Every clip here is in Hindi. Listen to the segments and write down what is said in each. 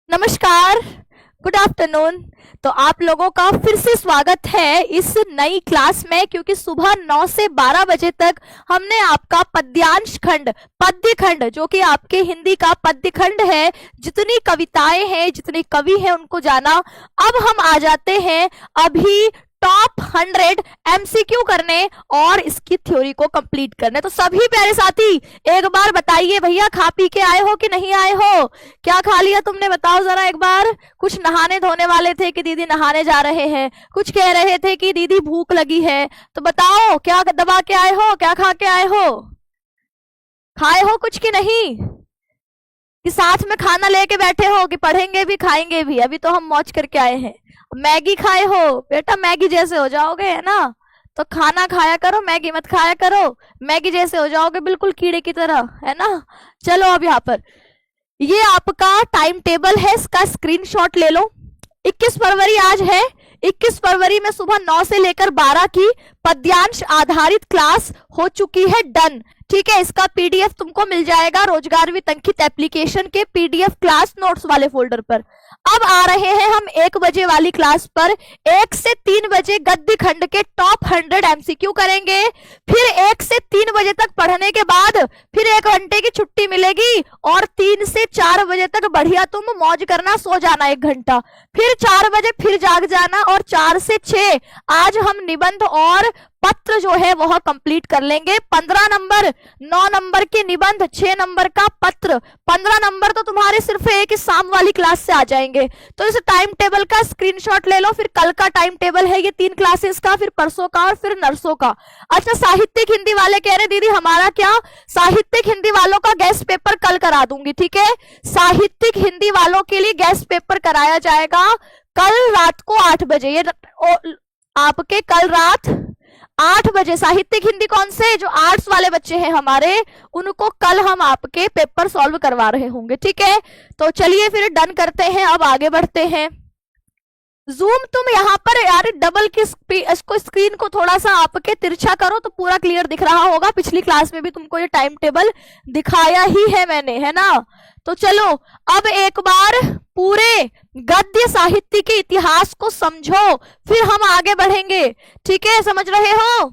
नमस्कार, गुड आफ्टरनून। तो आप लोगों का फिर से स्वागत है इस नई क्लास में, क्योंकि सुबह 9 से 12 बजे तक हमने आपका पद्यांश खंड, पद्य खंड जो कि आपके हिंदी का पद्य खंड है, जितनी कविताएं हैं, जितने कवि हैं उनको जाना। अब हम आ जाते हैं अभी टॉप 100 एमसीक्यू करने और इसकी थ्योरी को कंप्लीट करने। तो सभी प्यारे साथी एक बार बताइए भैया, खा पी के आए हो कि नहीं आए हो? क्या खा लिया तुमने, बताओ जरा एक बार। कुछ नहाने धोने वाले थे कि दीदी नहाने जा रहे हैं, कुछ कह रहे थे कि दीदी भूख लगी है। तो बताओ क्या दबा के आए हो, क्या खा के आए हो? खाए हो कुछ कि नहीं? कि साथ में खाना लेके बैठे हो कि पढ़ेंगे भी खाएंगे भी? अभी तो हम मौज करके आए हैं। मैगी खाए हो बेटा, मैगी जैसे हो जाओगे, है ना? तो खाना खाया करो, मैगी मत खाया करो, मैगी जैसे हो जाओगे बिल्कुल कीड़े की तरह, है ना? चलो अब यहाँ पर ये आपका टाइम टेबल है, इसका स्क्रीनशॉट ले लो। 21 फरवरी आज है। 21 फरवरी में सुबह 9 से लेकर 12 की पद्यांश आधारित क्लास हो चुकी है डन। ठीक है, इसका पीडीएफ तुमको मिल जाएगा रोजगार विद अंकित एप्लीकेशन के पीडीएफ क्लास नोट्स वाले फोल्डर पर। अब आ रहे हैं हम 1 बजे वाली क्लास पर। 1 से 3 बजे गद्य खंड के टॉप 100 एमसीक्यू करेंगे। फिर 1 से 3 बजे तक पढ़ने के बाद फिर 1 घंटे की छुट्टी मिलेगी और 3 से 4 बजे तक बढ़िया तुम मौज करना, सो जाना 1 घंटा। फिर 4 बजे फिर जाग जाना और 4 से 6 आज हम निबंध और पत्र जो है वह कंप्लीट कर लेंगे। 15 नंबर, 9 नंबर के निबंध, 6 नंबर का पत्र। 15 नंबर तो तुम्हारे सिर्फ एक ही शाम वाली क्लास से आ जाएंगे। तो इस टाइम टेबल का स्क्रीनशॉट ले लो। फिर कल का टाइम टेबल है ये 3 क्लासेस का, फिर परसों का और फिर नरसों का। अच्छा, साहित्यिक हिंदी वाले कह रहे दीदी हमारा क्या? साहित्यिक हिंदी वालों का गेस्ट पेपर कल करा दूंगी। ठीक है, साहित्यिक हिंदी वालों के लिए गेस्ट पेपर कराया जाएगा कल रात को 8 बजे। ये आपके कल रात 8 बजे साहित्यिक हिंदी कौन से, जो आर्ट्स वाले बच्चे हैं हमारे, उनको कल हम आपके पेपर सॉल्व करवा रहे होंगे। ठीक है, तो चलिए फिर डन करते हैं, अब आगे बढ़ते हैं। जूम तुम यहाँ पर यार डबल की इसको स्क्रीन को थोड़ा सा आपके तिरछा करो तो पूरा क्लियर दिख रहा होगा। पिछली क्लास में भी तुमको ये टाइम टेबल दिखाया ही है मैंने, है ना? तो चलो अब एक बार पूरे गद्य साहित्य के इतिहास को समझो, फिर हम आगे बढ़ेंगे। ठीक है, समझ रहे हो?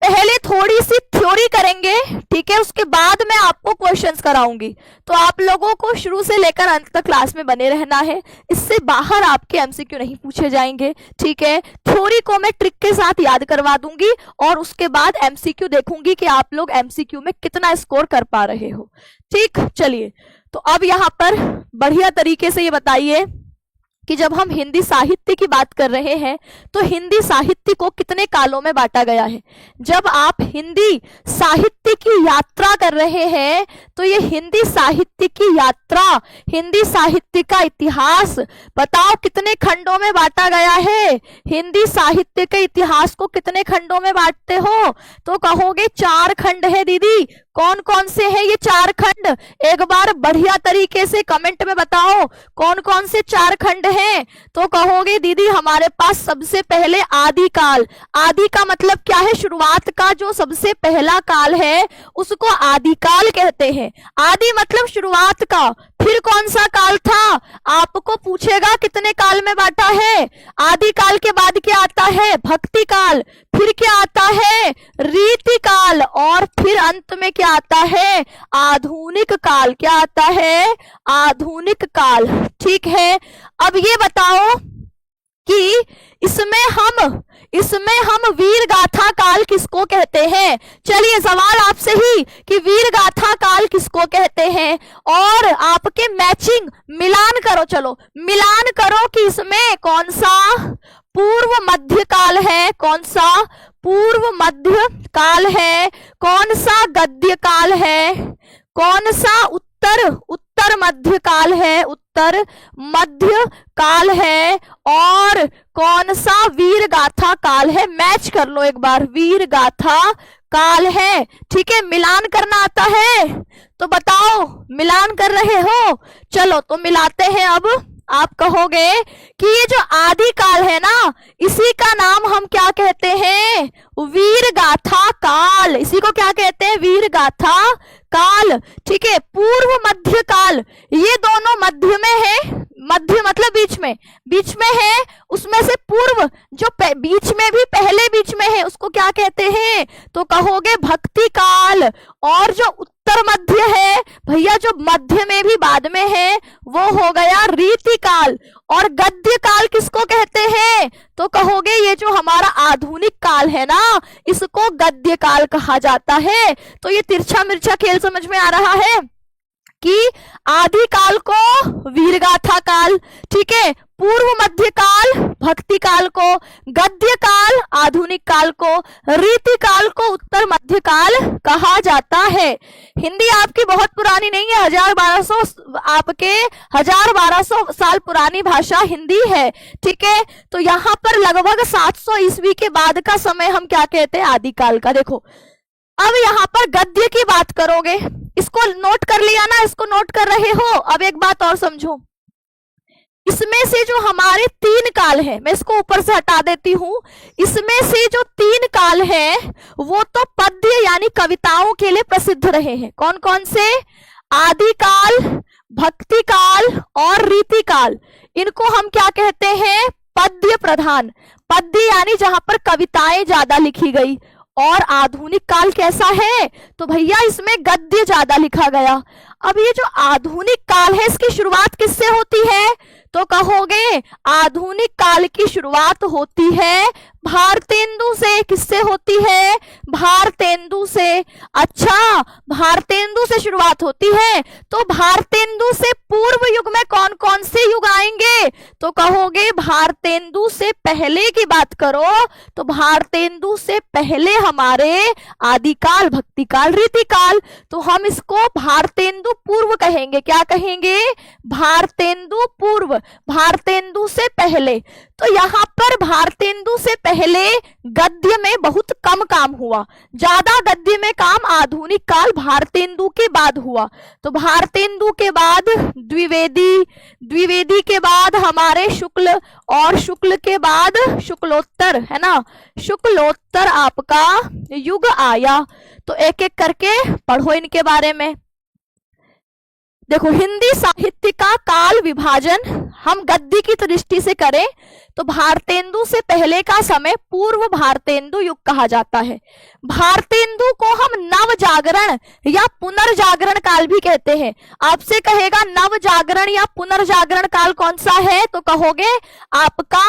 पहले थोड़ी सी थ्योरी करेंगे, ठीक है, उसके बाद मैं आपको क्वेश्चंस कराऊंगी। तो आप लोगों को शुरू से लेकर अंत तक क्लास में बने रहना है, इससे बाहर आपके एमसीक्यू नहीं पूछे जाएंगे। ठीक है, थ्योरी को मैं ट्रिक के साथ याद करवा दूंगी और उसके बाद एमसीक्यू देखूंगी कि आप लोग एमसीक्यू में कितना स्कोर कर पा रहे हो। ठीक, चलिए तो अब यहाँ पर बढ़िया तरीके से ये बताइए कि जब हम हिंदी साहित्य की बात कर रहे हैं तो हिंदी साहित्य को कितने कालों में बांटा गया है। जब आप हिंदी साहित्य की यात्रा कर रहे हैं तो ये हिंदी साहित्य की यात्रा, हिंदी साहित्य का इतिहास बताओ कितने खंडों में बांटा गया है। हिंदी साहित्य के इतिहास को कितने खंडों में बांटते हो? तो कहोगे 4 खंड है दीदी। कौन कौन से हैं ये 4 खंड? एक बार बढ़िया तरीके से कमेंट में बताओ कौन कौन से 4 खंड हैं। तो कहोगे दीदी हमारे पास सबसे पहले आदिकाल। आदि का मतलब क्या है? शुरुआत का जो सबसे पहला काल है उसको आदिकाल कहते हैं। आदि मतलब शुरुआत का। फिर कौन सा काल था? आपको पूछेगा कितने काल में बांटा है। आदिकाल के बाद क्या आता है? भक्ति काल। फिर क्या आता है? रीति काल। और फिर अंत में क्या आता है? आधुनिक काल। क्या आता है? आधुनिक काल। ठीक है, अब ये बताओ कि इसमें हम वीर गाथा काल किसको कहते हैं? चलिए सवाल आपसे ही कि वीर गाथा काल किसको कहते हैं, और आपके मैचिंग मिलान करो। चलो मिलान करो कि इसमें कौन सा पूर्व मध्य काल है, कौन सा पूर्व मध्य काल है, कौन सा गद्य काल है, कौन सा उत्तर मध्य काल है, उत्तर मध्य काल है, और कौन सा वीर गाथा काल है। मैच कर लो एक बार, वीर गाथा काल है। ठीक है, मिलान करना आता है तो बताओ मिलान कर रहे हो? चलो तो मिलाते हैं। अब आप कहोगे कि ये जो आदि काल है ना, इसी का नाम हम क्या कहते हैं? वीर गाथा काल। इसी को क्या कहते हैं? वीर गाथा काल। ठीक है, पूर्व मध्य काल काल, ये दोनों मध्य में है, मध्य मतलब बीच में है, उसमें से पूर्व जो बीच में भी पहले बीच में है उसको क्या कहते हैं, तो कहोगे भक्ति काल। और जो उत्तर मध्य है भैया, जो मध्य में भी बाद में है वो हो गया रीति काल। और गद्य काल किसको कहते हैं, तो कहोगे ये जो हमारा आधुनिक काल है ना, इसको गद्य काल कहा जाता है। तो ये तिरछा मिर्चा खेल समझ में आ रहा है कि आदि काल को वीरगाथा काल, ठीक है, पूर्व मध्य काल भक्ति काल को, गद्य काल आधुनिक काल को, रीति काल को उत्तर मध्य काल कहा जाता है। हिंदी आपकी बहुत पुरानी नहीं है, 1000-1200 साल पुरानी भाषा हिंदी है, ठीक है। तो यहाँ पर लगभग 700 ईस्वी के बाद का समय हम क्या कहते हैं, आदिकाल का। देखो अब यहाँ पर गद्य की बात करोगे, इसको नोट कर लिया ना, इसको नोट कर रहे हो। अब एक बात और समझो, इसमें से जो हमारे 3 काल है, मैं इसको ऊपर से हटा देती हूं, इसमें से जो 3 काल है वो तो पद्य यानी कविताओं के लिए प्रसिद्ध रहे हैं। कौन कौन से, आदि काल, भक्ति काल और रीति काल। इनको हम क्या कहते हैं, पद्य प्रधान। पद्य यानी जहां पर कविताएं ज्यादा लिखी गई। और आधुनिक काल कैसा है, तो भैया इसमें गद्य ज्यादा लिखा गया। अब ये जो आधुनिक काल है इसकी शुरुआत किससे होती है, तो कहोगे आधुनिक काल की शुरुआत होती है भारतेंदु से। किससे होती है, भारतेंदु से। अच्छा, भारतेंदु से शुरुआत होती है, तो भारतेंदु से पूर्व युग में कौन कौन से युग आएंगे, तो कहोगे भारतेंदु से पहले की बात करो तो भारतेंदु से पहले हमारे आदिकाल, भक्तिकाल, रीतिकाल। तो हम इसको भारतेंदु पूर्व कहेंगे। क्या कहेंगे, भारतेंदु पूर्व, भारतेंदु से पहले। तो यहाँ पर भारतेंदु से पहले गद्य में बहुत कम काम हुआ, ज्यादा गद्य में काम आधुनिक काल भारतेंदु के बाद हुआ। तो भारतेंदु के बाद द्विवेदी, द्विवेदी के बाद हमारे शुक्ल, और शुक्ल के बाद शुक्लोत्तर, है ना, शुक्लोत्तर आपका युग आया। तो एक एक करके पढ़ो इनके बारे में। देखो हिंदी साहित्य का काल विभाजन हम गद्य की दृष्टि से करें तो भारतेंदु से पहले का समय पूर्व भारतेंदु युग कहा जाता है। भारतेंदु को हम नव जागरण या पुनर्जागरण काल भी कहते हैं। आपसे कहेगा नव जागरण या पुनर्जागरण काल कौन सा है, तो कहोगे आपका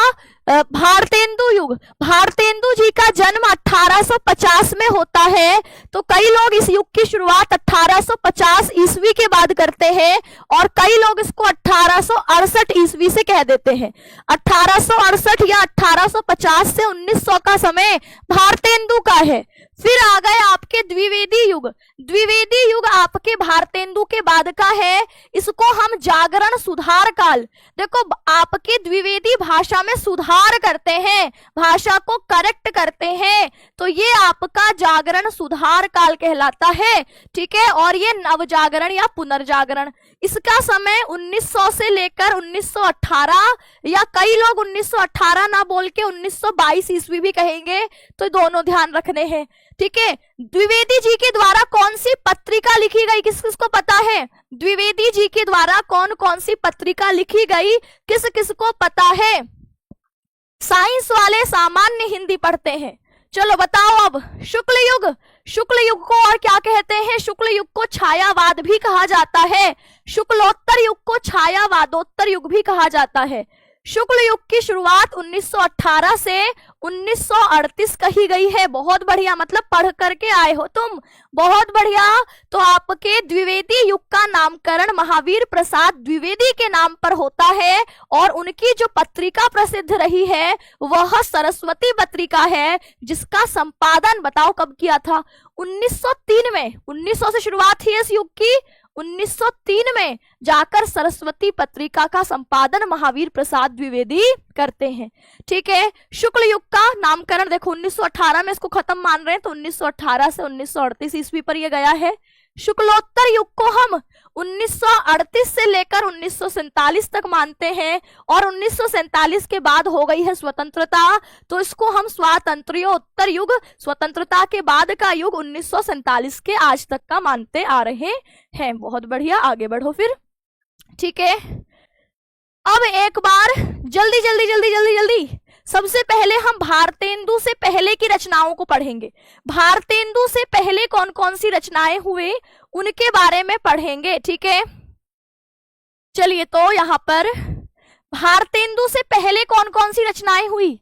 भारतेंदु युग। भारतेंदु जी का जन्म 1850 में होता है, तो कई लोग इस युग की शुरुआत 1850 ईस्वी के बाद करते हैं और कई लोग इसको 1868 ईस्वी से कह देते हैं। 1868 या 1850 से 1900 का समय भारतेंदु का है। फिर आ गए आपके द्विवेदी युग। द्विवेदी युग आपके भारतेंदु के बाद का है, इसको हम जागरण सुधार काल। देखो आपके द्विवेदी भाषा में सुधार करते हैं, भाषा को करेक्ट करते हैं, तो ये आपका जागरण सुधार काल कहलाता है, ठीक है। और ये नवजागरण या पुनर्जागरण, इसका समय 1900 से लेकर 1918 या कई लोग 1918 ना बोल के 1922 ईस्वी भी कहेंगे, तो दोनों ध्यान रखने हैं, ठीक है। द्विवेदी जी के द्वारा कौन सी पत्रिका लिखी गई, किस किस को पता है, द्विवेदी जी के द्वारा कौन कौन सी पत्रिका लिखी गई, किस किस को पता है। साइंस वाले सामान्य हिंदी पढ़ते हैं, चलो बताओ। अब शुक्ल युग, शुक्ल युग को और क्या कहते हैं, शुक्ल युग को छायावाद भी कहा जाता है। शुक्लोत्तर युग को छायावादोत्तर युग भी कहा जाता है। शुक्ल युग की शुरुआत 1918 से 1938 कही गई है। बहुत बढ़िया, मतलब पढ़ करके आए हो तुम, बहुत बढ़िया। तो आपके द्विवेदी युग का नामकरण महावीर प्रसाद द्विवेदी के नाम पर होता है और उनकी जो पत्रिका प्रसिद्ध रही है वह सरस्वती पत्रिका है, जिसका संपादन बताओ कब किया था, 1903 में। 1900 से शुरुआत थी इस युग की, 1903 में जाकर सरस्वती पत्रिका का संपादन महावीर प्रसाद द्विवेदी करते हैं, ठीक है। शुक्ल युग का नामकरण देखो 1918 में इसको खत्म मान रहे हैं, तो 1918 से 1938 ईस्वी पर यह गया है। शुक्लोत्तर युग को हम 1938 से लेकर 1947 तक मानते हैं और 1947 के बाद हो गई है स्वतंत्रता, तो इसको हम स्वातंत्र्योत्तर युग, स्वतंत्रता के बाद का युग 1947 के आज तक का मानते आ रहे हैं। बहुत बढ़िया, आगे बढ़ो फिर। ठीक है, अब एक बार जल्दी जल्दी जल्दी जल्दी जल्दी सबसे पहले हम भारतेंदु से पहले की रचनाओं को पढ़ेंगे। भारतेंदु से पहले कौन कौन सी रचनाएं हुए उनके बारे में पढ़ेंगे। ठीक है, चलिए तो यहाँ पर भारतेंदु से पहले कौन कौन सी रचनाएं हुई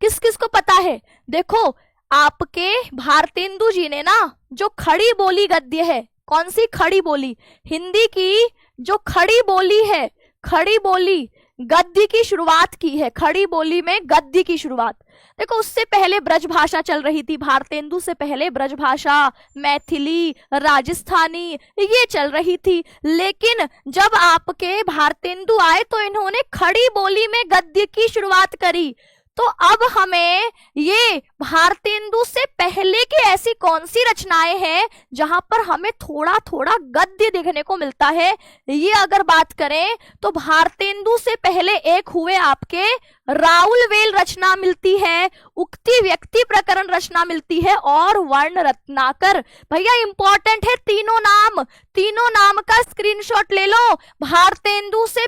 किस किस को पता है? देखो, आपके भारतेंदु जी ने ना जो खड़ी बोली गद्य है, कौन सी खड़ी बोली, हिंदी की जो खड़ी बोली है, खड़ी बोली गद्य की शुरुआत की है। खड़ी बोली में गद्य की शुरुआत, देखो उससे पहले ब्रज भाषा चल रही थी। भारतेंदु से पहले ब्रज भाषा, मैथिली, राजस्थानी ये चल रही थी। लेकिन जब आपके भारतेंदु आए तो इन्होंने खड़ी बोली में गद्य की शुरुआत करी। तो अब हमें ये भारतेंदु से पहले की ऐसी कौन सी रचनाएं हैं जहां पर हमें थोड़ा थोड़ा गद्य देखने को मिलता है, ये अगर बात करें तो भारतेंदु से पहले एक हुए आपके राउलवेल रचना मिलती है, उक्ति व्यक्ति प्रकरण रचना मिलती है, और वर्ण रत्नाकर। भैया इंपॉर्टेंट है तीनों नाम, तीनों नाम का स्क्रीनशॉट ले लो। भारतेंदु से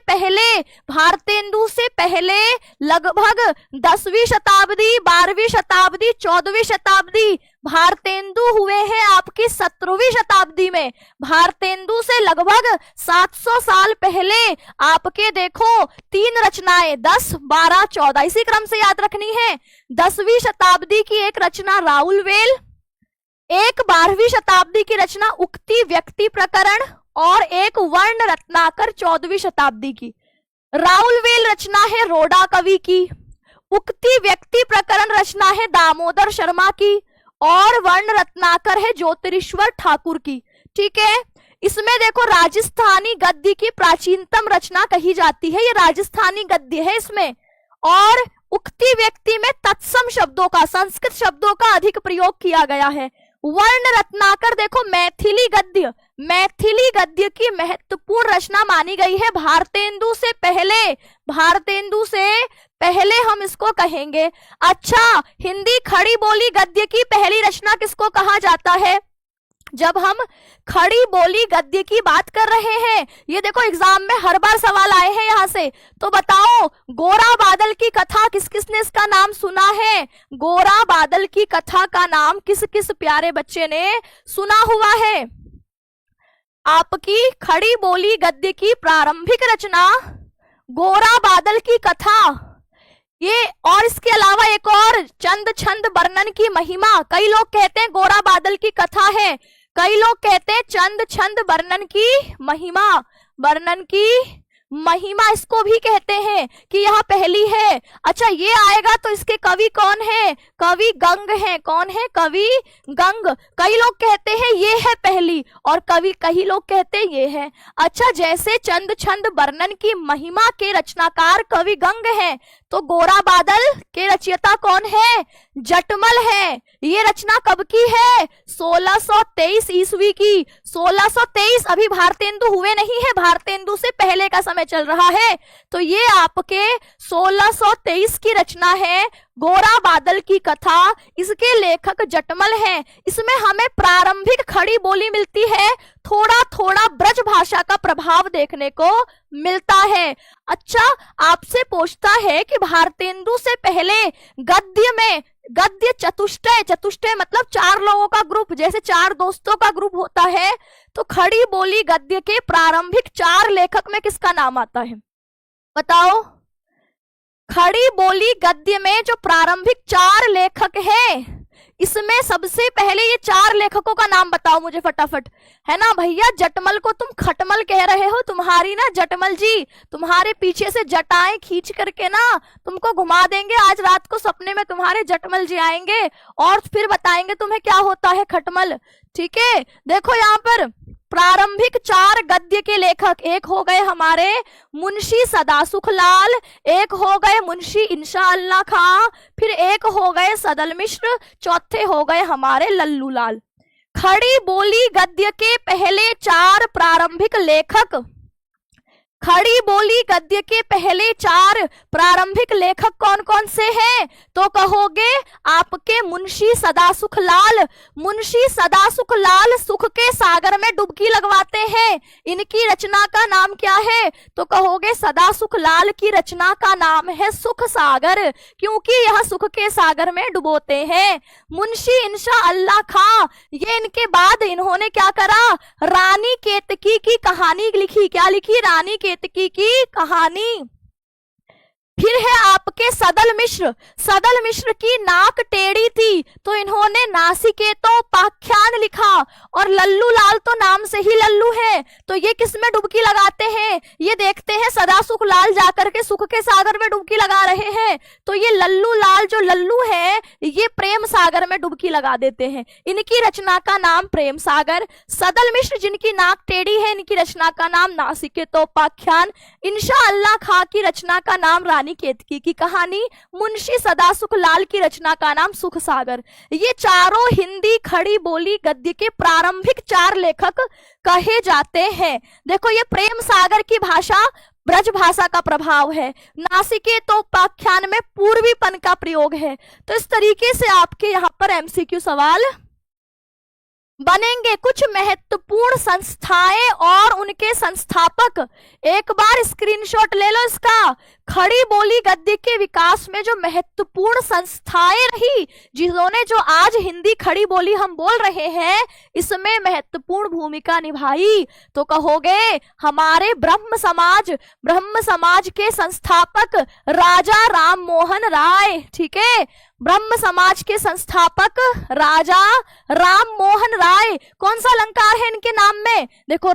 पहले लगभग 10वीं शताब्दी, 12वीं शताब्दी, 14वीं शताब्दी, भारतेंदु हुए हैं आपकी 17वीं शताब्दी में। भारतेंदु से लगभग 700 साल पहले आपके देखो तीन रचनाएं, 10, 12, 14 इसी क्रम से याद रखनी है। 10वीं शताब्दी की एक रचना राउलवेल, एक 12वीं शताब्दी की रचना उक्ति व्यक्ति प्रकरण, और एक वर्ण रत्नाकर 14वीं शताब्दी की। राउलवेल रचना है रोडा कवि की, उक्ति व्यक्ति प्रकरण रचना है दामोदर शर्मा की, और वर्ण रत्नाकर है ज्योतिरीश्वर ठाकुर की। ठीक है, इसमें देखो राजस्थानी गद्य की प्राचीनतम रचना कही जाती है, ये राजस्थानी गद्य है इसमें। और उक्ति व्यक्ति में तत्सम शब्दों का, संस्कृत शब्दों का अधिक प्रयोग किया गया है। वर्ण रत्नाकर देखो मैथिली गद्य की महत्वपूर्ण रचना मानी गई है। भारतेंदु से पहले हम इसको कहेंगे। अच्छा, हिंदी खड़ी बोली गद्य की पहली रचना किसको कहा जाता है? जब हम खड़ी बोली गद्य की बात कर रहे हैं, ये देखो एग्जाम में हर बार सवाल आए हैं यहां से, तो बताओ गोरा बादल की कथा किस किसने इसका नाम सुना है? गोरा बादल की कथा का नाम किस किस प्यारे बच्चे ने सुना हुआ है? आपकी खड़ी बोली गद्य की प्रारंभिक रचना गोरा बादल की कथा, ये और इसके अलावा एक और चंद छंद वर्णन की महिमा। कई लोग कहते हैं गोरा बादल की कथा है, कई लोग कहते हैं चंद छंद वर्णन की महिमा इसको भी कहते हैं कि यह पहली है। अच्छा, ये आएगा तो इसके कवि कौन है? कवि गंग है। कौन है? कवि गंग। कई लोग कहते हैं ये है पहली, और कई लोग कहते हैं ये है। अच्छा, जैसे चंद छंद वर्णन की महिमा के रचनाकार कवि गंग हैं, तो गोरा बादल के रचयिता कौन है? जटमल है। ये रचना कब की है? 1623 ईस्वी की। 1623, अभी भारतेंदु हुए नहीं है, भारतेंदु से पहले का समय चल रहा है। तो ये आपके 1623 की रचना है गोरा बादल की कथा। इसके लेखक जटमल हैं। इसमें हमें प्रारंभिक खड़ी बोली मिलती है, थोड़ा थोड़ा ब्रज भाषा का प्रभाव देखने को मिलता है। अच्छा, आपसे पूछता है कि भारतेंदु से पहले गद्य चतुष्टय मतलब 4 लोगों का ग्रुप, जैसे 4 दोस्तों का ग्रुप होता है, तो खड़ी बोली गद्य के प्रारंभिक 4 लेखक में किसका नाम आता है? बताओ। खड़ी बोली गद्य में जो प्रारंभिक 4 लेखक हैं, इसमें सबसे पहले ये 4 लेखकों का नाम बताओ मुझे फटाफट। है ना भैया, जटमल को तुम खटमल कह रहे हो, तुम्हारी ना जटमल जी तुम्हारे पीछे से जटाएं खींच करके ना तुमको घुमा देंगे। आज रात को सपने में तुम्हारे जटमल जी आएंगे और फिर बताएंगे तुम्हें क्या होता है खटमल। ठीक है, देखो यहाँ पर प्रारंभिक 4 गद्य के लेखक, एक हो गए हमारे मुंशी सदासुख लाल, एक हो गए मुंशी इंशाअल्लाह खां, फिर एक हो गए सदल मिश्र, चौथे हो गए हमारे लल्लू लाल। खड़ी बोली गद्य के पहले 4 प्रारंभिक लेखक खड़ी बोली गद्य के पहले 4 प्रारंभिक लेखक कौन कौन से हैं? तो कहोगे आपके मुंशी सदासुख लाल। मुंशी सदासुख लाल सुख के सागर में डुबकी लगवाते हैं। इनकी रचना का नाम क्या है? तो कहोगे सदासुख लाल की रचना का नाम है सुख सागर, क्योंकि यह सुख के सागर में डुबोते हैं। मुंशी इंशा अल्लाह खां, ये इनके बाद इन्होंने क्या करा? रानी केतकी की कहानी लिखी। क्या लिखी? रानी केतकी की कहानी। फिर है आपके सदल मिश्र। सदल मिश्र की नाक टेढ़ी थी तो इन्होंने नासिकेतोपाख्यान लिखा। और लल्लू लाल तो नाम से ही लल्लू है, तो ये किस में डुबकी लगाते हैं? ये देखते हैं सदासुख लाल जाकर के सुख के सागर में डुबकी लगा रहे हैं, तो ये लल्लू लाल जो लल्लू है ये प्रेम सागर में डुबकी लगा देते हैं। इनकी रचना का नाम प्रेम सागर। सदल मिश्र जिनकी नाक टेढ़ी है, इनकी रचना का नाम नासिकेतोपाख्यान। इंशा अल्लाह खां की रचना का नाम रानी केतकी की कहानी। मुंशी सदासुख लाल की रचना का नाम सुख सागर। ये चारों हिंदी खड़ी बोली गद्य के प्रारंभिक 4 लेखक कहे जाते हैं। देखो ये प्रेम सागर की भाषा ब्रज भाषा का प्रभाव है, नासिकेतोपाख्यान में पूर्वीपन का प्रयोग है। तो इस तरीके से आपके यहाँ पर एमसीक्यू सवाल बनेंगे। कुछ महत्वपूर्ण संस्थाएं और उनके संस्थापक, एक बार स्क्रीनशॉट ले लो इसका। खड़ी बोली गद्य के विकास में जो महत्वपूर्ण संस्थाएं रही, जिन्होंने जो आज हिंदी खड़ी बोली हम बोल रहे हैं, इसमें महत्वपूर्ण भूमिका निभाई, तो कहोगे हमारे ब्रह्म समाज के संस्थापक राजा राम मोहन राय। ठीक है, ब्रह्म समाज के संस्थापक राजा राम मोहन राय। कौन सा अलंकार है इनके नाम में? देखो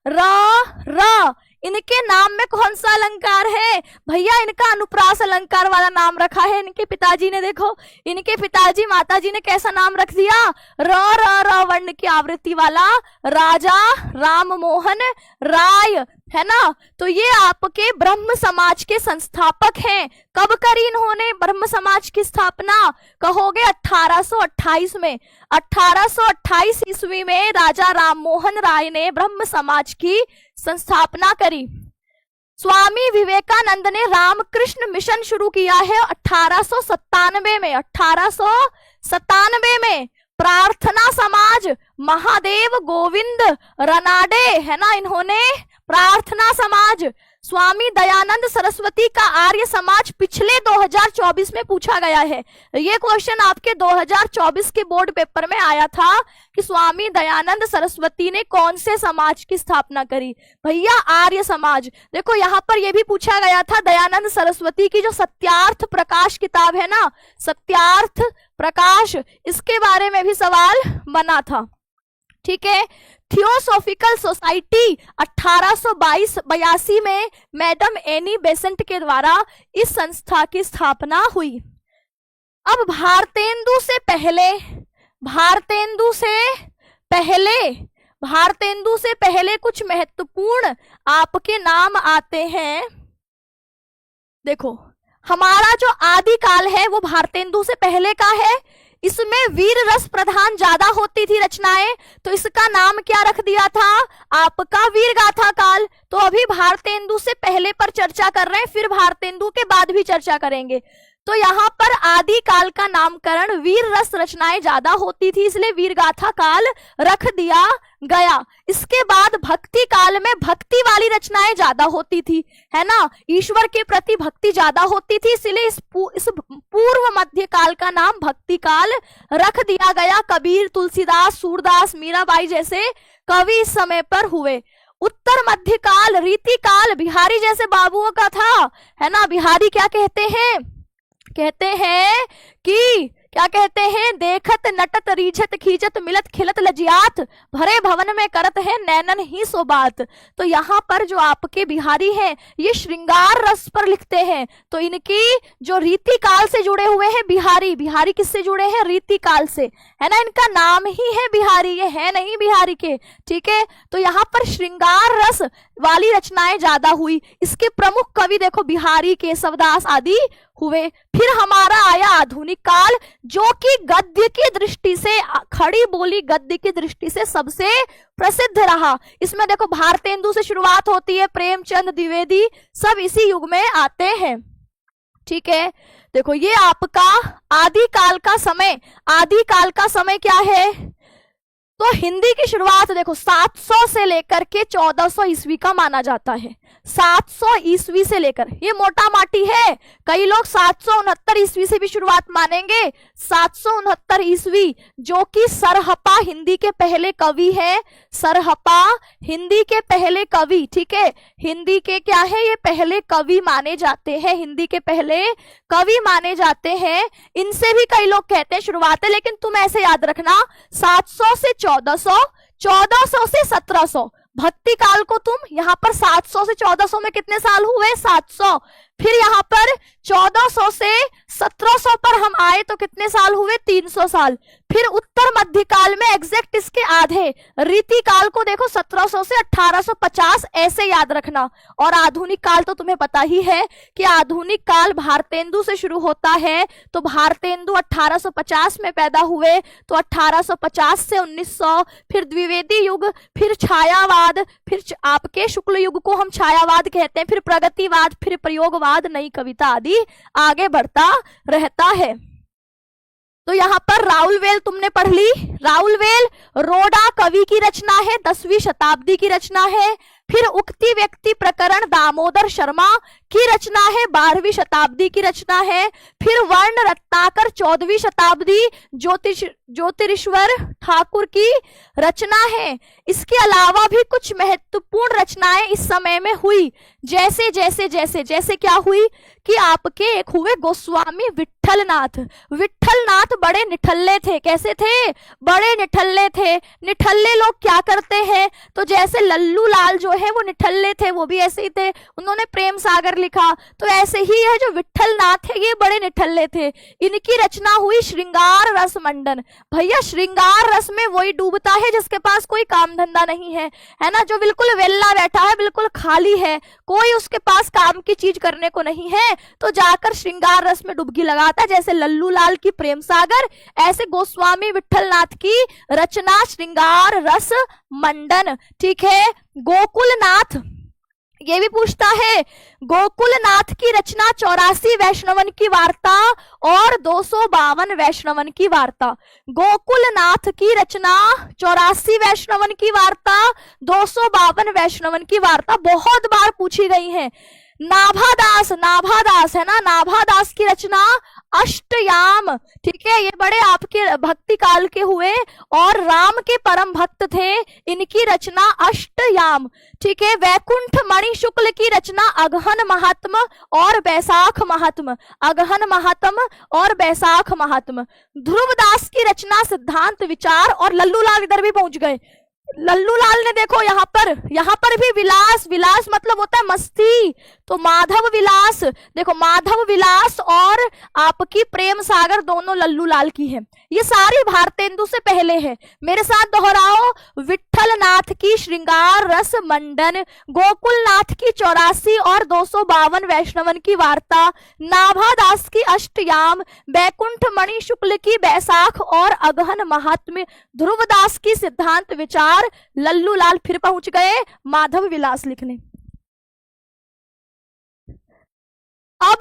र इनके नाम में कौन सा अलंकार है? भैया इनका अनुप्रास अलंकार वाला नाम रखा है इनके पिताजी ने। देखो इनके पिताजी माताजी ने कैसा नाम रख दिया? र वर्ण की आवृत्ति वाला राजा राम मोहन राय, है ना। तो ये आपके ब्रह्म समाज के संस्थापक हैं। कब करी इन्होंने ब्रह्म समाज की स्थापना? कहोगे 1828 में। 1828 ईस्वी में राजा राम मोहन राय ने ब्रह्म समाज की संस्थापना करी। स्वामी विवेकानंद ने रामकृष्ण मिशन शुरू किया है 1897 में। 1897 में प्रार्थना समाज महादेव गोविंद रनाडे, है ना, इन्होंने प्रार्थना समाज। स्वामी दयानंद सरस्वती का आर्य समाज पिछले 2024 में पूछा गया है। ये क्वेश्चन आपके 2024 के बोर्ड पेपर में आया था कि स्वामी दयानंद सरस्वती ने कौन से समाज की स्थापना करी? भैया आर्य समाज। देखो यहाँ पर यह भी पूछा गया था, दयानंद सरस्वती की जो सत्यार्थ प्रकाश किताब है ना, सत्यार्थ प्रकाश, इसके बारे में भी सवाल बना था। ठीक है, थियोसॉफिकल सोसाइटी 1882 में मैडम एनी बेसेंट के द्वारा इस संस्था की स्थापना हुई। अब भारतेंदु से पहले कुछ महत्वपूर्ण आपके नाम आते हैं। देखो हमारा जो आदिकाल है वो भारतेंदु से पहले का है। इसमें वीर रस प्रधान ज्यादा होती थी रचनाएं, तो इसका नाम क्या रख दिया था? आपका वीर गाथा काल। तो अभी भारतेंदु से पहले पर चर्चा कर रहे हैं, फिर भारतेंदु के बाद भी चर्चा करेंगे। तो यहाँ पर आदि काल का नामकरण वीर रस रचनाएं ज्यादा होती थी, इसलिए वीर गाथा काल रख दिया गया। इसके बाद भक्ति काल में भक्ति वाली रचनाएं ज्यादा होती थी, है ना, ईश्वर के प्रति भक्ति ज्यादा होती थी, इसलिए इस पूर्व मध्य काल का नाम भक्ति काल रख दिया गया। कबीर, तुलसीदास, सूरदास, मीराबाई जैसे कवि इस समय पर हुए। उत्तर मध्य काल, रीति काल बिहारी जैसे बाबुओं का था, है ना। बिहारी क्या कहते हैं कि क्या कहते हैं? देखत नटत रीझत खींचत मिलत खिलत लजियात, भरे भवन में करत है नैनन ही सो बात। तो यहाँ पर जो आपके बिहारी हैं ये श्रृंगार रस पर लिखते हैं, तो इनकी जो रीति काल से जुड़े हुए हैं बिहारी किससे जुड़े हैं? रीति काल से, है ना। इनका नाम ही है बिहारी, ये है नहीं बिहारी के। ठीक है, तो यहाँ पर श्रृंगार रस वाली रचनाएं ज्यादा हुई। इसके प्रमुख कवि देखो बिहारी, केशवदास आदि हुए। फिर हमारा आया आधुनिक काल, जो कि गद्य की दृष्टि से, खड़ी बोली गद्य की दृष्टि से सबसे प्रसिद्ध रहा। इसमें देखो भारतेंदु से शुरुआत होती है, प्रेमचंद, द्विवेदी सब इसी युग में आते हैं। ठीक है, देखो ये आपका आदिकाल का समय। आदिकाल का समय क्या है? तो हिंदी की शुरुआत देखो 700 से लेकर के 1400 ईस्वी का माना जाता है। 700 ईस्वी से लेकर, ये मोटा माटी है, कई लोग 769 ईस्वी से भी शुरुआत मानेंगे। 769 ईस्वी, जो कि सरहपा हिंदी के पहले कवि है। सरहपा हिंदी के पहले कवि, ठीक है, हिंदी के क्या है, ये पहले कवि माने जाते हैं, हिंदी के पहले कवि माने जाते हैं। इनसे भी कई लोग कहते हैं शुरुआत है, लेकिन तुम ऐसे याद रखना 700 से 1400, 1400 से 1700। भक्ति काल को तुम यहाँ पर 700 से 1400 में कितने साल हुए? 700। फिर यहाँ पर 1400 से 1700 पर हम आए तो कितने साल हुए? 300 साल। फिर उत्तर मध्यकाल में एग्जैक्ट इसके आधे, रीति काल को देखो 1700 से 1850, ऐसे याद रखना। और आधुनिक काल तो तुम्हें पता ही है कि आधुनिक काल भारतेंदु से शुरू होता है। तो भारतेंदु 1850 में पैदा हुए, तो 1850 से 1900, फिर द्विवेदी युग, फिर छायावाद, फिर आपके शुक्ल युग को हम छायावाद कहते हैं, फिर प्रगतिवाद, फिर प्रयोगवाद, नई कविता आदि आगे बढ़ता रहता है। तो यहाँ पर राउलवेल तुमने पढ़ ली। राउलवेल रोडा कवि की रचना है, 10वीं शताब्दी की रचना है। फिर उक्ति व्यक्ति प्रकरण दामोदर शर्मा की रचना है, 12वीं शताब्दी की रचना है। फिर वर्ण रत्नाकर 14वीं शताब्दी, ज्योतिरीश्वर ठाकुर की रचना है। इसके अलावा भी कुछ महत्वपूर्ण रचनाएं इस समय में हुई, जैसे जैसे जैसे जैसे क्या हुई कि आपके एक हुए गोस्वामी विट्ठलनाथ। विट्ठलनाथ बड़े निठल्ले थे। कैसे थे? बड़े निठल्ले थे। निठल्ले लोग क्या करते हैं? तो जैसे लल्लू लाल जो है वो निठल्ले थे, वो भी ऐसे ही थे, उन्होंने प्रेम सागर लिखा। तो ऐसे ही है जो विट्ठलनाथ है, ये बड़े निठल्ले थे। इनकी रचना हुई श्रृंगार रस मंडन। भैया श्रृंगार रस में वही डूबता है जिसके पास कोई काम धंधा नहीं है, है ना, जो बिल्कुल वेल्ला बैठा है, बिल्कुल खाली है, कोई उसके पास काम की चीज करने को नहीं है, तो जाकर श्रृंगार रस में डुबकी लगाता है। जैसे लल्लू लाल की प्रेम सागर, ऐसे गोस्वामी विट्ठलनाथ की रचना श्रृंगार रस मंडन। ठीक है, गोकुलनाथ, ये भी पूछता है, गोकुलनाथ की रचना 84 वैष्णवन की वार्ता और 252 वैष्णवन की वार्ता। गोकुलनाथ की रचना 84 वैष्णवन की वार्ता, 252 वैष्णवन की वार्ता बहुत बार पूछी गई है। नाभादास, नाभादास है ना, नाभादास की रचना अष्टयाम। ठीक है, ये बड़े आपके भक्ति काल के हुए और राम के परम भक्त थे, इनकी रचना अष्टयाम। ठीक है, वैकुंठ मणि शुक्ल की रचना अगहन महात्म और बैसाख महात्म। अगहन महात्म और बैसाख महात्म। ध्रुवदास की रचना सिद्धांत विचार, और लल्लू लाल इधर भी पहुंच गए। लल्लू लाल ने देखो यहाँ पर भी विलास, विलास मतलब होता है मस्ती, तो माधव विलास, देखो माधव विलास और आपकी प्रेम सागर दोनों लल्लू लाल की है। ये सारी भारतेंदु से पहले है। मेरे साथ दोहराओ, विट्ठलनाथ की श्रृंगार रस मंडन, गोकुलनाथ की 84 और 252 वैष्णवन की वार्ता, नाभादास की अष्टयाम, बैकुंठ मणि शुक्ल की बैसाख और अगहन महात्म्य, ध्रुवदास की सिद्धांत विचार, लल्लू लाल फिर पहुंच गए माधव विलास लिखने। अब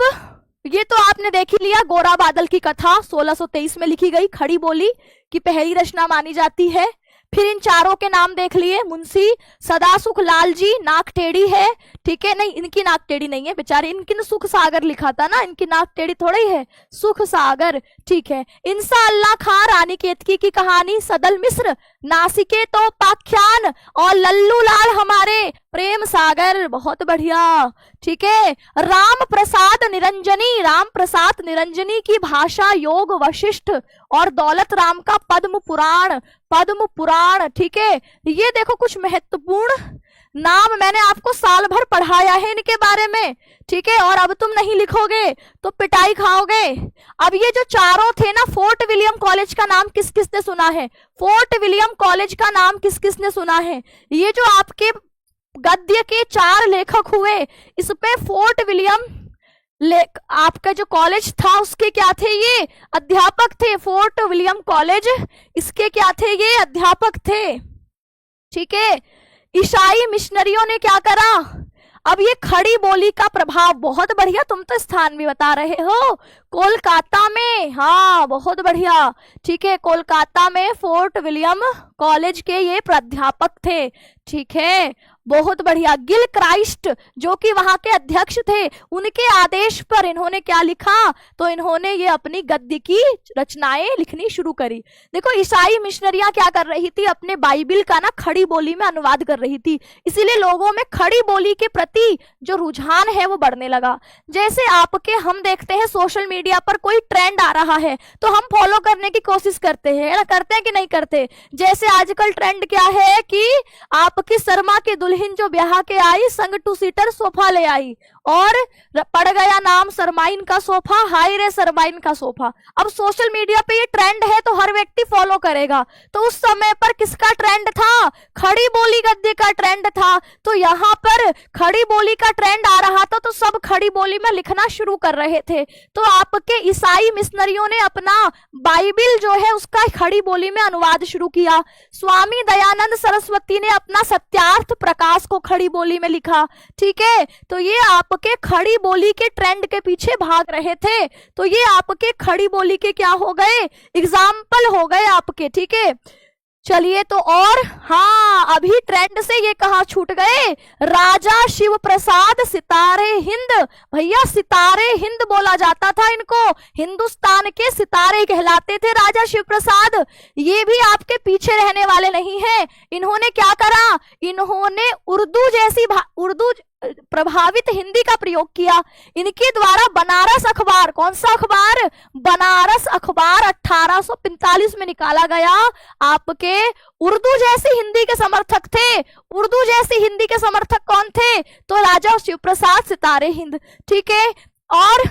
ये तो आपने देख ही लिया, गोरा बादल की कथा 1623 में लिखी गई, खड़ी बोली की पहली रचना मानी जाती है। फिर इन चारों के नाम देख लिए, मुंशी सदासुख लाल जी, नाक टेढ़ी है। ठीक है, नहीं इनकी नाक टेढ़ी नहीं है बेचारे, इनकी ने सुख सागर लिखा था ना, इनकी नाक टेढ़ी थोड़ी है, सुख सागर। ठीक है, इंसा अल्लाह खां, रानी केतकी की कहानी, सदल मिश्र, नासिकेतोपाख्यान, और लल्लू लाल हमारे प्रेम सागर, बहुत बढ़िया। ठीक है, राम प्रसाद निरंजनी, राम प्रसाद निरंजनी की भाषा योग वशिष्ठ, और दौलत राम का पद्म पुराण, पद्म पुराण। ठीक है, ये देखो कुछ महत्वपूर्ण नाम मैंने आपको साल भर पढ़ाया है इनके बारे में। ठीक है, और अब तुम नहीं लिखोगे तो पिटाई खाओगे। अब ये जो चारों थे ना, फोर्ट विलियम कॉलेज का नाम किस किसने सुना है? फोर्ट विलियम कॉलेज का नाम किस किसने सुना है? ये जो आपके गद्य के 4 लेखक हुए। इस पे फोर्ट विलियम आपका जो कॉलेज था उसके क्या थे, ये अध्यापक थे। फोर्ट विलियम कॉलेज, इसके क्या थे, ये अध्यापक थे। ठीक है, ईसाई मिशनरियों ने क्या करा, अब ये खड़ी बोली का प्रभाव, बहुत बढ़िया, तुम तो स्थान भी बता रहे हो, कोलकाता में, हाँ बहुत बढ़िया। ठीक है, कोलकाता में फोर्ट विलियम कॉलेज के ये प्राध्यापक थे। ठीक है, बहुत बढ़िया। गिल क्राइस्ट जो कि वहां के अध्यक्ष थे, उनके आदेश पर इन्होंने क्या लिखा, तो इन्होंने ये अपनी गद्य की रचनाएं लिखनी शुरू करी। देखो ईसाई मिशनरियां क्या कर रही थी, अपने बाइबिल का ना खड़ी बोली में अनुवाद कर रही थी, इसीलिए लोगों में खड़ी बोली के प्रति जो रुझान है वो बढ़ने लगा। जैसे आपके हम देखते हैं सोशल मीडिया पर कोई ट्रेंड आ रहा है तो हम फॉलो करने की कोशिश करते हैं ना, करते हैं कि नहीं करते। जैसे आजकल ट्रेंड क्या है कि आपकी शर्मा की दुल्हन जो ब्याह के आई, संग 2 सीटर सोफा ले आई और पड़ गया नाम सरमाइन का सोफा, हाय रे सरमाइन का सोफा। अब सोशल मीडिया पे ये ट्रेंड है तो हर व्यक्ति फॉलो करेगा। तो उस समय पर किसका ट्रेंड था, खड़ी बोली गद्य का ट्रेंड था। तो यहाँ पर खड़ी बोली का ट्रेंड आ रहा था तो सब खड़ी बोली में लिखना शुरू कर रहे थे। तो आपके ईसाई मिशनरियों ने अपना बाइबिल जो है उसका खड़ी बोली में अनुवाद शुरू किया। स्वामी दयानंद सरस्वती ने अपना सत्यार्थ प्रकाश को खड़ी बोली में लिखा। ठीक है, तो ये आपके खड़ी बोली के ट्रेंड के पीछे भाग रहे थे। तो ये आपके खड़ी बोली के क्या हो गए, एग्जाम्पल हो गए आपके। ठीक है, चलिए तो और हाँ, अभी ट्रेंड से ये कहाँ छूट गए, राजा शिव प्रसाद सितारे हिंद। भैया सितारे हिंद बोला जाता था इनको, हिंदुस्तान के सितारे कहलाते थे राजा शिव प्रसाद। ये भी आपके पीछे रहने वाले नहीं हैं। इन्होंने क्या करा, इन्होंने उर्दू प्रभावित हिंदी का प्रयोग किया। इनके द्वारा बनारस अखबार, कौन सा अखबार, बनारस अखबार 1845 में निकाला गया। आपके उर्दू जैसी हिंदी के समर्थक थे, उर्दू जैसी हिंदी के समर्थक कौन थे, तो राजा शिव प्रसाद सितारे हिंद। ठीक है, और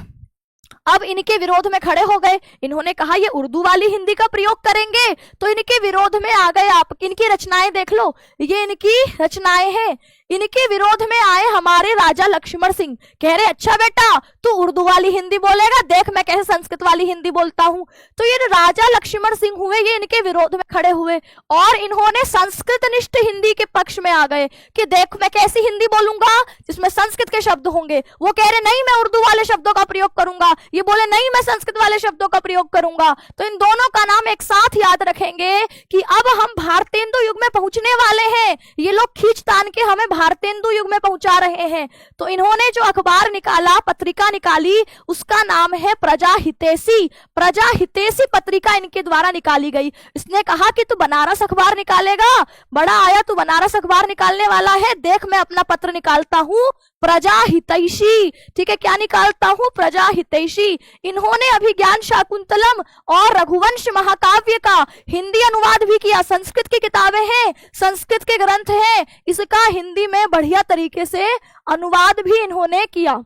अब इनके विरोध में खड़े हो गए। इन्होंने कहा ये उर्दू वाली हिंदी का प्रयोग करेंगे, तो इनके विरोध में आ गए। आप इनकी रचनाएं देख लो, ये इनकी रचनाएं हैं। इनके विरोध में आए हमारे राजा लक्ष्मण सिंह, कह रहे अच्छा बेटा तू उर्दू वाली हिंदी बोलेगा, देख मैं कैसे संस्कृत वाली हिंदी बोलता हूं। तो ये राजा लक्ष्मण सिंह हुए, ये इनके विरोध में खड़े हुए और इन्होंने संस्कृतनिष्ठ हिंदी के पक्ष में आ गए कि देख मैं कैसी हिंदी बोलूंगा जिसमें संस्कृत के शब्द होंगे। वो कह रहे नहीं मैं उर्दू वाले शब्दों का प्रयोग करूंगा, ये बोले नहीं मैं संस्कृत वाले शब्दों का प्रयोग करूंगा। तो इन दोनों का नाम एक साथ याद रखेंगे कि अब हम भारतेंदु युग में पहुंचने वाले हैं। ये लोग खींच तान के हमें भारतेंदु युग में पहुंचा रहे हैं। तो इन्होंने जो अखबार निकाला, पत्रिका निकाली, उसका नाम है प्रजा हितैषी। प्रजा हितैषी पत्रिका इनके द्वारा निकाली गई। इसने कहा कि तू बनारस अखबार निकालेगा, बड़ा आया तू बनारस अखबार निकालने वाला है, देख मैं अपना पत्र निकालता हूं प्रजा हितैषी। ठीक है, क्या निकालता हूं, प्रजा हितैषी। इन्होंने अभिज्ञान शाकुंतलम और रघुवंश महाकाव्य का हिंदी अनुवाद भी किया। संस्कृत की किताबें हैं, संस्कृत के ग्रंथ हैं, इसका हिंदी में बढ़िया तरीके से अनुवाद भी इन्होंने किया।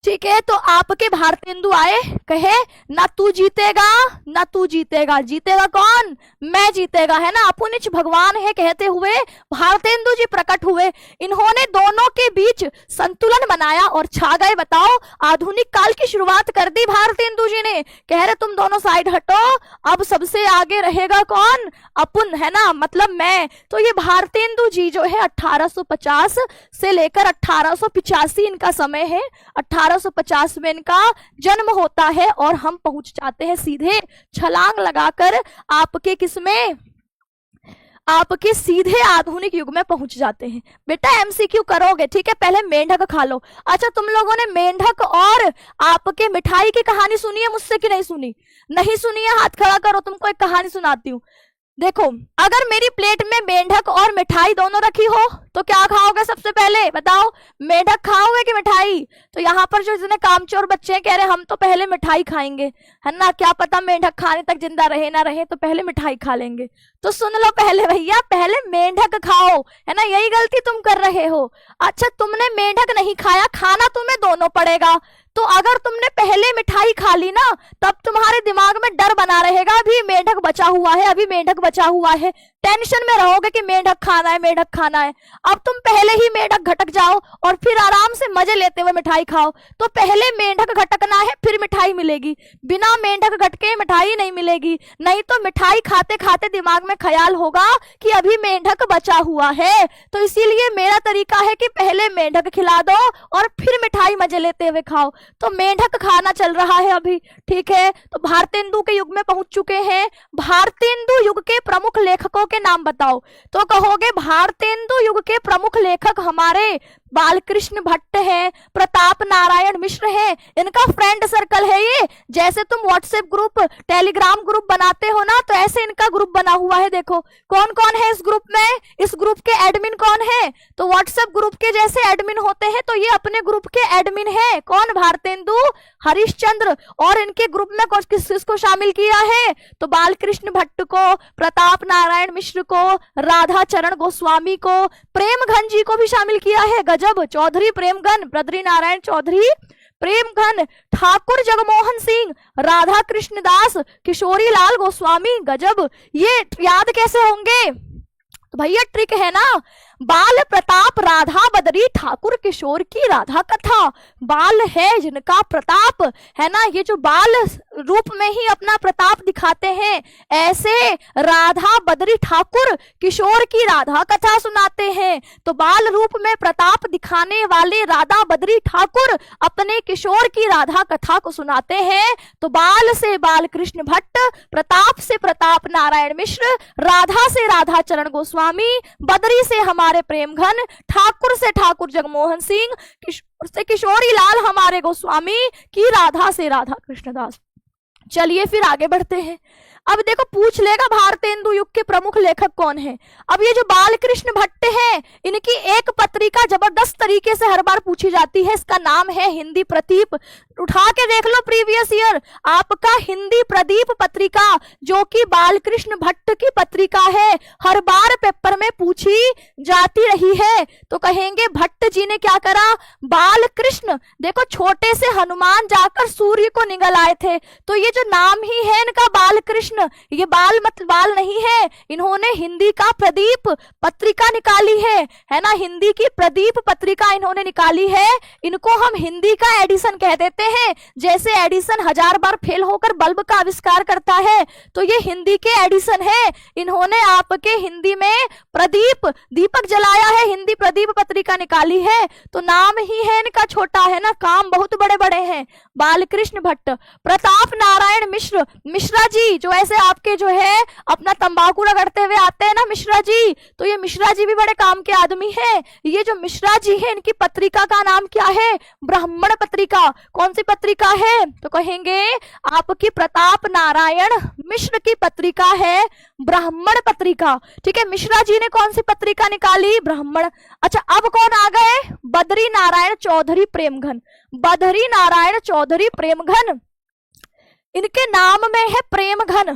ठीक है, तो आपके भारतेंदु आए, कहे ना तू जीतेगा ना तू जीतेगा, जीतेगा कौन, मैं जीतेगा, है ना, अपुनिच भगवान है कहते हुए भारतेंदु जी प्रकट हुए। इन्होंने दोनों के बीच संतुलन बनाया और छा गए। बताओ, आधुनिक काल की शुरुआत कर दी भारतेंदु जी ने। कह रहे तुम दोनों साइड हटो, अब सबसे आगे रहेगा कौन, अपुन, है ना, मतलब मैं। तो ये भारतेंदु जी जो है 1850 से लेकर 1885 इनका समय है। 1850 में इनका जन्म होता है और हम पहुंच जाते हैं सीधे छलांग लगाकर आपके किसमें, आपके सीधे आधुनिक युग में पहुंच जाते हैं। बेटा एमसीक्यू करोगे, ठीक है, पहले मेंढक खा लो। अच्छा, तुम लोगों ने मेंढक और आपके मिठाई की कहानी सुनी है मुझसे कि नहीं सुनी, नहीं सुनी है, हाथ खड़ा करो, तुमको एक कहानी सुनाती हूँ। देखो, अगर मेरी प्लेट में मेंढक और मिठाई दोनों रखी हो तो क्या खाओगे सबसे पहले, बताओ, मेंढक खाओगे कि मिठाई। तो यहाँ पर जो इतने कामचोर बच्चे हैं कह रहे हम तो पहले मिठाई खाएंगे, है ना, क्या पता मेंढक खाने तक जिंदा रहे ना रहे, तो पहले मिठाई खा लेंगे। तो सुन लो पहले भैया, पहले मेंढक खाओ, है ना, यही गलती तुम कर रहे हो। अच्छा, तुमने मेंढक नहीं खाया, खाना तुम्हें दोनों पड़ेगा। तो अगर तुमने पहले मिठाई खा ली ना, तब तुम्हारे दिमाग में डर बना रहेगा अभी मेंढक बचा हुआ है, अभी मेंढक बचा हुआ है, टेंशन में रहोगे कि मेंढक खाना है, मेंढक खाना है। अब तुम पहले ही मेंढक घटक जाओ और फिर आराम से मजे लेते हुए मिठाई खाओ। तो पहले मेंढक घटकना है, फिर मिठाई मिलेगी। बिना मेंढक घटके मिठाई नहीं मिलेगी। नहीं तो मिठाई खाते खाते दिमाग में ख्याल होगा कि अभी मेंढक बचा हुआ है। तो इसीलिए मेरा तरीका है कि पहले मेंढक खिला दो और फिर मिठाई मजे लेते हुए खाओ। तो मेंढक खाना चल रहा है अभी, ठीक है। तो भारतेंदु के युग में पहुंच चुके हैं। भारतेंदु युग के प्रमुख लेखकों के नाम बताओ। तो कहोगे भारतेंदु युग के प्रमुख लेखक हमारे बालकृष्ण भट्ट है, प्रताप नारायण मिश्र है। इनका फ्रेंड सर्कल है ये। जैसे तुम व्हाट्सएप ग्रुप, टेलीग्राम ग्रुप बनाते हो ना, तो ऐसे इनका ग्रुप बना हुआ है। देखो कौन कौन है इस ग्रुप में। इस ग्रुप के एडमिन कौन है? तो व्हाट्सएप ग्रुप के जैसे एडमिन होते हैं, तो ये अपने ग्रुप के एडमिन है। कौन? भारतेंदु हरिश्चंद्र। और इनके ग्रुप में किसको शामिल किया है? तो बालकृष्ण भट्ट को, प्रताप नारायण मिश्र को, राधा चरण गोस्वामी को, प्रेमघन जी को भी शामिल किया है। गजब, चौधरी प्रेमघन, बद्री नारायण चौधरी प्रेमघन, ठाकुर जगमोहन सिंह, राधा कृष्ण दास, किशोरी लाल गोस्वामी। गजब, ये याद कैसे होंगे? तो भैया ट्रिक है ना। बाल प्रताप राधा बदरी ठाकुर किशोर की राधा कथा। बाल है जिनका प्रताप है ना, ये जो बाल रूप में ही अपना प्रताप दिखाते हैं, ऐसे राधा बदरी ठाकुर किशोर की राधा कथा सुनाते हैं। तो बाल रूप में प्रताप दिखाने वाले राधा बदरी ठाकुर अपने किशोर की राधा कथा को सुनाते हैं। तो बाल से बालकृष्ण भट्ट, प्रताप से प्रताप नारायण मिश्र, राधा से राधा चरण गोस्वामी, बदरी से हमारे प्रेमघन, ठाकुर से ठाकुर जगमोहन सिंह, किशोर से किशोरी लाल हमारे गोस्वामी की राधा से राधा कृष्णदास। चलिए फिर आगे बढ़ते हैं। अब देखो पूछ लेगा भारतेंदु युग के प्रमुख लेखक कौन है। अब ये जो बालकृष्ण भट्ट हैं, इनकी एक पत्रिका जबरदस्त तरीके से हर बार पूछी जाती है। इसका नाम है हिंदी प्रदीप। उठा के देख लो प्रीवियस ईयर, आपका हिंदी प्रदीप पत्रिका, जो कि बालकृष्ण भट्ट की पत्रिका है, हर बार पेपर में पूछी जाती रही है। तो कहेंगे भट्ट जी ने क्या करा? बालकृष्ण, देखो छोटे से हनुमान जाकर सूर्य को निगल आए थे। तो ये जो नाम ही है इनका बालकृष्ण, ये बाल मत बाल नहीं है, इन्होंने हिंदी का प्रदीप पत्रिका निकाली है ना। हिंदी की प्रदीप पत्रिका इन्होंने निकाली है। इनको हम हिंदी का एडिसन कह देते हैं। जैसे एडिसन 1000 बार फेल होकर बल्ब का आविष्कार करता है, तो ये हिंदी के एडिसन है। इन्होंने आपके हिंदी में प्रदीप, दीपक जलाया है, हिंदी प्रदीप पत्रिका निकाली है। तो नाम ही है इनका छोटा, है ना, काम बहुत बड़े बड़े हैं। बालकृष्ण भट्ट, प्रताप नारायण मिश्र, मिश्रा जी, जो ऐसे आपके जो है अपना तंबाकू रगड़ते हुए आते हैं ना मिश्रा जी, तो ये मिश्रा जी भी बड़े काम के आदमी हैं। ये जो मिश्रा जी है, इनकी पत्रिका का नाम क्या है? ब्राह्मण पत्रिका। कौन सी पत्रिका है? तो कहेंगे आपकी प्रताप नारायण मिश्र की पत्रिका है ब्राह्मण पत्रिका। ठीक है, मिश्रा जी ने कौन सी पत्रिका निकाली? ब्राह्मण। अच्छा, अब कौन आ गए? बद्री नारायण चौधरी प्रेमघन। बद्री नारायण चौधरी प्रेमघन, इनके नाम में है प्रेमघन।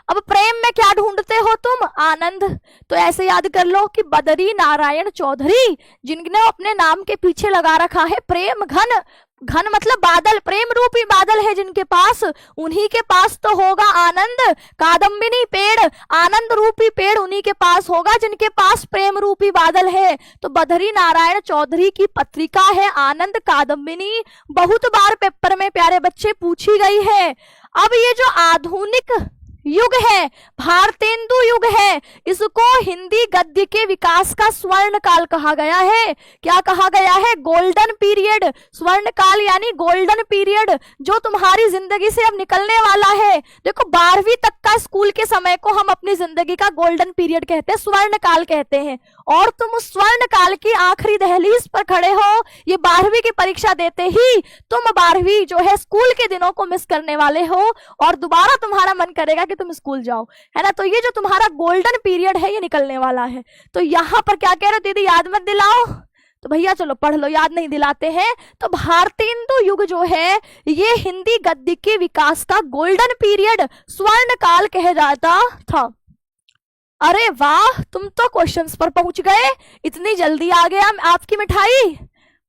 अब प्रेम में क्या ढूंढते हो तुम? आनंद। तो ऐसे याद कर लो कि बद्री नारायण चौधरी, जिनने अपने नाम के पीछे लगा रखा है प्रेमघन। घन मतलब बादल, प्रेम रूपी बादल है जिनके पास, उन्हीं के पास तो होगा आनंद। कादम्बिनी पेड़, आनंद रूपी पेड़ उन्हीं के पास होगा जिनके पास प्रेम रूपी बादल है। तो बद्री नारायण चौधरी की पत्रिका है आनंद कादम्बिनी, बहुत बार पेपर में प्यारे बच्चे पूछी गई है। अब ये जो आधुनिक युग है, भारतेंदु युग है, इसको हिंदी गद्य के विकास का स्वर्ण काल कहा गया है। क्या कहा गया है? Golden period. स्वर्ण काल यानी गोल्डन पीरियड, जो तुम्हारी जिंदगी से अब निकलने वाला है। देखो 12वीं तक का स्कूल के समय को हम अपनी जिंदगी का गोल्डन पीरियड कहते हैं, स्वर्ण काल कहते हैं। और तुम उस स्वर्ण काल की आखिरी दहलीज पर खड़े हो। ये 12वीं की परीक्षा देते ही तुम 12वीं जो है स्कूल के दिनों को मिस करने वाले हो, और दोबारा तुम्हारा मन करेगा कि तुम स्कूल जाओ, है ना। तो ये जो तुम्हारा गोल्डन पीरियड है, ये निकलने वाला है। तो यहाँ पर क्या कह रहे हो दीदी, याद मत दिलाओ? तो भैया चलो पढ़ लो, याद नहीं दिलाते हैं। तो भारतेंदु युग जो है, ये हिंदी गद्य के विकास का गोल्डन पीरियड, स्वर्ण काल कहा जाता था। अरे वाह, तुम तो क्वेश्चंस पर पहुंच गए, इतनी जल्दी आ गया आपकी मिठाई।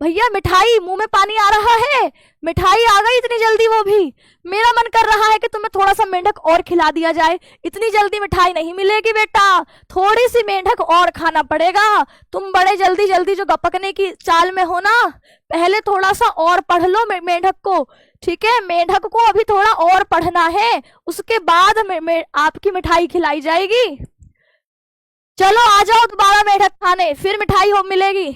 भैया मिठाई, मुंह में पानी आ रहा है, मिठाई आ गई इतनी जल्दी वो भी। मेरा मन कर रहा है कि तुम्हें थोड़ा सा मेंढक और खिला दिया जाए। इतनी जल्दी मिठाई नहीं मिलेगी बेटा, थोड़ी सी मेंढक और खाना पड़ेगा। तुम बड़े जल्दी जल्दी जो गपकने की चाल में हो ना, पहले थोड़ा सा और पढ़ लो मेंढक को, ठीक है? मेंढक को अभी थोड़ा और पढ़ना है, उसके बाद आपकी मिठाई खिलाई जाएगी। चलो आ जाओ दोबारा मेंढक खाने, फिर मिठाई हो मिलेगी।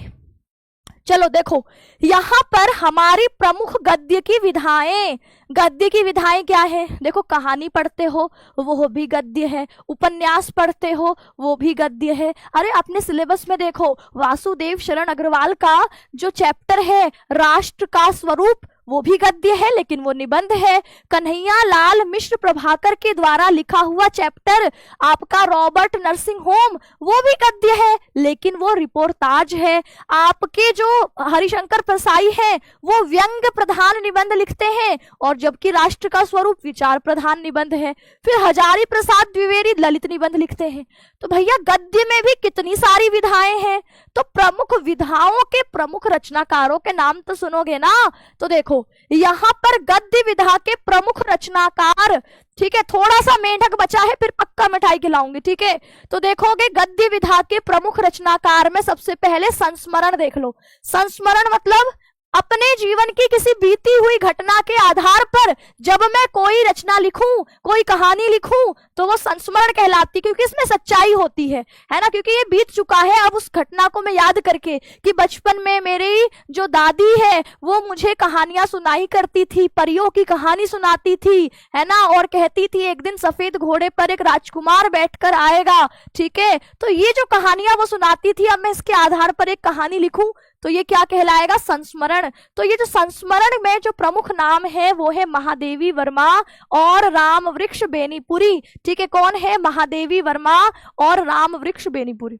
चलो देखो, यहाँ पर हमारी प्रमुख गद्य की विधाएं, गद्य की विधाएं क्या है? देखो, कहानी पढ़ते हो वो भी गद्य है, उपन्यास पढ़ते हो वो भी गद्य है। अरे अपने सिलेबस में देखो, वासुदेव शरण अग्रवाल का जो चैप्टर है राष्ट्र का स्वरूप, वो भी गद्य है लेकिन वो निबंध है। कन्हैया लाल मिश्र प्रभाकर के द्वारा लिखा हुआ चैप्टर आपका रॉबर्ट नर्सिंग होम, वो भी गद्य है लेकिन वो रिपोर्टाज है। आपके जो हरिशंकर प्रसाई है वो व्यंग प्रधान निबंध लिखते हैं, और जबकि राष्ट्र का स्वरूप विचार प्रधान निबंध है। फिर हजारी प्रसाद द्विवेदी ललित निबंध लिखते हैं। तो भैया गद्य में भी कितनी सारी विधाएं हैं। तो प्रमुख विधाओं के प्रमुख रचनाकारों के नाम तो सुनोगे ना। तो देखो, यहाँ पर गद्य विधा के प्रमुख रचनाकार, ठीक है? थोड़ा सा मेंढक बचा है, फिर पक्का मिठाई खिलाऊंगी, ठीक है? तो देखोगे गद्य विधा के प्रमुख रचनाकार में सबसे पहले संस्मरण देख लो। संस्मरण मतलब अपने जीवन की किसी बीती हुई घटना के आधार पर जब मैं कोई रचना लिखूं, कोई कहानी लिखूं, तो वो संस्मरण कहलाती, क्योंकि इसमें सच्चाई होती है ना? क्योंकि ये बीत चुका है, अब उस घटना को मैं याद करके कि बचपन में मेरी जो दादी है वो मुझे कहानियां सुनाई करती थी, परियों की कहानी सुनाती थी, है ना? और कहती थी एक दिन सफेद घोड़े पर एक राजकुमार बैठकर आएगा, ठीक है? तो ये जो कहानियां वो सुनाती थी, अब मैं इसके आधार पर एक कहानी लिखूं, तो ये क्या कहलाएगा? संस्मरण। तो ये जो संस्मरण में जो प्रमुख नाम है वो है महादेवी वर्मा और रामवृक्ष बेनीपुरी, ठीक है? कौन है? महादेवी वर्मा और रामवृक्ष बेनीपुरी।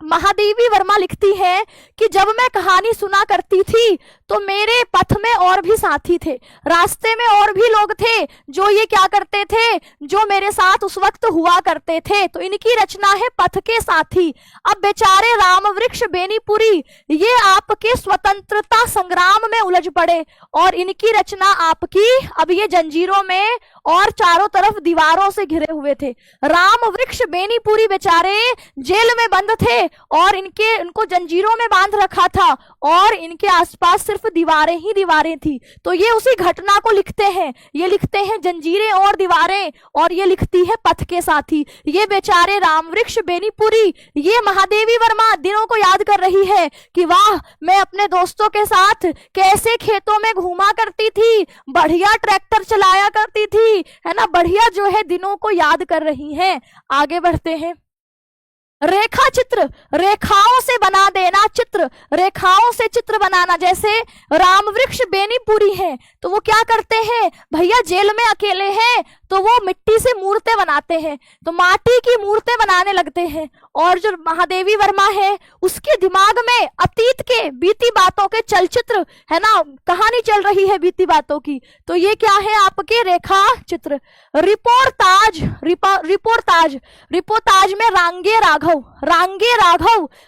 महादेवी वर्मा लिखती है कि जब मैं कहानी सुना करती थी तो मेरे पथ में और भी साथी थे, रास्ते में और भी लोग थे जो ये क्या करते थे, जो मेरे साथ उस वक्त हुआ करते थे। तो इनकी रचना है पथ के साथी। अब बेचारे रामवृक्ष बेनीपुरी ये आपके स्वतंत्रता संग्राम में उलझ पड़े और इनकी रचना आपकी, अब ये जंजीरों में और चारों तरफ दीवारों से घिरे हुए थे। रामवृक्ष बेनीपुरी बेचारे जेल में बंद थे और इनको जंजीरों में बांध रखा था और इनके आसपास सिर्फ दीवारें ही दीवारें थी। तो ये उसी घटना को लिखते हैं, ये लिखते हैं जंजीरें और दीवारें, और ये लिखती है पथ के साथी। ये बेचारे रामवृक्ष बेनीपुरी, ये महादेवी वर्मा दिनों को याद कर रही है कि वाह, मैं अपने दोस्तों के साथ कैसे खेतों में घूमा करती थी, बढ़िया ट्रैक्टर चलाया करती थी, है ना? बढ़िया जो है दिनों को याद कर रही हैं। आगे बढ़ते हैं। रेखा चित्र, रेखाओं से बना देना चित्र, रेखाओं से चित्र बनाना। जैसे रामवृक्ष बेनीपुरी हैं तो वो क्या करते हैं भैया, जेल में अकेले हैं तो वो मिट्टी से मूर्तें बनाते हैं, तो माटी की मूर्तें बनाने लगते हैं। और जो महादेवी वर्मा है उसके दिमाग में अतीत के बीती बातों के चलचित्र, है ना, कहानी चल रही है बीती बातों की। तो ये क्या है आपके रेखा चित्र। रिपोर्टाज, रिपोर्टाज में रांगे राघव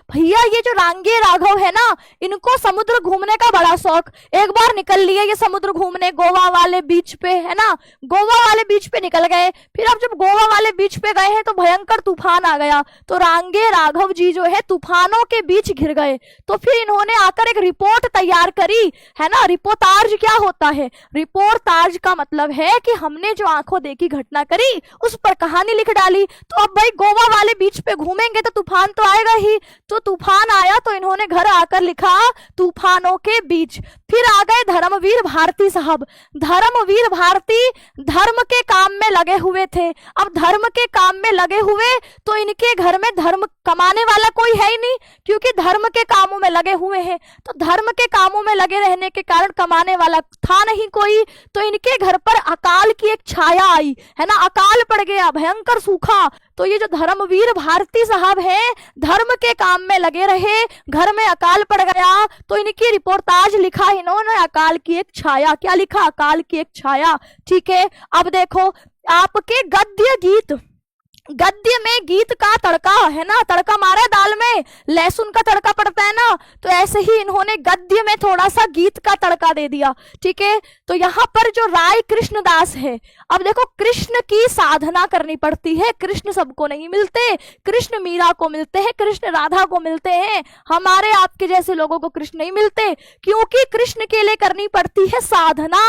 भैया, ये जो रांगे राघव है ना, इनको समुद्र घूमने का बड़ा शौक। एक बार निकल लिए ये समुद्र घूमने गोवा वाले बीच पे, है ना, गोवा वाले बीच पे निकल गए। फिर अब जब गोवा वाले बीच पे गए हैं तो भयंकर तूफान आ गया, तो रांगे राघव जी जो है तूफानों के बीच घिर गए। तो फिर इन्होंने आकर एक रिपोर्ट तैयार करी, है ना। रिपोर्टाज क्या होता है? रिपोर्टाज का मतलब है कि हमने जो आंखों देखी घटना करी उस पर कहानी लिख डाली। तो अब भाई गोवा वाले बीच पे घूमेंगे तो तूफान तो आएगा ही, तो तूफान आया तो इन्होंने घर आकर लिखा तूफानों के बीच। फिर आ गए धर्मवीर भारती साहब। धर्मवीर भारती धर्म के काम में लगे हुए थे। अब धर्म के काम में लगे हुए तो इनके घर में धर्म कमाने वाला कोई है ही नहीं, क्योंकि धर्म के कामों में लगे हुए हैं। तो धर्म के कामों में लगे रहने के कारण कमाने वाला था नहीं कोई, तो इनके घर पर अकाल की एक छाया आई, है ना, अकाल पड़ गया, भयंकर सूखा। तो ये जो धर्मवीर भारती साहब हैं, धर्म के काम में लगे रहे, घर में अकाल पड़ गया, तो इनकी रिपोर्टाज लिखा इन्होंने अकाल की एक छाया। क्या लिखा? अकाल की एक छाया। ठीक है, अब देखो आपके गद्य गीत, गद्य में गीत का तड़का है ना, तड़का मारा है दाल में, लहसुन का तड़का पड़ता है ना, तो ऐसे ही इन्होंने गद्य में थोड़ा सा गीत का तड़का दे दिया। ठीक है, तो यहाँ पर जो राय कृष्णदास है, अब देखो कृष्ण की साधना करनी पड़ती है, कृष्ण सबको नहीं मिलते, कृष्ण मीरा को मिलते हैं, कृष्ण राधा को मिलते हैं, हमारे आपके जैसे लोगों को कृष्ण नहीं मिलते, क्योंकि कृष्ण के लिए करनी पड़ती है साधना।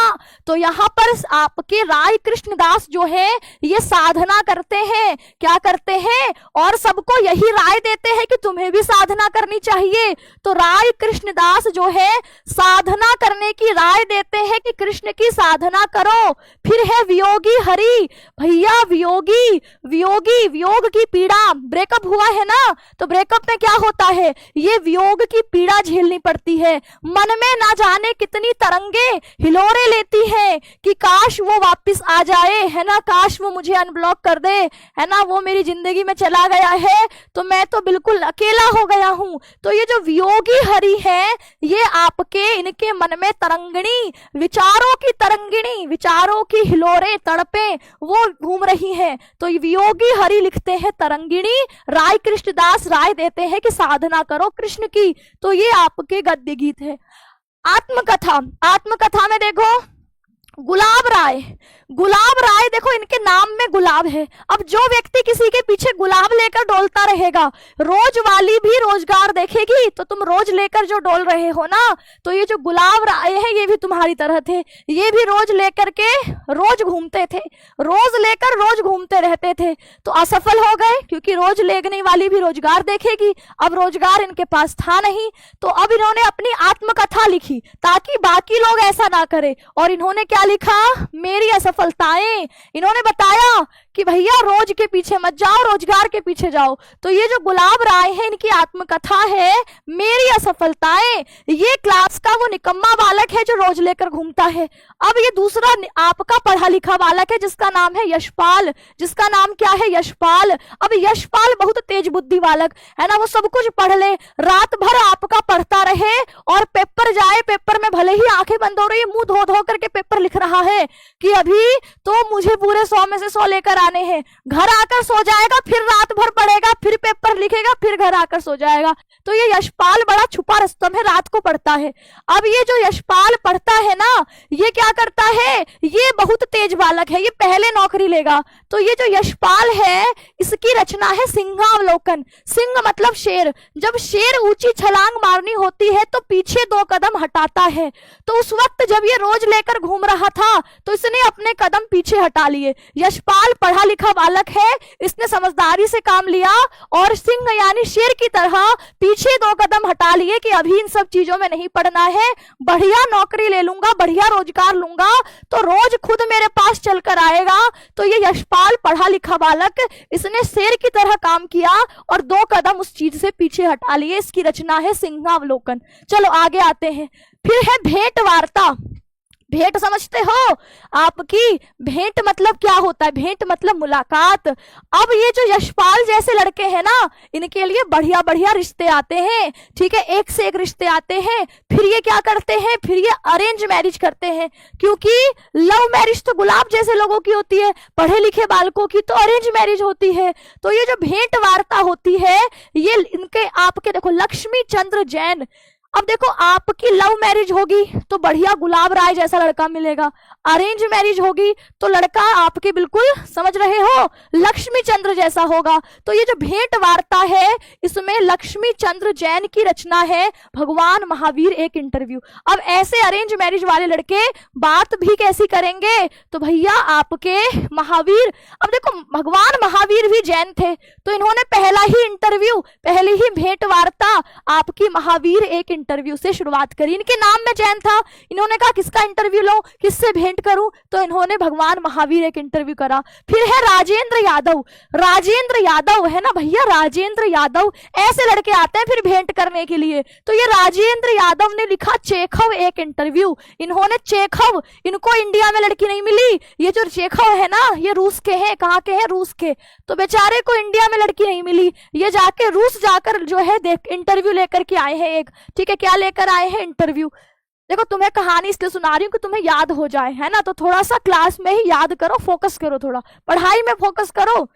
तो यहाँ पर आपके राय कृष्णदास जो है ये साधना करते हैं, क्या करते हैं, और सबको यही राय देते हैं कि तुम्हें भी साधना करनी चाहिए। तो राय कृष्णदास जो है साधना करने की राय देते हैं कि कृष्ण की साधना करो। फिर है वियोगी हरि, भैया वियोगी, वियोगी वियोग की पीड़ा, ब्रेकअप हुआ है ना, तो ब्रेकअप में क्या होता है, ये वियोग की पीड़ा झेलनी पड़ती है, मन में ना जाने कितनी तरंगे हिलोरे लेती है कि काश वो वापस आ जाए, है ना, काश वो मुझे अनब्लॉक कर दे, है ना, वो मेरी जिंदगी में चला गया है तो मैं तो बिल्कुल अकेला हो गया हूं। तो ये जो वियोगी हरि है ये आपके इनके मन में तरंगिणी, विचारों की तरंगिणी, विचारों की हिलोरे तड़पे वो घूम रही है। तो ये वियोगी हरि लिखते हैं तरंगिणी, राय कृष्णदास राय देते हैं कि साधना करो कृष्ण की। तो ये आपके गद्य गीत है। आत्मकथा, आत्मकथा में देखो गुलाब राय, गुलाब राय देखो इनके नाम में गुलाब है। अब जो व्यक्ति किसी के पीछे गुलाब लेकर डोलता रहेगा, रोज वाली भी रोजगार देखेगी, तो तुम रोज लेकर जो डोल रहे हो ना, तो ये जो गुलाब राय है ये भी तुम्हारी तरह थे, ये भी रोज लेकर के रोज घूमते थे, रोज लेकर रोज घूमते रहते थे, तो असफल हो गए क्योंकि रोज लेने वाली भी रोजगार देखेगी। अब रोजगार इनके पास था नहीं, तो अब इन्होंने अपनी आत्मकथा लिखी ताकि बाकी लोग ऐसा ना करें। और इन्होंने क्या लिखा, मेरी असफलताएं, इन्होंने बताया कि भैया रोज के पीछे मत जाओ, रोजगार के पीछे जाओ। तो ये जो गुलाब राय है इनकी आत्मकथा है मेरी असफलताएं। ये क्लास का वो निकम्मा बालक है जो रोज लेकर घूमता है। अब ये दूसरा आपका पढ़ा लिखा बालक है जिसका नाम है यशपाल, जिसका नाम क्या है, यशपाल। अब यशपाल बहुत तेज बुद्धि बालक है ना, वो सब कुछ पढ़ ले, रात भर आपका पढ़ता रहे और पेपर जाए, पेपर में भले ही आंखें बंद हो रही है, मुंह धो धो करके पेपर लिख रहा है कि अभी तो मुझे पूरे 100 में से 100 लेकर आने हैं, घर आकर सो जाएगा, फिर रात भर पढ़ेगा, फिर पेपर लिखेगा, फिर घर आकर सो जाएगा। तो ये यशपाल बड़ा छुपा रस्तम है, रात को पढ़ता है। अब ये जो यशपाल पढ़ता है ना, ये क्या करता है, ये बहुत तेज बालक है, ये पहले नौकरी लेगा। तो ये जो यशपाल है इसकी रचना है सिंहावलोकन। सिंह मतलब शेर, जब शेर ऊंची छलांग मारनी होती है तो पीछे 2 कदम हटाता है। तो उस वक्त जब ये रोज लेकर घूम रहा था तो इसने अपने कदम पीछे हटा लिए। यशपाल पढ़ा लिखा बालक है, इसने समझदारी से काम लिया और सिंह यानी शेर की तरह पीछे 2 कदम हटा लिए कि अभी इन सब चीजों में नहीं पड़ना है, बढ़िया नौकरी ले लूंगा, बढ़िया रोजगार लूंगा तो रोज खुद मेरे पास चलकर आएगा। तो ये यशपाल पढ़ा लिखा बालक, इसने शेर की तरह काम किया और 2 कदम उस चीज से पीछे हटा लिए। इसकी रचना है सिंहावलोकन। चलो आगे आते हैं। फिर है भेंट वार्ता। भेंट समझते हो, आपकी भेंट मतलब क्या होता है, भेंट मतलब मुलाकात। अब ये जो यशपाल जैसे लड़के हैं ना, इनके लिए बढ़िया बढ़िया रिश्ते आते हैं, ठीक है, एक से एक रिश्ते आते हैं। फिर ये क्या करते हैं, फिर ये अरेंज मैरिज करते हैं, क्योंकि लव मैरिज तो गुलाब जैसे लोगों की होती है, पढ़े लिखे बालकों की तो अरेंज मैरिज होती है। तो ये जो भेंट वार्ता होती है ये इनके आपके देखो लक्ष्मी चंद्र जैन। अब देखो आपकी लव मैरिज होगी तो बढ़िया गुलाब राय जैसा लड़का मिलेगा, अरेंज मैरिज होगी तो लड़का आपके बिल्कुल समझ रहे हो लक्ष्मी चंद्र जैसा होगा। तो ये जो भेंट वार्ता है इसमें लक्ष्मी चंद्र जैन की रचना है, भगवान महावीर एक इंटरव्यू। अब ऐसे अरेंज मैरिज वाले लड़के बात भी कैसी करेंगे, तो भैया आपके महावीर, अब देखो भगवान महावीर भी जैन थे तो इन्होंने पहला ही इंटरव्यू, पहली ही भेंट वार्ता आपकी महावीर एक इंटरव्यू से शुरुआत करी। इनके नाम में जैन था, इन्होंने कहा किसका इंटरव्यू लो, किससे भेंट करूं, तो इन्होंने भगवान महावीर एक इंटरव्यू करा। फिर है राजेंद्र यादव। राजेंद्र यादव है ना भैया, राजेंद्र यादव, ऐसे लड़के आते हैं फिर भेंट करने के लिए। तो ये राजेंद्र यादव ने लिखा चेखव एक इंटरव्यू। इन्होंने चेखव, इनको इंडिया में लड़की नहीं मिली, ये जो चेखव है ना ये रूस के हैं, कहाँ के हैं, रूस के। तो बेचारे को इंडिया में लड़की नहीं मिली, ये जाके रूस जाकर जो है देख इंटरव्यू लेकर के आए हैं एक, ठीक है, क्या लेकर आए हैं, इंटरव्यू। देखो तुम्हें कहानी इसलिए सुना रही हूँ कि तुम्हें याद हो जाए, है ना, तो थोड़ा सा क्लास में ही याद करो, फोकस करो, थोड़ा पढ़ाई में फोकस करो।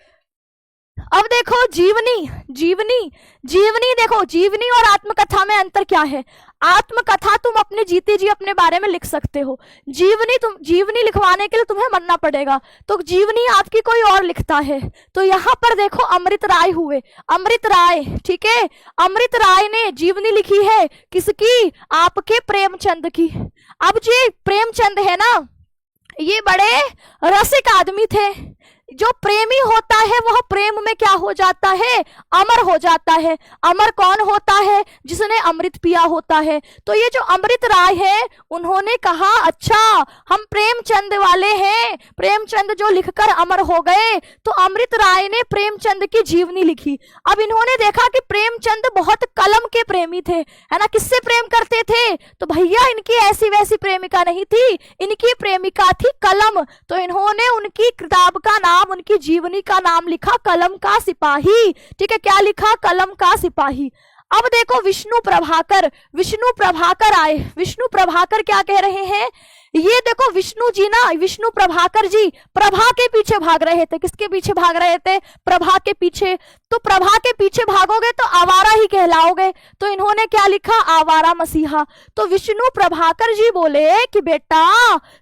अब देखो जीवनी, जीवनी, जीवनी देखो, जीवनी और आत्मकथा में अंतर क्या है। आत्मकथा तुम अपने जीते जी अपने बारे में लिख सकते हो, जीवनी लिखवाने के लिए तुम्हें मरना पड़ेगा, तो जीवनी आपकी कोई और लिखता है। तो यहाँ पर देखो अमृत राय हुए, अमृत राय, ठीक है, अमृत राय ने जीवनी लिखी है किसकी, आपके प्रेमचंद की। अब जी प्रेमचंद है ना, ये बड़े रसिक आदमी थे। जो प्रेमी होता है वह प्रेम में क्या हो जाता है, अमर हो जाता है। अमर कौन होता है, जिसने अमृत पिया होता है। तो ये जो अमृत राय है, उन्होंने कहा अच्छा हम प्रेमचंद वाले हैं, प्रेमचंद जो लिखकर अमर हो गए। तो अमृत राय ने प्रेमचंद की जीवनी लिखी। अब इन्होंने देखा कि प्रेमचंद बहुत कलम के प्रेमी थे, है ना, किससे प्रेम करते थे, तो भैया इनकी ऐसी वैसी प्रेमिका नहीं थी, इनकी प्रेमिका थी कलम। तो इन्होंने उनकी किताब का नाम, उनकी जीवनी का नाम लिखा कलम का सिपाही। ठीक है, क्या लिखा, कलम का सिपाही। अब देखो विष्णु प्रभाकर, विष्णु प्रभाकर आए। विष्णु प्रभाकर क्या कह रहे हैं, ये देखो विष्णु जी ना, विष्णु प्रभाकर जी प्रभा के पीछे भाग रहे थे। किसके पीछे भाग रहे थे, प्रभा के पीछे। तो प्रभा के पीछे भागोगे तो आवारा ही कहलाओगे। तो इन्होंने क्या लिखा, आवारा मसीहा। तो विष्णु प्रभाकर जी बोले कि बेटा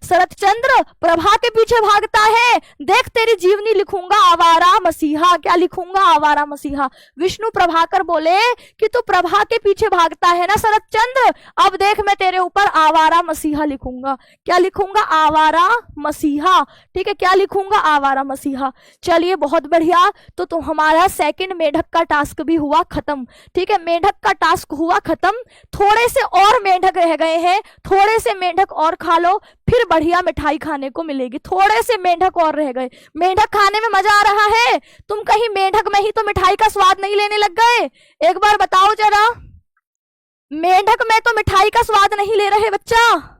शरतचंद्र प्रभा के पीछे भागता है, देख तेरी जीवनी लिखूंगा आवारा मसीहा। क्या लिखूंगा, आवारा मसीहा। विष्णु प्रभाकर बोले कि तू प्रभा के पीछे भागता है ना शरतचंद्र, अब देख मैं तेरे ऊपर आवारा मसीहा लिखूंगा। क्या लिखूंगा, आवारा मसीहा। ठीक है, क्या लिखूंगा, आवारा मसीहा। चलिए बहुत बढ़िया। तो हमारा सेकंड मेढक का टास्क भी हुआ खत्म। ठीक है, मेढक का टास्क हुआ खत्म। थोड़े से और मेढक रह गए हैं, थोड़े से मेढक और खा लो, फिर बढ़िया मिठाई खाने को मिलेगी। थोड़े से मेढक और रह गए। मेढक खाने में मजा आ रहा है, तुम कहीं मेढक में ही तो मिठाई का स्वाद नहीं लेने लग गए। एक बार बताओ जरा, मेढक में तो मिठाई का स्वाद नहीं ले रहे बच्चा।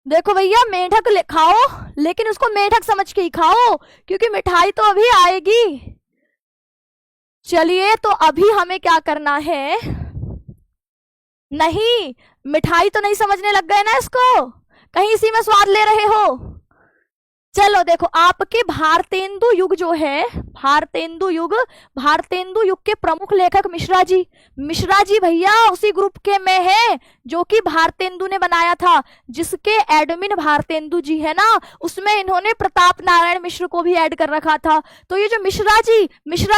देखो भैया मेढक खाओ, लेकिन उसको मेढक समझ के ही खाओ, क्योंकि मिठाई तो अभी आएगी। चलिए तो अभी हमें क्या करना है, नहीं मिठाई तो नहीं समझने लग गए ना इसको, कहीं इसी में स्वाद ले रहे हो। चलो देखो, आपके भारतेंदु युग जो है, भारतेंदु युग के प्रमुख लेखक मिश्रा जी। मिश्रा जी भैया उसी ग्रुप के में है जो कि भारतेंदु ने बनाया था, जिसके एडमिन भारतेंदु जी है ना, उसमें इन्होंने प्रताप नारायण मिश्र को भी ऐड कर रखा था। तो ये जो मिश्रा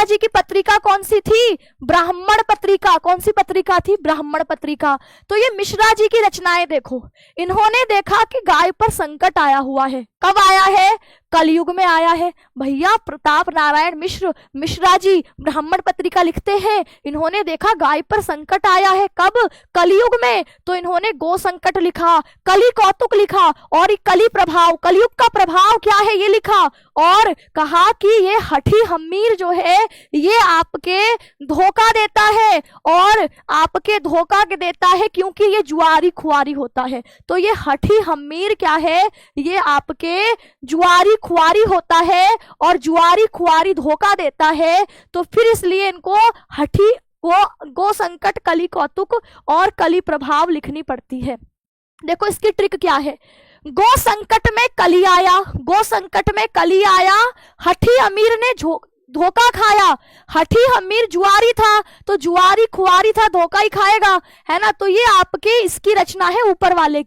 जी की पत्रिका कौन सी थी, ब्राह्मण पत्रिका। कौन सी पत्रिका थी, ब्राह्मण पत्रिका। तो ये मिश्रा जी की रचनाएं देखो, इन्होंने देखा कि गाय पर संकट आया हुआ है। कब आया है, कलयुग में आया है भैया। प्रताप नारायण मिश्रा जी ब्राह्मण पत्रिका लिखते हैं, इन्होंने देखा गाय पर संकट आया है। कब, कलयुग में। तो इन्होंने गो संकट लिखा, कली कौतुक लिखा, और कली प्रभाव, कलयुग का प्रभाव क्या है ये लिखा, और कहा कि ये हठी हम्मीर जो है ये आपके धोखा देता है, और आपके धोखा देता है क्योंकि ये जुआरी खुआरी होता है। तो ये हठी हम्मीर क्या है, ये आपके जुआरी खुआरी होता है, और जुआरी खुआरी धोखा देता है। तो फिर इसलिए इनको हठी गो संकट, कली कौतुक और कली प्रभाव लिखनी पड़ती है। देखो इसकी ट्रिक क्या है, गो संकट में कली आया, गो संकट में कली आया, हठी अमीर ने धोखा खाया। हठी अमीर जुआरी था, तो जुआरी खुआरी था, धोखा ही खाएगा, है ना। तो ये आपके इसकी रचना है, ऊपर वाले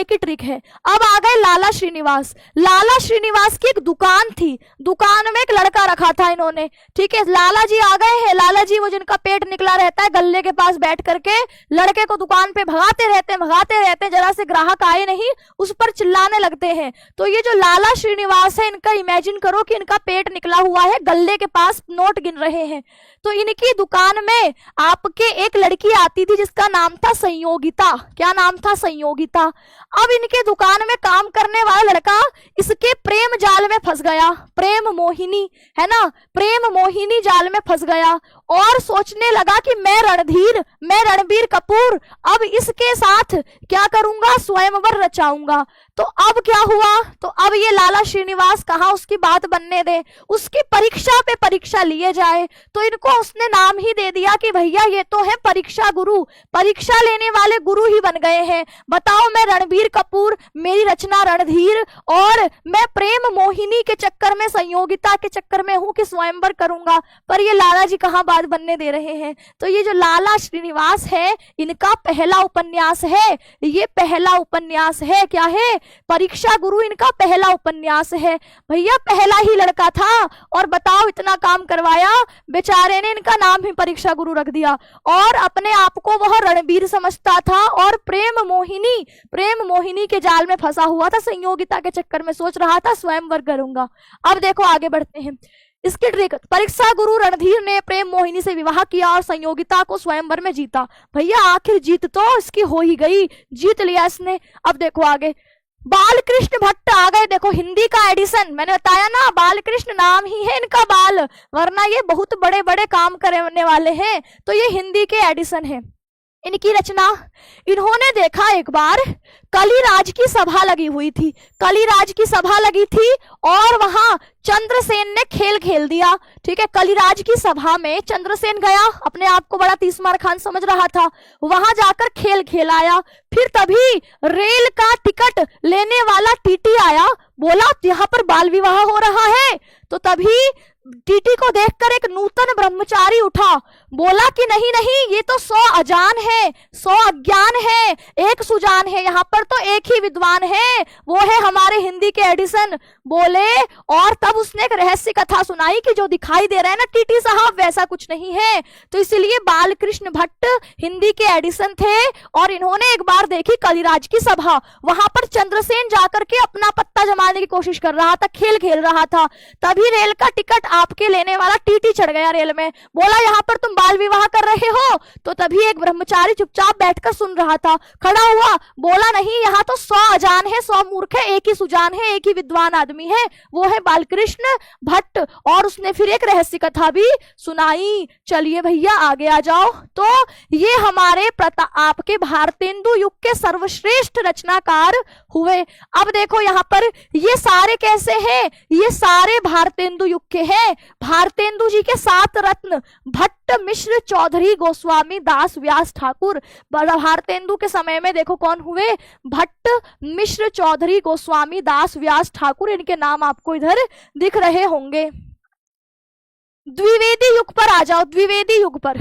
की ट्रिक है। अब आ गए लाला श्रीनिवास। लाला श्रीनिवास की एक दुकान थी, दुकान में एक लड़का रखा था इन्होंने। ठीक है, लाला जी आ गए हैं, लाला जी वो जिनका पेट निकला रहता है, गल्ले के पास बैठ करके लड़के को दुकान पे भगाते रहते हैं, जरा से ग्राहक आए नहीं उस पर चिल्लाने लगते हैं। तो ये जो लाला श्रीनिवास है, इनका इमेजिन करो कि इनका पेट निकला हुआ है, गल्ले के पास नोट गिन रहे हैं। तो इनकी दुकान में आपके एक लड़की आती थी जिसका नाम था संयोगिता। क्या नाम था, संयोगिता। अब इनके दुकान में काम करने वाला लड़का इसके प्रेम जाल में फंस गया, प्रेम मोहिनी, है ना, प्रेम मोहिनी जाल में फंस गया। और सोचने लगा कि मैं रणबीर कपूर अब इसके साथ क्या करूंगा, स्वयंवर रचाऊंगा। तो अब क्या हुआ, तो अब ये लाला श्रीनिवास कहाँ उसकी बात बनने दे, उसकी परीक्षा पे परीक्षा लिए जाए। तो इनको उसने नाम ही दे दिया कि भैया ये तो है परीक्षा गुरु, परीक्षा लेने वाले गुरु ही बन गए हैं। बताओ, मैं रणबीर कपूर, मेरी रचना रणधीर, और मैं प्रेम मोहिनी के चक्कर में, संयोगिता के चक्कर में हूं कि स्वयंवर करूंगा, पर ये लाला जी कहाँ बात बनने दे रहे हैं। तो ये जो लाला श्रीनिवास है, इनका पहला उपन्यास है, ये पहला उपन्यास है। क्या है, परीक्षा गुरु इनका पहला उपन्यास है। भैया पहला ही लड़का था और बताओ इतना काम करवाया, बेचारे ने इनका नाम ही परीक्षा गुरु रख दिया, और अपने आप को वह रणबीर समझता था और प्रेम मोहिनी के जाल में फंसा हुआ था, संयोगिता के चक्कर में सोच रहा था स्वयंवर करूंगा। अब देखो आगे बढ़ते हैं। इसकी ट्रिक, परीक्षा गुरु रणधीर ने प्रेम मोहिनी से विवाह किया और संयोगिता को स्वयंवर में जीता। भैया आखिर जीत तो इसकी हो ही गई, जीत लिया इसने। अब देखो आगे, बालकृष्ण भट्ट आ गए। देखो हिंदी का एडिशन, मैंने बताया ना बालकृष्ण नाम ही है इनका बाल, वरना ये बहुत बड़े बड़े काम करने वाले हैं। तो ये हिंदी के एडिशन है। इनकी रचना, इन्होंने देखा एक बार कलिराज की सभा लगी हुई थी, कलिराज की सभा लगी थी और वहां चंद्रसेन ने खेल खेल दिया। ठीक है, कलिराज की सभा में चंद्रसेन गया, अपने आप को बड़ा तीसमार खान समझ रहा था, वहां जाकर खेल खेल आया। फिर तभी रेल का टिकट लेने वाला टीटी आया, बोला यहाँ पर बाल विवाह हो रहा है। तो तभी टीटी को देखकर एक नूतन ब्रह्मचारी उठा, बोला कि नहीं नहीं, ये तो 100 अजान है, 100 अज्ञान है, एक सुजान है, यहाँ पर तो एक ही विद्वान है, वो है हमारे हिंदी के एडिशन। बोले, और तब उसने एक रहस्य कथा सुनाई कि जो दिखाई दे रहा है ना टीटी साहब, वैसा कुछ नहीं है। तो इसलिए बालकृष्ण भट्ट हिंदी के एडिशन थे और इन्होंने एक बार देखी कलिराज की सभा, वहां पर चंद्रसेन जाकर के अपना पत्ता जमाने की कोशिश कर रहा था, खेल खेल रहा था। तभी रेल का टिकट आपके लेने वाला टीटी चढ़ गया रेल में, बोला यहाँ पर तुम बाल विवाह कर रहे हो। तो तभी एक ब्रह्मचारी चुपचाप बैठकर सुन रहा था, खड़ा हुआ, बोला नहीं, यहाँ तो 100 अजान है, 100 मूर्ख है, एक ही सुजान है, एक ही विद्वान आदमी है, वो है बालकृष्ण भट्ट। और उसने फिर एक रहस्य कथा भी सुनाई। चलिए भैया आगे आ जाओ। तो ये हमारे आपके भारतेंदु युग के सर्वश्रेष्ठ रचनाकार हुए। अब देखो यहाँ पर ये सारे कैसे हैं, ये सारे भारतेंदु युग के हैं। भारतेंदु जी के 7 रत्न, भट्ट, मिश्र, चौधरी, गोस्वामी, दास, व्यास, ठाकुर। भारतेंदु के समय में देखो कौन हुए, भट्ट, मिश्र, चौधरी, गोस्वामी, दास, व्यास, ठाकुर, इनके नाम आपको इधर दिख रहे होंगे। द्विवेदी युग पर आ जाओ, द्विवेदी युग पर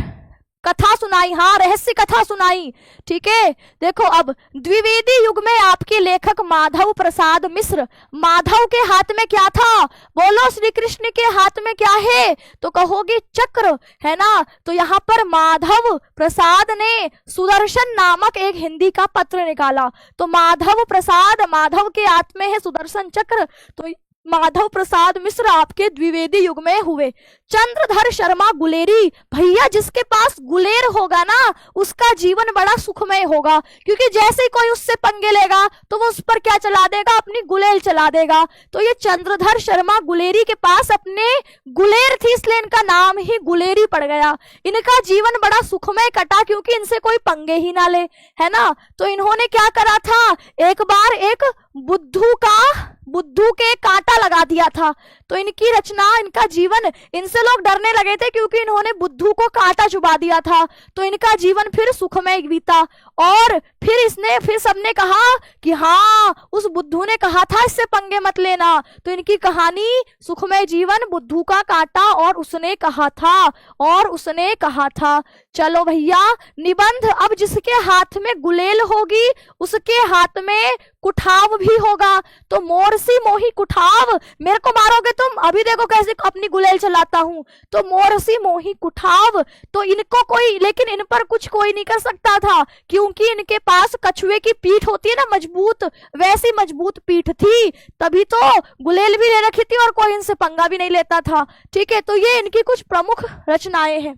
कथा सुनाई, हाँ रहस्य कथा सुनाई। ठीक है, देखो अब द्विवेदी युग में आपके लेखक माधव प्रसाद मिश्र, माधव के हाथ में क्या था, बोलो श्री कृष्ण के हाथ में क्या है, तो कहोगे चक्र, है ना। तो यहाँ पर माधव प्रसाद ने सुदर्शन नामक एक हिंदी का पत्र निकाला। तो माधव प्रसाद, माधव के हाथ में है सुदर्शन चक्र, तो माधव प्रसाद मिश्र आपके द्विवेदी युग में हुए। चंद्रधर शर्मा गुलेरी, भैया जिसके पास गुलेर होगा ना उसका जीवन बड़ा सुखमय होगा, क्योंकि जैसे ही कोई उससे पंगे लेगा तो वो उस पर क्या चला देगा, अपनी गुलेल चला देगा। तो ये चंद्रधर शर्मा गुलेरी के पास अपने गुलेर थी, इसलिए इनका नाम ही गुलेरी पड़ गया। इनका जीवन बड़ा सुखमय कटा क्योंकि इनसे कोई पंगे ही ना ले, है ना। तो इन्होंने क्या करा था, एक बार एक बुद्धू के कांटा लगा दिया था। तो इनकी रचना, इनका जीवन, इनसे लोग डरने लगे थे क्योंकि इन्होंने बुद्धू को कांटा चुबा दिया था। तो इनका जीवन फिर सुखमय बीता। और फिर सबने कहा कि हाँ उस बुद्धू ने कहा था इससे पंगे मत लेना। तो इनकी कहानी सुखमय जीवन, बुद्धू का कांटा और उसने कहा था। चलो भैया निबंध, अब जिसके हाथ में गुलेल होगी उसके हाथ में कुठाव भी होगा। तो मोरसी मोही कुठाव, मेरे को मारोगे तुम, अभी देखो कैसे अपनी गुलेल चलाता हूं। तो मोरसी मोही कुठाव, तो इनको कोई, लेकिन इन पर कुछ कोई नहीं कर सकता था क्योंकि इनके पास कछुए की पीठ होती है ना मजबूत, वैसी मजबूत पीठ थी, तभी तो गुलेल भी ले रखी थी और कोई इनसे पंगा भी नहीं लेता था। ठीक है, तो ये इनकी कुछ प्रमुख रचनाएं हैं।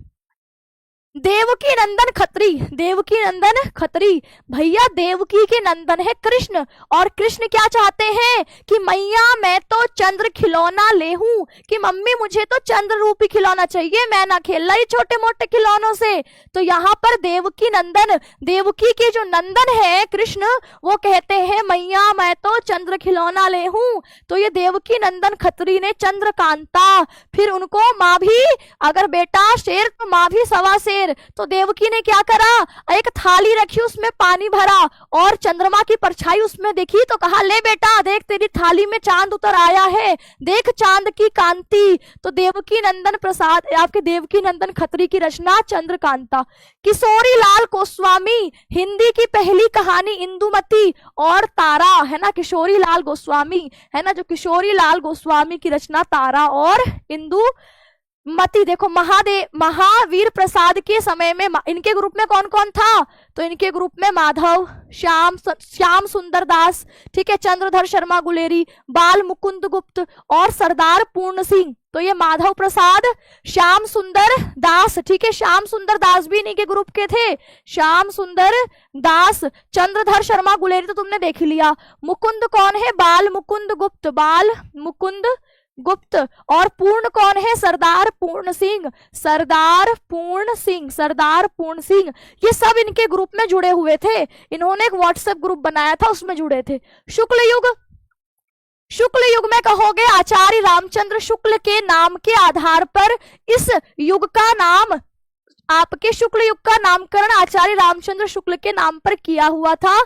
देवकी नंदन खत्री, देवकी नंदन खत्री, भैया देवकी के नंदन है कृष्ण, और कृष्ण क्या चाहते हैं कि मैया मैं तो चंद्र खिलौना ले हूं, कि मम्मी मुझे तो चंद्र रूपी खिलौना चाहिए, मैं ना खेल रही छोटे मोटे खिलौनों से। तो यहाँ पर देवकी नंदन, देवकी के जो नंदन है कृष्ण, वो कहते हैं मैया मैं तो चंद्र खिलौना ले हूं। तो ये देवकी नंदन खत्री ने चंद्रकांता, फिर उनको माँ भी, अगर बेटा शेर तो माँ भी सवा शेर, तो देवकी ने क्या करा, एक थाली रखी उसमें पानी भरा और चंद्रमा की परछाई उसमें देखी तो कहा ले बेटा देख तेरी थाली में चांद उतर आया है, देख चांद की कांति। तो देवकी नंदन प्रसाद, आपके देवकी नंदन खत्री की रचना चंद्रकांता। किशोरी लाल गोस्वामी, हिंदी की पहली कहानी इंदुमती और तारा, है ना, किशोरी लाल गोस्वामी, है ना, जो किशोरी लाल गोस्वामी की रचना तारा और इंदुमती। देखो महावीर प्रसाद के समय में इनके ग्रुप में कौन कौन था, तो इनके ग्रुप में माधव, श्याम सुंदर दास, ठीक है, चंद्रधर शर्मा गुलेरी, बाल मुकुंद गुप्त और सरदार पूर्ण सिंह। तो ये माधव प्रसाद, श्याम सुंदर दास, ठीक है, श्याम सुंदर दास भी इन्हीं के ग्रुप के थे, श्याम सुंदर दास, चंद्रधर शर्मा गुलेरी तो तुमने देख लिया, मुकुंद कौन है, बाल मुकुंद गुप्त, बाल मुकुंद गुप्त, और पूर्ण कौन है, सरदार पूर्ण सिंह, सरदार पूर्ण सिंह, सरदार पूर्ण सिंह। ये सब इनके ग्रुप में जुड़े हुए थे, इन्होंने एक व्हाट्सएप ग्रुप बनाया था उसमें जुड़े थे। शुक्ल युग, शुक्ल युग में कहोगे आचार्य रामचंद्र शुक्ल के नाम के आधार पर इस युग का नाम, आपके शुक्ल युग का नामकरण आचार्य रामचंद्र शुक्ल के नाम पर किया हुआ था।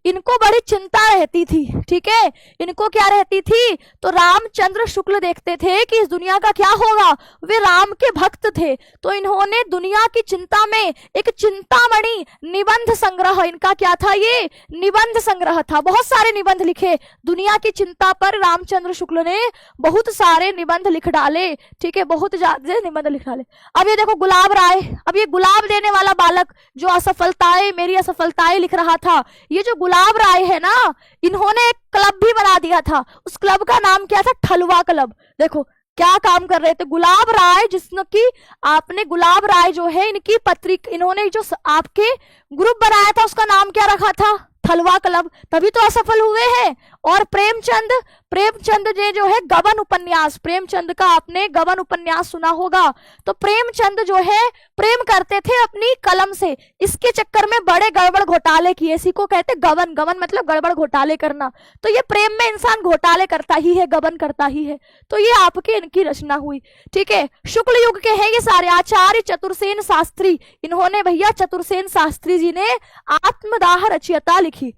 इनको बड़ी चिंता रहती थी, ठीक है, इनको क्या रहती थी, तो रामचंद्र शुक्ल देखते थे कि इस दुनिया का क्या होगा, वे राम के भक्त थे, तो इन्होंने दुनिया की चिंता में एक चिंतामणि निबंध संग्रह, इनका क्या था, ये निबंध संग्रह था, बहुत सारे निबंध लिखे दुनिया की चिंता पर, रामचंद्र शुक्ल ने बहुत सारे निबंध लिख डाले, ठीक है, बहुत ज्यादा निबंध लिख डाले। अब ये देखो गुलाब राय, अब ये गुलाब देने वाला बालक जो असफलताएं, मेरी असफलताएं लिख रहा था, ये जो गुलाब राय है ना, इन्होंने एक क्लब भी बना दिया था, उस क्लब का नाम क्या था, ठलुआ क्लब। देखो क्या काम कर रहे थे गुलाब राय, जिसकी आपने गुलाब राय जो है इनकी पत्रिका, इन्होंने जो आपके ग्रुप बनाया था उसका नाम क्या रखा था, ठलुआ क्लब, तभी तो असफल हुए हैं। और प्रेमचंद, प्रेमचंद ने जो है गबन उपन्यास, प्रेमचंद का आपने गबन उपन्यास सुना होगा, तो प्रेमचंद जो है प्रेम करते थे अपनी कलम से, इसके चक्कर में बड़े गड़बड़ घोटाले किए, इसी को कहते गबन, गबन मतलब गड़बड़ घोटाले करना, तो ये प्रेम में इंसान घोटाले करता ही है, गबन करता ही है, तो ये आपके इनकी रचना हुई, ठीक है। शुक्ल युग के हैं ये सारे। आचार्य चतुर्सेन शास्त्री, इन्होंने भैया चतुर्सेन शास्त्री जी ने आत्मदाह रचयिता लिखी।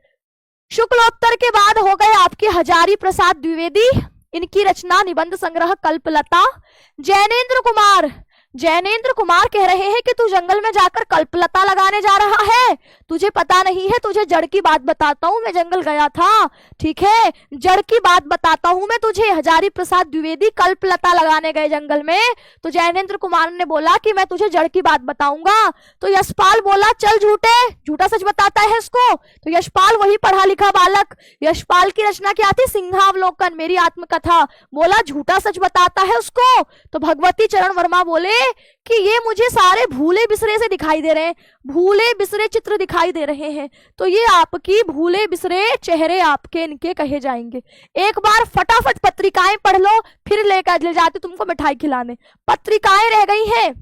शुक्लोत्तर के बाद हो गए आपके हजारी प्रसाद द्विवेदी, इनकी रचना निबंध संग्रह कल्पलता। जैनेन्द्र कुमार, जैनेन्द्र कुमार कह रहे हैं कि तू जंगल में जाकर कल्पलता लगाने जा रहा है, तुझे पता नहीं है, तुझे जड़ की बात बताता हूं, मैं जंगल गया था, ठीक है, जड़ की बात बताता हूं मैं तुझे। हजारी प्रसाद द्विवेदी कल्पलता लगाने गए जंगल में, तो जैनेन्द्र कुमार ने बोला कि मैं तुझे जड़ की बात बताऊंगा, तो यशपाल बोला चल झूठे, झूठा सच बताता है इसको, तो यशपाल वही पढ़ा लिखा बालक, यशपाल की रचना क्या थी, सिंहावलोकन, मेरी आत्मकथा, बोला झूठा सच बताता है उसको। तो भगवती चरण वर्मा बोले कि ये मुझे सारे भूले बिसरे से दिखाई दे रहे हैं, भूले बिसरे चित्र दिखाई दे रहे हैं, तो ये आपकी भूले बिसरे चेहरे आपके इनके कहे जाएंगे। एक बार फटाफट पत्रिकाएं पढ़ लो, फिर लेकर ले जाते तुमको मिठाई खिलाने। पत्रिकाएं रह गई हैं,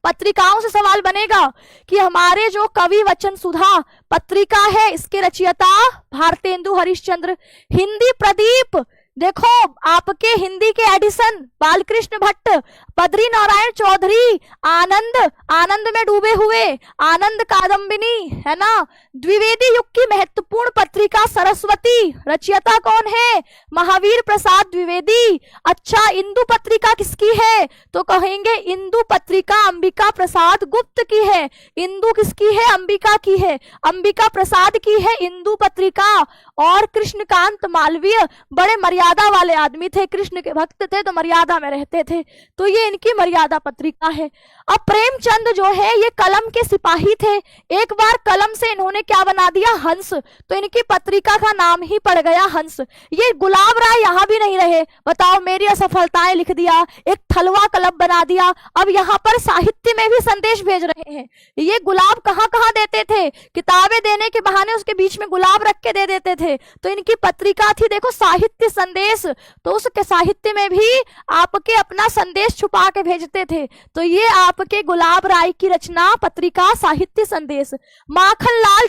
पत्रिकाओं से सवाल बनेगा कि हमारे जो कवि वचन सुधा पत्रिका है, इसके रचयिता भारतेंदु हरिश्चंद्र। हिंदी प्रदीप, देखो आपके हिंदी के एडिशन बालकृष्ण भट्ट, बद्री नारायण चौधरी, आनंद, आनंद में डूबे हुए, आनंद कादम्बिनी, है ना। द्विवेदी युग की महत्वपूर्ण पत्रिका सरस्वती, रचयिता कौन है, महावीर प्रसाद द्विवेदी। अच्छा, इंदु पत्रिका किसकी है, तो कहेंगे इंदु पत्रिका अंबिका प्रसाद गुप्त की है। इंदु किसकी है, अंबिका की है, अंबिका प्रसाद की है इंदु पत्रिका। और कृष्णकांत मालवीय बड़े मर्यादा वाले आदमी थे, कृष्ण के भक्त थे, तो मर्यादा में रहते थे, तो ये इनकी मर्यादा पत्रिका है। अब प्रेमचंद जो है ये कलम के सिपाही थे, एक बार कलम से इन्होंने क्या बना दिया, हंस, तो इनकी पत्रिका का नाम ही पड़ गया हंस। ये गुलाब राय यहाँ भी नहीं रहे, बताओ मेरी असफलताएं लिख दिया, एक थलवा क्लब बना दिया, अब यहाँ पर साहित्य में भी संदेश भेज रहे हैं। ये गुलाब कहाँ कहाँ देते थे, किताबें देने के बहाने उसके बीच में गुलाब रख के दे देते थे। तो इनकी पत्रिका थी देखो साहित्य संदेश, तो उस साहित्य में भी आपके अपना संदेश छुपा के भेजते थे। तो ये आपके गुलाब राय की रचना पत्रिका साहित्य संदेश। माखन लाल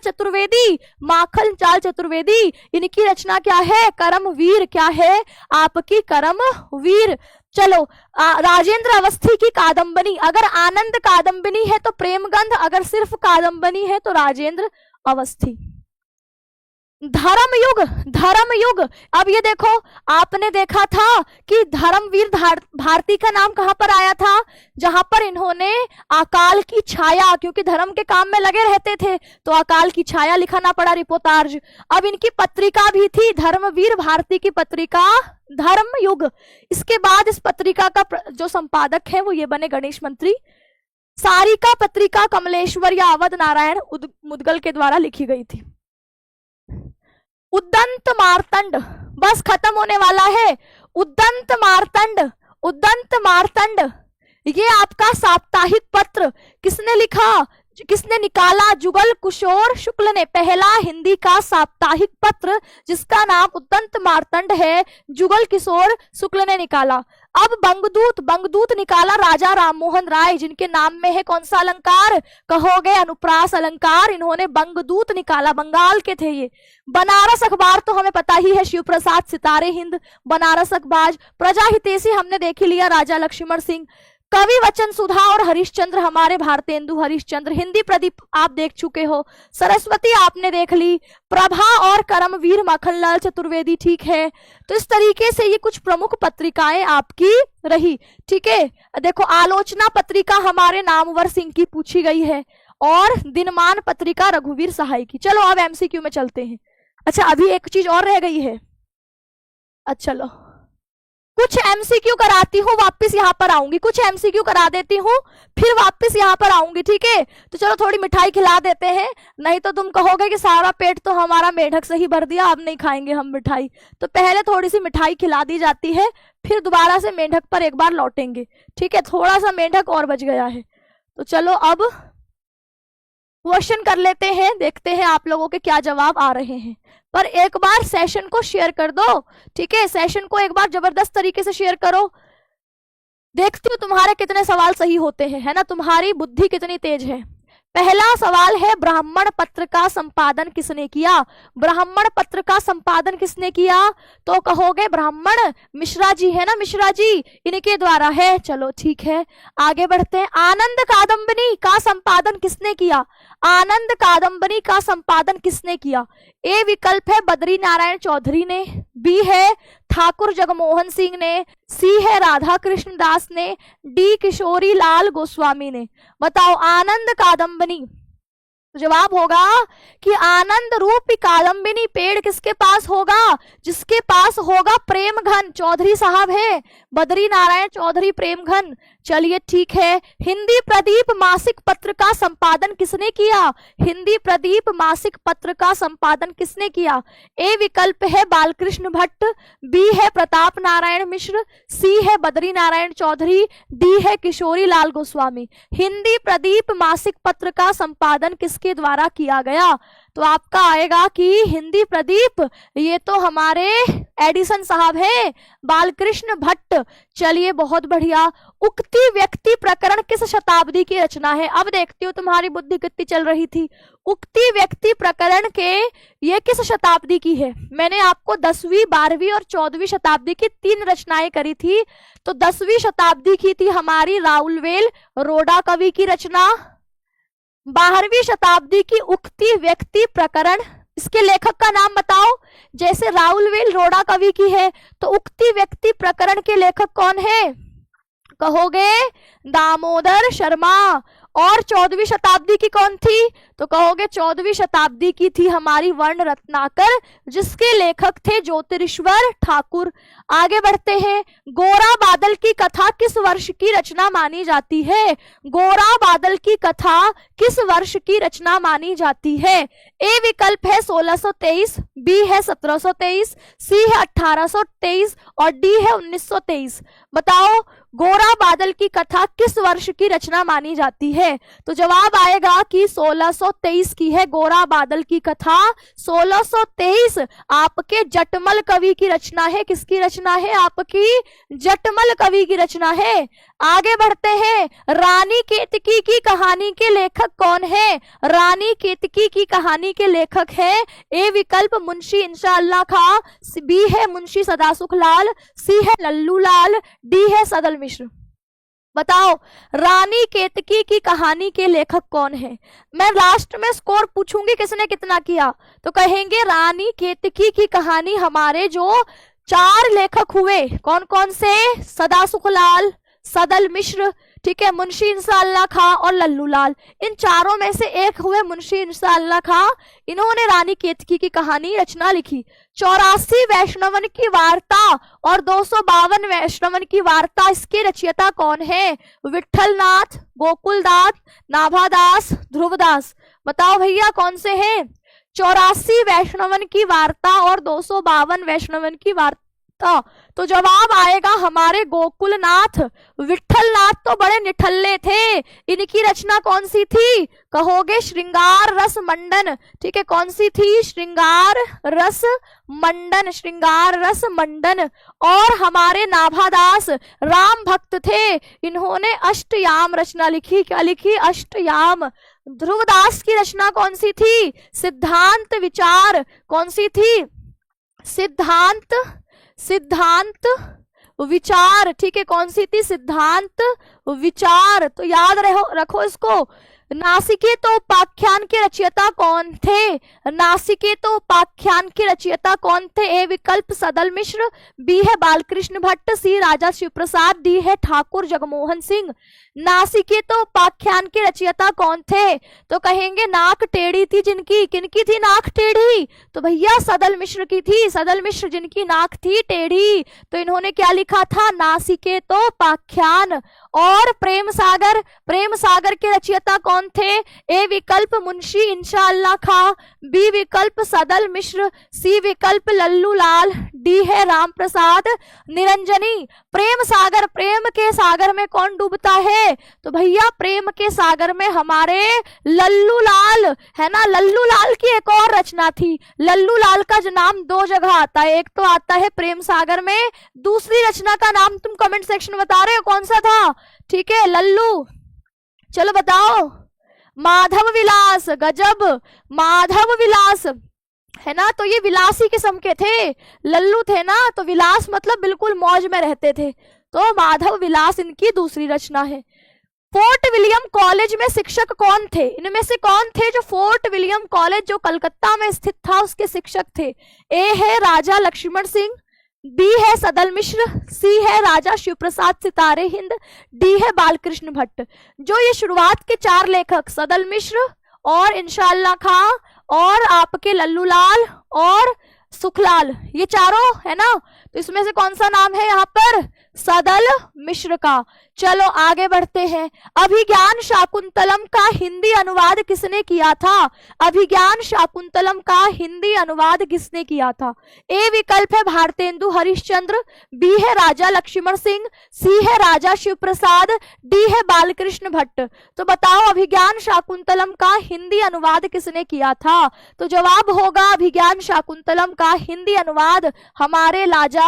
चतुर्वेदी इनकी रचना क्या है, कर्मवीर। क्या है आपकी, कर्मवीर। चलो राजेंद्र अवस्थी की कादंबनी, अगर आनंद कादंबनी है तो प्रेमगंध, अगर सिर्फ कादंबनी है तो राजेंद्र अवस्थी। धर्मयुग, अब ये देखो आपने देखा था कि धर्मवीर भारती का नाम कहां पर आया था, जहां पर इन्होंने अकाल की छाया, क्योंकि धर्म के काम में लगे रहते थे तो अकाल की छाया लिखाना पड़ा, रिपोर्टाज। अब इनकी पत्रिका भी थी धर्मवीर भारती की पत्रिका धर्मयुग। इसके बाद इस पत्रिका का जो संपादक है वो ये बने गणेश मंत्री। सारिका पत्रिका कमलेश्वर या अवध नारायण मुदगल के द्वारा लिखी गई थी। उद्दंत मार्तंड, बस खत्म होने वाला है। उद्दंत मार्तंड ये आपका साप्ताहिक पत्र किसने लिखा, किसने निकाला, जुगल किशोर शुक्ल ने, पहला हिंदी का साप्ताहिक पत्र जिसका नाम उद्दंत मार्तंड है, जुगल किशोर शुक्ल ने निकाला। अब बंगदूत निकाला राजा राममोहन राय, जिनके नाम में है कौन सा अलंकार, कहोगे अनुप्रास अलंकार। इन्होंने बंगदूत निकाला, बंगाल के थे ये। बनारस अखबार तो हमें पता ही है, शिव प्रसाद सितारे हिंद, बनारस अखबार। प्रजा हितैषी हमने देख ही लिया, राजा लक्ष्मण सिंह। कवि वचन सुधा और हरिश्चंद्र, हमारे भारतेंदु हरिश्चंद्र। हिंदी प्रदीप आप देख चुके हो। सरस्वती आपने देख ली। प्रभा और कर्मवीर माखनलाल चतुर्वेदी, ठीक है। तो इस तरीके से ये कुछ प्रमुख पत्रिकाएं आपकी रही, ठीक है। देखो आलोचना पत्रिका हमारे नामवर सिंह की पूछी गई है, और दिनमान पत्रिका रघुवीर सहाय की। चलो अब एमसीक्यू में चलते हैं। अच्छा अभी एक चीज और रह गई है। अच्छा चलो कुछ एमसीक्यू कराती हूँ, वापस यहाँ पर आऊंगी, कुछ एमसीक्यू करा देती हूँ, फिर वापस यहाँ पर आऊंगी, ठीक है। तो चलो थोड़ी मिठाई खिला देते हैं, नहीं तो तुम कहोगे कि सारा पेट तो हमारा मेढक से ही भर दिया, अब नहीं खाएंगे हम मिठाई। तो पहले थोड़ी सी मिठाई खिला दी जाती है, फिर दोबारा से मेढक पर एक बार लौटेंगे, ठीक है। थोड़ा सा मेढक और बच गया है। तो चलो अब क्वेश्चन कर लेते हैं, देखते हैं आप लोगों के क्या जवाब आ रहे हैं। पर एक बार सेशन को शेयर कर दो, ठीक है। सेशन को एक बार जबरदस्त तरीके से शेयर करो, देखती हूँ तुम्हारे कितने सवाल सही होते हैं, है ना, तुम्हारी बुद्धि कितनी तेज है। पहला सवाल है, ब्राह्मण पत्र का संपादन किसने किया। ब्राह्मण पत्र का संपादन किसने किया, तो कहोगे ब्राह्मण मिश्रा जी, है ना, मिश्रा जी, इनके द्वारा है। चलो ठीक है, आगे बढ़ते हैं। आनंद कादंबनी का संपादन किसने किया, आनंद कादंबनी का संपादन किसने किया। ए विकल्प है बद्री नारायण चौधरी ने, बी है ठाकुर जगमोहन सिंह ने, सी है राधा कृष्ण दास ने, डी किशोरी लाल गोस्वामी ने। बताओ आनंद कादंबनी, तो जवाब होगा कि आनंद रूपी कादंबिनी पेड़ किसके पास होगा, जिसके पास होगा प्रेमघन चौधरी साहब है, बद्री नारायण चौधरी प्रेमघन। चलिए ठीक है। हिंदी प्रदीप मासिक पत्र का संपादन किसने किया, हिंदी प्रदीप मासिक पत्र का संपादन किसने किया। ए विकल्प है बालकृष्ण भट्ट, बी है प्रताप नारायण मिश्र, सी है बद्री नारायण चौधरी, डी है किशोरी लाल गोस्वामी। हिंदी प्रदीप मासिक पत्र का संपादन किसके द्वारा किया गया, तो आपका आएगा कि हिंदी प्रदीप, ये तो हमारे एडिसन साहब है, बालकृष्ण भट्ट। चलिए बहुत बढ़िया। उक्ति व्यक्ति प्रकरण किस शताब्दी की रचना है। अब देखती हूँ तुम्हारी बुद्धि कितनी चल रही थी। उक्ति व्यक्ति प्रकरण के ये किस शताब्दी की है। मैंने आपको 10वीं 12वीं और 14वीं शताब्दी की 3 रचनाएं करी थी। तो 10वीं शताब्दी की थी हमारी राउलवेल रोडा कवि की रचना। 12वीं शताब्दी की उक्ति व्यक्ति प्रकरण, इसके लेखक का नाम बताओ। जैसे राउलवेल रोडा कवि की है तो उक्ति व्यक्ति प्रकरण के लेखक कौन है, कहोगे दामोदर शर्मा। और 14वीं शताब्दी की कौन थी? तो कहोगे 14वीं शताब्दी की थी हमारी वर्ण रत्नाकर, जिसके लेखक थे ज्योतिरीश्वर ठाकुर। आगे बढ़ते हैं। गोरा बादल की कथा किस वर्ष की रचना मानी जाती है? गोरा बादल की कथा किस वर्ष की रचना मानी जाती है? ए विकल्प है 1623, बी है 1723, सी है 1823 और डी है 1923। बताओ गोरा बादल की कथा किस वर्ष की रचना मानी जाती है? तो जवाब आएगा कि 1623 की है गोरा बादल की कथा। 1623 आपके जटमल कवि की रचना है। किसकी रचना है? आपकी जटमल कवि की रचना है। आगे बढ़ते हैं। रानी केतकी की कहानी के लेखक कौन है? रानी केतकी की कहानी के लेखक है ए विकल्प मुंशी इंशाअल्लाह खां, बी है मुंशी सदासुख लाल, सी है लल्लू लाल, डी है सदल मिश्र। बताओ रानी केतकी की कहानी के लेखक कौन है? मैं लास्ट में स्कोर पूछूंगी किसने कितना किया, तो कहेंगे रानी केतकी की कहानी हमारे जो 4 लेखक हुए, कौन कौन से? सदासुख लाल, सदल मिश्र, ठीक है, मुंशी इंशाअल्लाह खां और लल्लू लाल। इन चारों में से एक हुए मुंशी इंशाअल्लाह खां। इन्होंने रानी केतकी की कहानी रचना लिखी। 84 वैष्णवन की वार्ता और 252 वैष्णवन की वार्ता, इसके रचयिता कौन है? विठलनाथ, गोकुलदास, नाभादास, ध्रुवदास। बताओ भैया कौन से हैं? 84 वैष्णवन की वार्ता और 252 वैष्णवन की वार्ता। तो जवाब आएगा हमारे गोकुलनाथ। विठलनाथ तो बड़े निठल्ले थे, इनकी रचना कौन सी थी? कहोगे श्रृंगार रस मंडन, ठीक है, कौन सी थी? श्रृंगार रस मंडन, श्रृंगार रस मंडन। और हमारे नाभादास राम भक्त थे, इन्होंने अष्टयाम रचना लिखी। क्या लिखी? अष्टयाम। ध्रुवदास की रचना कौन सी थी? सिद्धांत विचार। कौन सी थी? सिद्धांत विचार, ठीक है, कौन सी थी? सिद्धांत विचार। तो याद रखो इसको। नासिकेतोपाख्यान के रचयिता कौन थे? नासिकेतोपाख्यान के रचयिता कौन थे? ए विकल्प सदल मिश्र, बी है बालकृष्ण भट्ट, सी राजा शिवप्रसाद, डी है ठाकुर जगमोहन सिंह। नासिकेतोपाख्यान के रचयिता कौन थे? तो कहेंगे नाक टेढ़ी थी जिनकी। किनकी थी नाक टेढ़ी? तो भैया सदल मिश्र की थी। सदल मिश्र जिनकी नाक थी टेढ़ी, तो इन्होंने क्या लिखा था? नासिकेतोपाख्यान। और प्रेम सागर के रचयिता कौन थे? ए विकल्प मुंशी इंशाअल्लाह खां, बी विकल्प सदल मिश्र, सी विकल्प लल्लू लाल, डी है राम प्रसाद निरंजनी। प्रेम के सागर में कौन डूबता है? तो भैया प्रेम के सागर में हमारे लल्लू लाल है ना। लल्लू लाल की एक और रचना थी। लल्लू लाल का जो नाम 2 जगह आता है, एक तो आता है प्रेम सागर में, दूसरी रचना का नाम तुम कमेंट सेक्शन में बता रहे हो कौन सा था? ठीक है, लल्लू। चलो बताओ। माधव विलास। गजब, माधव विलास है ना। तो ये विलासी किस्म के थे, लल्लू थे ना, तो विलास मतलब बिल्कुल मौज में रहते थे। तो माधव विलास इनकी दूसरी रचना है। फोर्ट विलियम कॉलेज में शिक्षक कौन थे? इनमें से कौन थे जो फोर्ट विलियम कॉलेज जो कलकत्ता में स्थित था उसके शिक्षक थे? ए है राजा लक्ष्मण सिंह, बी है सदल मिश्र, सी है राजा शिवप्रसाद सितारे हिंद, डी है बालकृष्ण भट्ट। जो ये शुरुआत के 4 लेखक सदल मिश्र और इंशाअल्लाह खां और आपके लल्लू लाल और सुखलाल, ये चारों है ना, तो इसमें से कौन सा नाम है यहाँ पर? सदल मिश्र का। चलो आगे बढ़ते हैं। अभिज्ञान शाकुंतलम का हिंदी अनुवाद किसने किया था? अभिज्ञान शाकुंतलम का हिंदी अनुवाद किसने किया था? ए विकल्प है भारतेंदु हरिश्चंद्र, बी है राजा लक्ष्मण सिंह, सी है राजा शिवप्रसाद, डी है बालकृष्ण भट्ट। तो बताओ अभिज्ञान शाकुंतलम का हिंदी अनुवाद किसने किया था? तो जवाब होगा अभिज्ञान शाकुंतलम का हिंदी अनुवाद हमारे राजा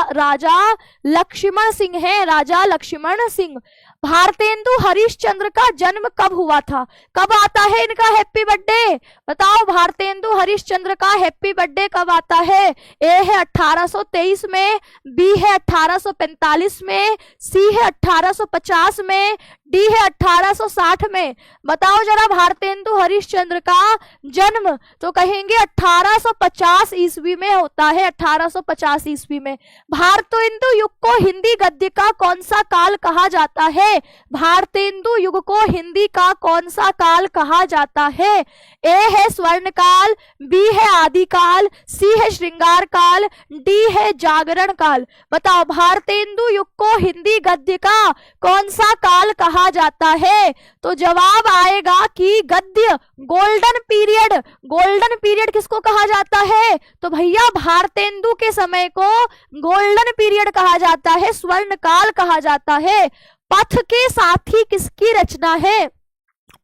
लक्ष्मण सिंह है, राजा लक्ष्मण सिंह। भारतेंदु हरिश्चंद्र का जन्म कब हुआ था? कब आता है इनका हैप्पी बर्थडे? बताओ भारतेंदु हरिश्चंद्र का हैप्पी बर्थडे कब आता है? ए है 1823 में, बी है 1845 में, सी है 1850 में, डी है 1860 में। बताओ जरा भारतेंदु हरिश्चंद्र का जन्म, तो कहेंगे 1850 ईस्वी में होता है, 1850 ईस्वी में। भारतेंदु युग को हिंदी गद्य का कौन सा काल कहा जाता है? भारतेंदु युग को हिंदी का कौन सा काल कहा जाता है? ए है स्वर्ण काल, बी है आदिकाल, सी है श्रृंगार काल, डी है जागरण काल। बताओ भारतेंदु युग को हिंदी गद्य का कौन सा काल कहा जाता है? तो जवाब आएगा कि गद्य गोल्डन पीरियड। गोल्डन पीरियड किसको कहा जाता है? तो भैया भारतेंदु के समय को गोल्डन पीरियड कहा जाता है, स्वर्ण काल कहा जाता है। पथ के साथी किसकी रचना है?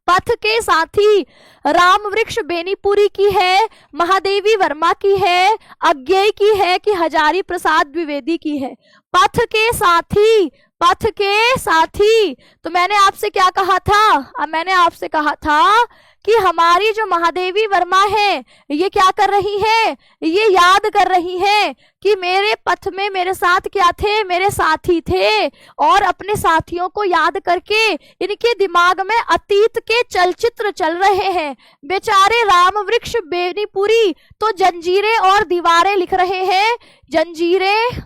पथ के साथी रामवृक्ष बेनीपुरी की है, महादेवी वर्मा की है, अज्ञेय की है कि हजारी प्रसाद द्विवेदी की है? पथ के साथी, पथ के साथी। तो मैंने आपसे क्या कहा था? अब मैंने आपसे कहा था कि हमारी जो महादेवी वर्मा है ये क्या कर रही है? ये याद कर रही है कि मेरे पथ में मेरे साथ क्या थे? मेरे साथी थे, और अपने साथियों को याद करके इनके दिमाग में अतीत के चलचित्र चल रहे हैं। बेचारे रामवृक्ष बेनीपुरी तो जंजीरें और दीवारें लिख रहे हैं, जंजीरें,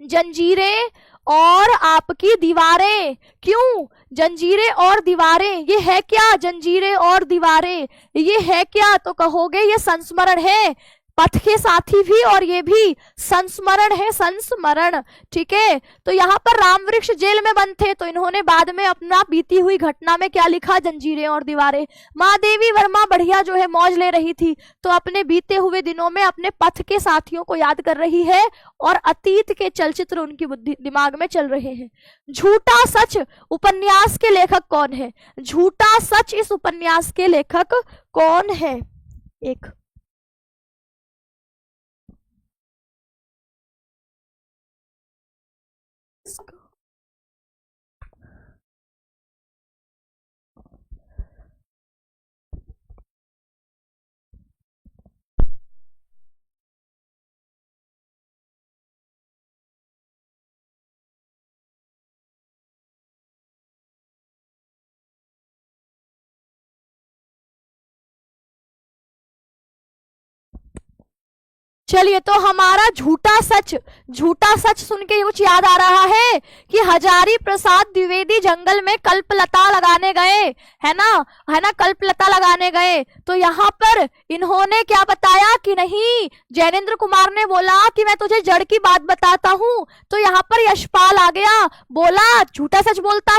जंजीरें और आपकी दीवारें। क्यों जंजीरें और दीवारें? ये है क्या जंजीरें और दीवारें? ये है क्या? तो कहोगे ये संस्मरण है। पथ के साथी भी और ये भी संस्मरण है, संस्मरण। ठीक है, तो यहाँ पर रामवृक्ष जेल में बंद थे, तो इन्होंने बाद में अपना बीती हुई घटना में क्या लिखा? जंजीरें और दीवारें। महादेवी वर्मा बढ़िया जो है मौज ले रही थी, तो अपने बीते हुए दिनों में अपने पथ के साथियों को याद कर रही है और अतीत के चलचित्र उनकी बुद्धि दिमाग में चल रहे हैं। झूठा सच उपन्यास के लेखक कौन है? झूठा सच इस उपन्यास के लेखक कौन है? एक चलिए, तो हमारा झूठा सच, झूठा सच सुन के कुछ याद आ रहा है कि हजारी प्रसाद द्विवेदी जंगल में कल्पलता लगाने गए, है ना, कल्पलता लगाने गए। तो यहाँ पर इन्होंने क्या बताया कि नहीं, जैनेन्द्र कुमार ने बोला कि मैं तुझे जड़ की बात बताता हूँ। तो यहाँ पर यशपाल आ गया, बोला झूठा सच बोलता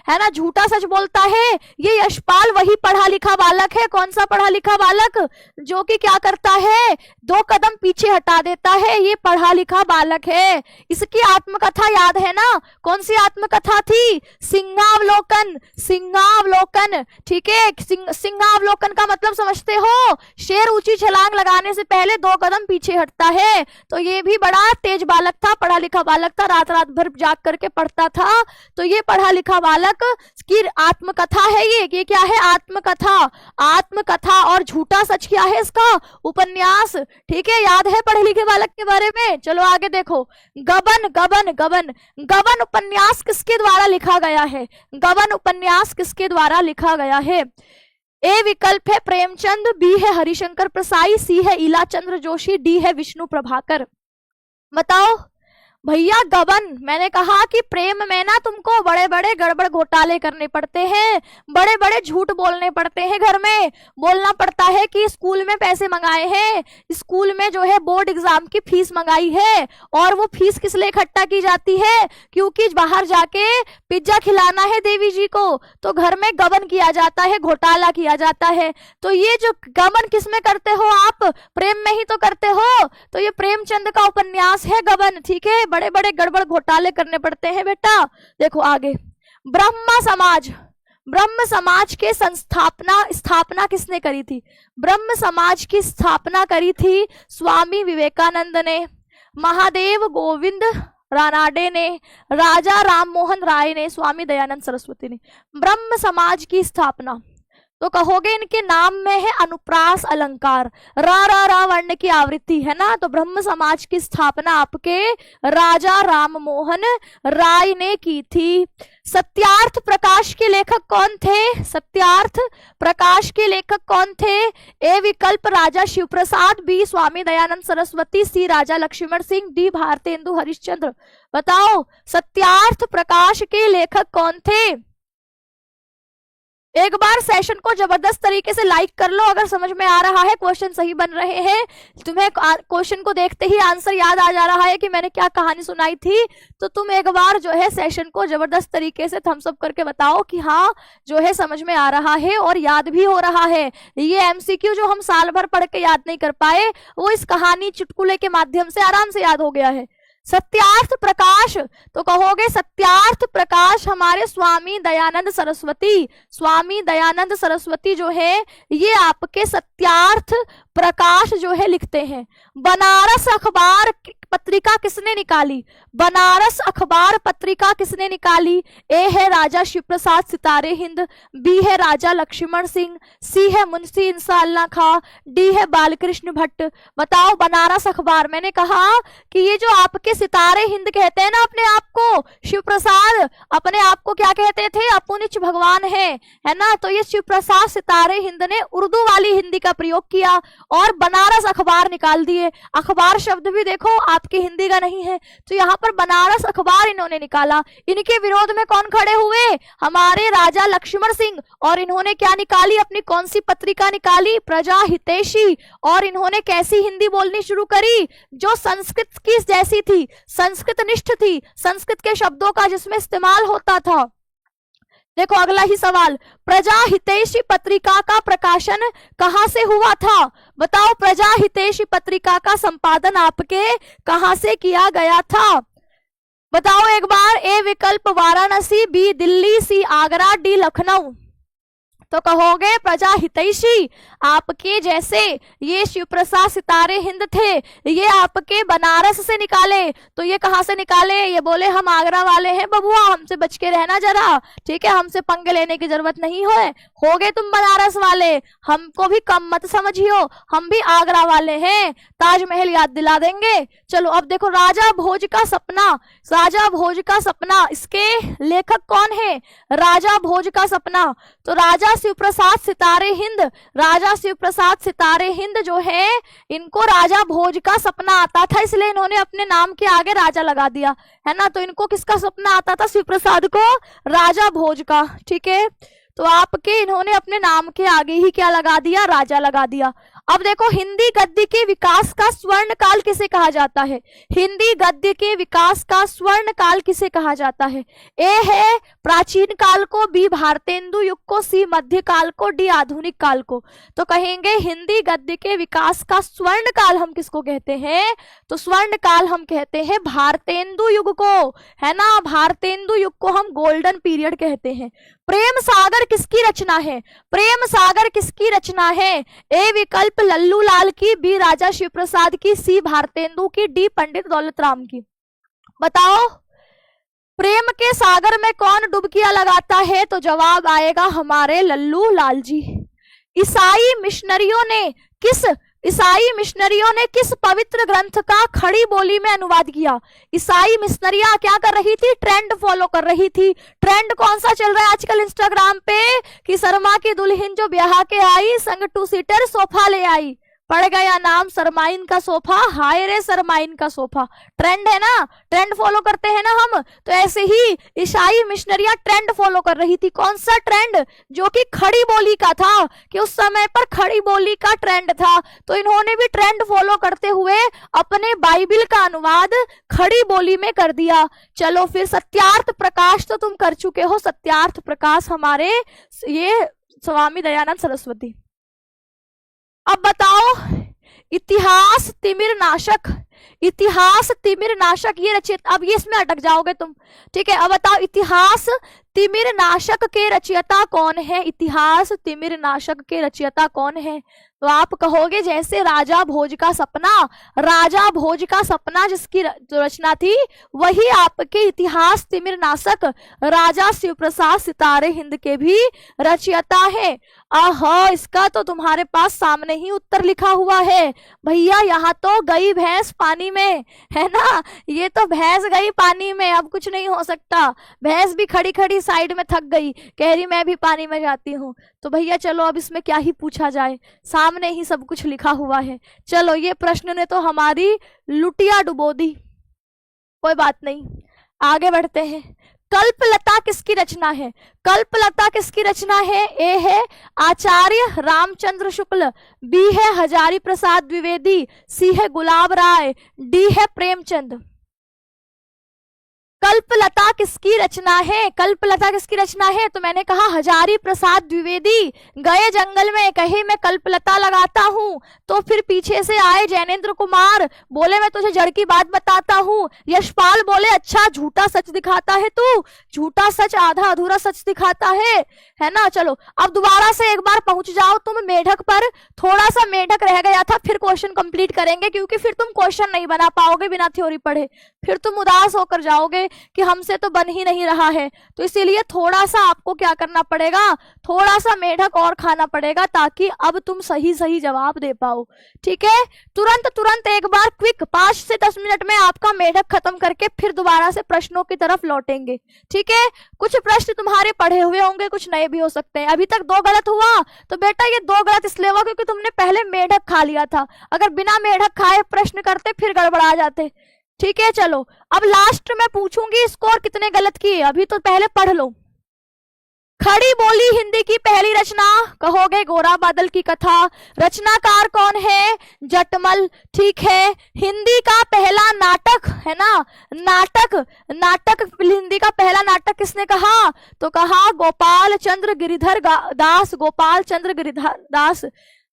है ना, झूठा सच बोलता है। ये यशपाल वही पढ़ा लिखा बालक है। कौन सा पढ़ा लिखा बालक? जो कि क्या करता है? 2 कदम पीछे हटा देता है, ये पढ़ा लिखा बालक है। इसकी आत्मकथा याद है ना? कौन सी आत्मकथा थी? सिंहावलोकन, सिंहावलोकन। ठीक है, सिंहावलोकन का मतलब समझते हो? शेर ऊंची छलांग लगाने से पहले 2 कदम पीछे हटता है। तो ये भी बड़ा तेज बालक था, पढ़ा लिखा बालक था, रात रात भर जाग करके पढ़ता था। तो ये पढ़ा लिखा बालक की आत्मकथा है। ये क्या है? आत्मकथा, आत्मकथा। और झूठा सच क्या है? इसका उपन्यास। ठीक है, याद है पढ़े लिखे बालक के बारे में? चलो आगे देखो। गबन, गबन, गबन, गबन उपन्यास किसके द्वारा लिखा गया है? गबन उपन्यास किसके द्वारा लिखा गया है? ए विकल्प है प्रेमचंद, बी है हरिशंकर प्रसाई, सी है ईला चंद्र जोशी, डी है विष्णु प्रभाकर। बताओ भैया। गबन, मैंने कहा कि प्रेम में ना तुमको बड़े बड़े गड़बड़ घोटाले करने पड़ते हैं, बड़े बड़े झूठ बोलने पड़ते हैं। घर में बोलना पड़ता है कि स्कूल में पैसे मंगाए हैं, स्कूल में जो है बोर्ड एग्जाम की फीस मंगाई है, और वो फीस किस लिए इकट्ठा की जाती है? क्योंकि बाहर जाके पिज्जा खिलाना है देवी जी को, तो घर में गबन किया जाता है, घोटाला किया जाता है। तो ये जो गबन किस में करते हो आप? प्रेम में ही तो करते हो। तो ये प्रेमचंद का उपन्यास है गबन। ठीक है, बड़े बड़े गड़बड़ घोटाले करने पड़ते हैं बेटा। देखो आगे। ब्रह्म समाज, ब्रह्म समाज के स्थापना किसने करी थी? ब्रह्म समाज की स्थापना करी थी स्वामी विवेकानंद ने, महादेव गोविंद रानाडे ने, राजा राम मोहन राय ने, स्वामी दयानंद सरस्वती ने। ब्रह्म समाज की स्थापना, तो कहोगे इनके नाम में है अनुप्रास अलंकार। रा वर्ण की आवृत्ति है ना। तो ब्रह्म समाज की स्थापना आपके राजा राम मोहन राय ने की थी। सत्यार्थ प्रकाश के लेखक कौन थे? सत्यार्थ प्रकाश के लेखक कौन थे? ए विकल्प राजा शिव प्रसाद, बी स्वामी दयानंद सरस्वती, सी राजा लक्ष्मण सिंह, डी भारतेंदु हरिश्चंद्र। बताओ सत्यार्थ प्रकाश के लेखक कौन थे? एक बार सेशन को जबरदस्त तरीके से लाइक कर लो अगर समझ में आ रहा है, क्वेश्चन सही बन रहे हैं, तुम्हें क्वेश्चन को देखते ही आंसर याद आ जा रहा है कि मैंने क्या कहानी सुनाई थी, तो तुम एक बार जो है सेशन को जबरदस्त तरीके से थम्स अप करके बताओ कि हाँ जो है समझ में आ रहा है और याद भी हो रहा है। ये एमसीक्यू जो हम साल भर पढ़ के याद नहीं कर पाए वो इस कहानी चुटकुले के माध्यम से आराम से याद हो गया है। सत्यार्थ प्रकाश, तो कहोगे सत्यार्थ प्रकाश हमारे स्वामी दयानंद सरस्वती, स्वामी दयानंद सरस्वती जो है ये आपके सत्यार्थ प्रकाश जो है लिखते हैं। बनारस अखबार पत्रिका किसने निकाली? बनारस अखबार पत्रिका किसने निकाली? ए है राजा शिव प्रसाद सितारे हिंद, बी है राजा लक्ष्मण सिंह, सी है मुंशी इंसाल्ला खां, डी है बालकृष्ण भट्ट। बताओ बनारस अखबार, मैंने कहा कि ये जो आपके सितारे हिंद कहते हैं ना अपने आप को, शिव प्रसाद अपने आप को क्या कहते थे? अपुनिच भगवान है ना। तो ये शिव प्रसाद सितारे हिंद ने उर्दू वाली हिंदी का प्रयोग किया और बनारस अखबार निकाल दिए। अखबार शब्द भी देखो आपके हिंदी का नहीं है, तो यहाँ पर बनारस अखबार इन्होंने निकाला। इनके विरोध में कौन खड़े हुए? हमारे राजा लक्ष्मण सिंह। और इन्होंने क्या निकाली? अपनी कौन सी पत्रिका निकाली? प्रजा हितैषी। और इन्होंने कैसी हिंदी बोलनी शुरू करी? जो संस्कृत की जैसी थी, संस्कृत निष्ठ थी, संस्कृत के शब्दों का जिसमें इस्तेमाल होता था। देखो अगला ही सवाल, प्रजा हितैषी पत्रिका का प्रकाशन कहां से हुआ था? बताओ प्रजा हितैषी पत्रिका का संपादन आपके कहां से किया गया था? बताओ एक बार। ए विकल्प वाराणसी, बी दिल्ली, सी आगरा, डी लखनऊ। तो कहोगे प्रजा हितैषी आपके जैसे ये शिव प्रसाद सितारे हिंद थे, ये आपके बनारस से निकाले। तो ये कहां से निकाले? ये बोले हम आगरा वाले हैं बबुआ, हमसे बच के रहना जरा, ठीक है, हमसे पंगे लेने की जरूरत नहीं हो गए तुम बनारस वाले, हमको भी कम मत समझियो, हम भी आगरा वाले हैं, ताजमहल याद दिला देंगे। चलो अब देखो राजा भोज का सपना, राजा भोज का सपना, इसके लेखक कौन है? राजा भोज का सपना। तो राजा शिव प्रसाद सितारे हिंद, राजा शिव प्रसाद सितारे हिंद जो है इनको राजा भोज का सपना आता था, इसलिए इन्होंने अपने नाम के आगे राजा लगा दिया है ना। तो इनको किसका सपना आता था? शिव प्रसाद को राजा भोज का, ठीक है। तो आपके इन्होंने अपने नाम के आगे ही क्या लगा दिया? राजा लगा दिया। अब देखो हिंदी गद्य के विकास का स्वर्ण काल किसे कहा जाता है? हिंदी गद्य के विकास का स्वर्ण काल किसे कहा जाता है? ए है प्राचीन काल को, बी भारतेंदु युग को, सी मध्य काल को, डी आधुनिक काल को। तो कहेंगे हिंदी गद्य के विकास का स्वर्ण काल हम किसको कहते हैं? तो स्वर्ण काल हम कहते हैं भारतेंदु युग को, है ना। भारतेंदु युग को हम गोल्डन पीरियड कहते हैं। प्रेम सागर किसकी रचना है? प्रेम सागर किसकी रचना है? ए विकल्प लल्लू लाल की, बी राजा शिव प्रसाद की, सी भारतेंदु की, डी पंडित दौलत राम की। बताओ प्रेम के सागर में कौन डुबकियां लगाता है? तो जवाब आएगा हमारे लल्लू लाल जी। ईसाई मिशनरियों ने किस पवित्र ग्रंथ का खड़ी बोली में अनुवाद किया? ईसाई मिशनरियां क्या कर रही थी? ट्रेंड फॉलो कर रही थी। ट्रेंड कौन सा चल रहा है आजकल इंस्टाग्राम पे कि शर्मा की दुल्हन जो ब्याह के आई संग 2 सीटर सोफा ले आई, पड़ गया नाम सरमाइन का सोफा, हाय रे सरमाइन का सोफा। ट्रेंड है ना, ट्रेंड फॉलो करते हैं ना हम। तो ऐसे ही ईसाई मिशनरियां ट्रेंड फॉलो कर रही थी। कौन सा ट्रेंड? जो कि खड़ी बोली का था, कि उस समय पर खड़ी बोली का ट्रेंड था। तो इन्होंने भी ट्रेंड फॉलो करते हुए अपने बाइबिल का अनुवाद खड़ी बोली में कर दिया। चलो फिर सत्यार्थ प्रकाश तो तुम कर चुके हो, सत्यार्थ प्रकाश हमारे ये स्वामी दयानंद सरस्वती। अब बताओ इतिहास तिमिर नाशक, इतिहास तिमिर नाशक ये रचयिता, अब ये इसमें अटक जाओगे तुम, ठीक है। अब बताओ इतिहास तिमिर नाशक के रचयिता कौन है? इतिहास तिमिर नाशक के रचयिता कौन है? तो आप कहोगे जैसे राजा भोज का सपना, राजा भोज का सपना जिसकी रचना थी वही आपके इतिहास तिमिर नाशक राजा शिव प्रसाद सितारे हिंद के भी रचयिता है। आहा, इसका तो तुम्हारे पास सामने ही उत्तर लिखा हुआ है भैया। यहाँ तो गई भैंस पानी में, है ना। ये तो भैंस गई पानी में, अब कुछ नहीं हो सकता। भैंस भी खड़ी खड़ी साइड में थक गई, कह रही मैं भी पानी में जाती हूँ। तो भैया चलो अब इसमें क्या ही पूछा जाए, सामने ही सब कुछ लिखा हुआ है। चलो ये प्रश्न ने तो हमारी लुटिया डुबो दी, कोई बात नहीं, आगे बढ़ते हैं। कल्पलता किसकी रचना है? कल्पलता किसकी रचना है? ए है आचार्य रामचंद्र शुक्ल, बी है हजारी प्रसाद द्विवेदी, सी है गुलाब राय, डी है प्रेमचंद। कल्पलता किसकी रचना है? कल्पलता किसकी रचना है? तो मैंने कहा हजारी प्रसाद द्विवेदी गए जंगल में, कहे मैं कल्पलता लगाता हूँ, तो फिर पीछे से आए जैनेन्द्र कुमार, बोले मैं तुझे जड़ की बात बताता हूँ। यशपाल बोले अच्छा झूठा सच दिखाता है तू, झूठा सच आधा अधूरा सच दिखाता है ना। चलो अब दोबारा से एक बार पहुंच जाओ तुम मेढक पर, थोड़ा सा मेढक रह गया था, फिर क्वेश्चन कंप्लीट करेंगे, क्योंकि फिर तुम क्वेश्चन नहीं बना पाओगे बिना थ्योरी पढ़े, फिर तुम उदास होकर जाओगे कि हमसे तो बन ही नहीं रहा है। तो इसीलिए थोड़ा सा आपको क्या करना पड़ेगा, थोड़ा सा मेढक और खाना पड़ेगा, ताकि अब तुम सही सही जवाब दे पाओ। ठीक है, तुरंत तुरंत एक बार क्विक 5 से 10 मिनट में आपका मेढक खत्म करके फिर दोबारा से प्रश्नों की तरफ लौटेंगे। ठीक है, कुछ प्रश्न तुम्हारे पढ़े हुए होंगे, कुछ नए भी हो सकते हैं। अभी तक 2 गलत हुआ, तो बेटा ये 2 गलत इसलिए हुआ क्योंकि तुमने पहले मेढक खा लिया था। अगर बिना मेढक खाए प्रश्न करते फिर गड़बड़ा जाते। ठीक है, चलो अब लास्ट में पूछूंगी स्कोर कितने गलत किए, अभी तो पहले पढ़ लो। खड़ी बोली हिंदी की पहली रचना, कहोगे गोरा बादल की कथा। रचनाकार कौन है? जटमल। ठीक है, हिंदी का पहला नाटक, है ना, नाटक हिंदी का पहला नाटक किसने कहा? तो कहा गोपाल चंद्र गिरिधर दास, गोपाल चंद्र गिरिधर दास।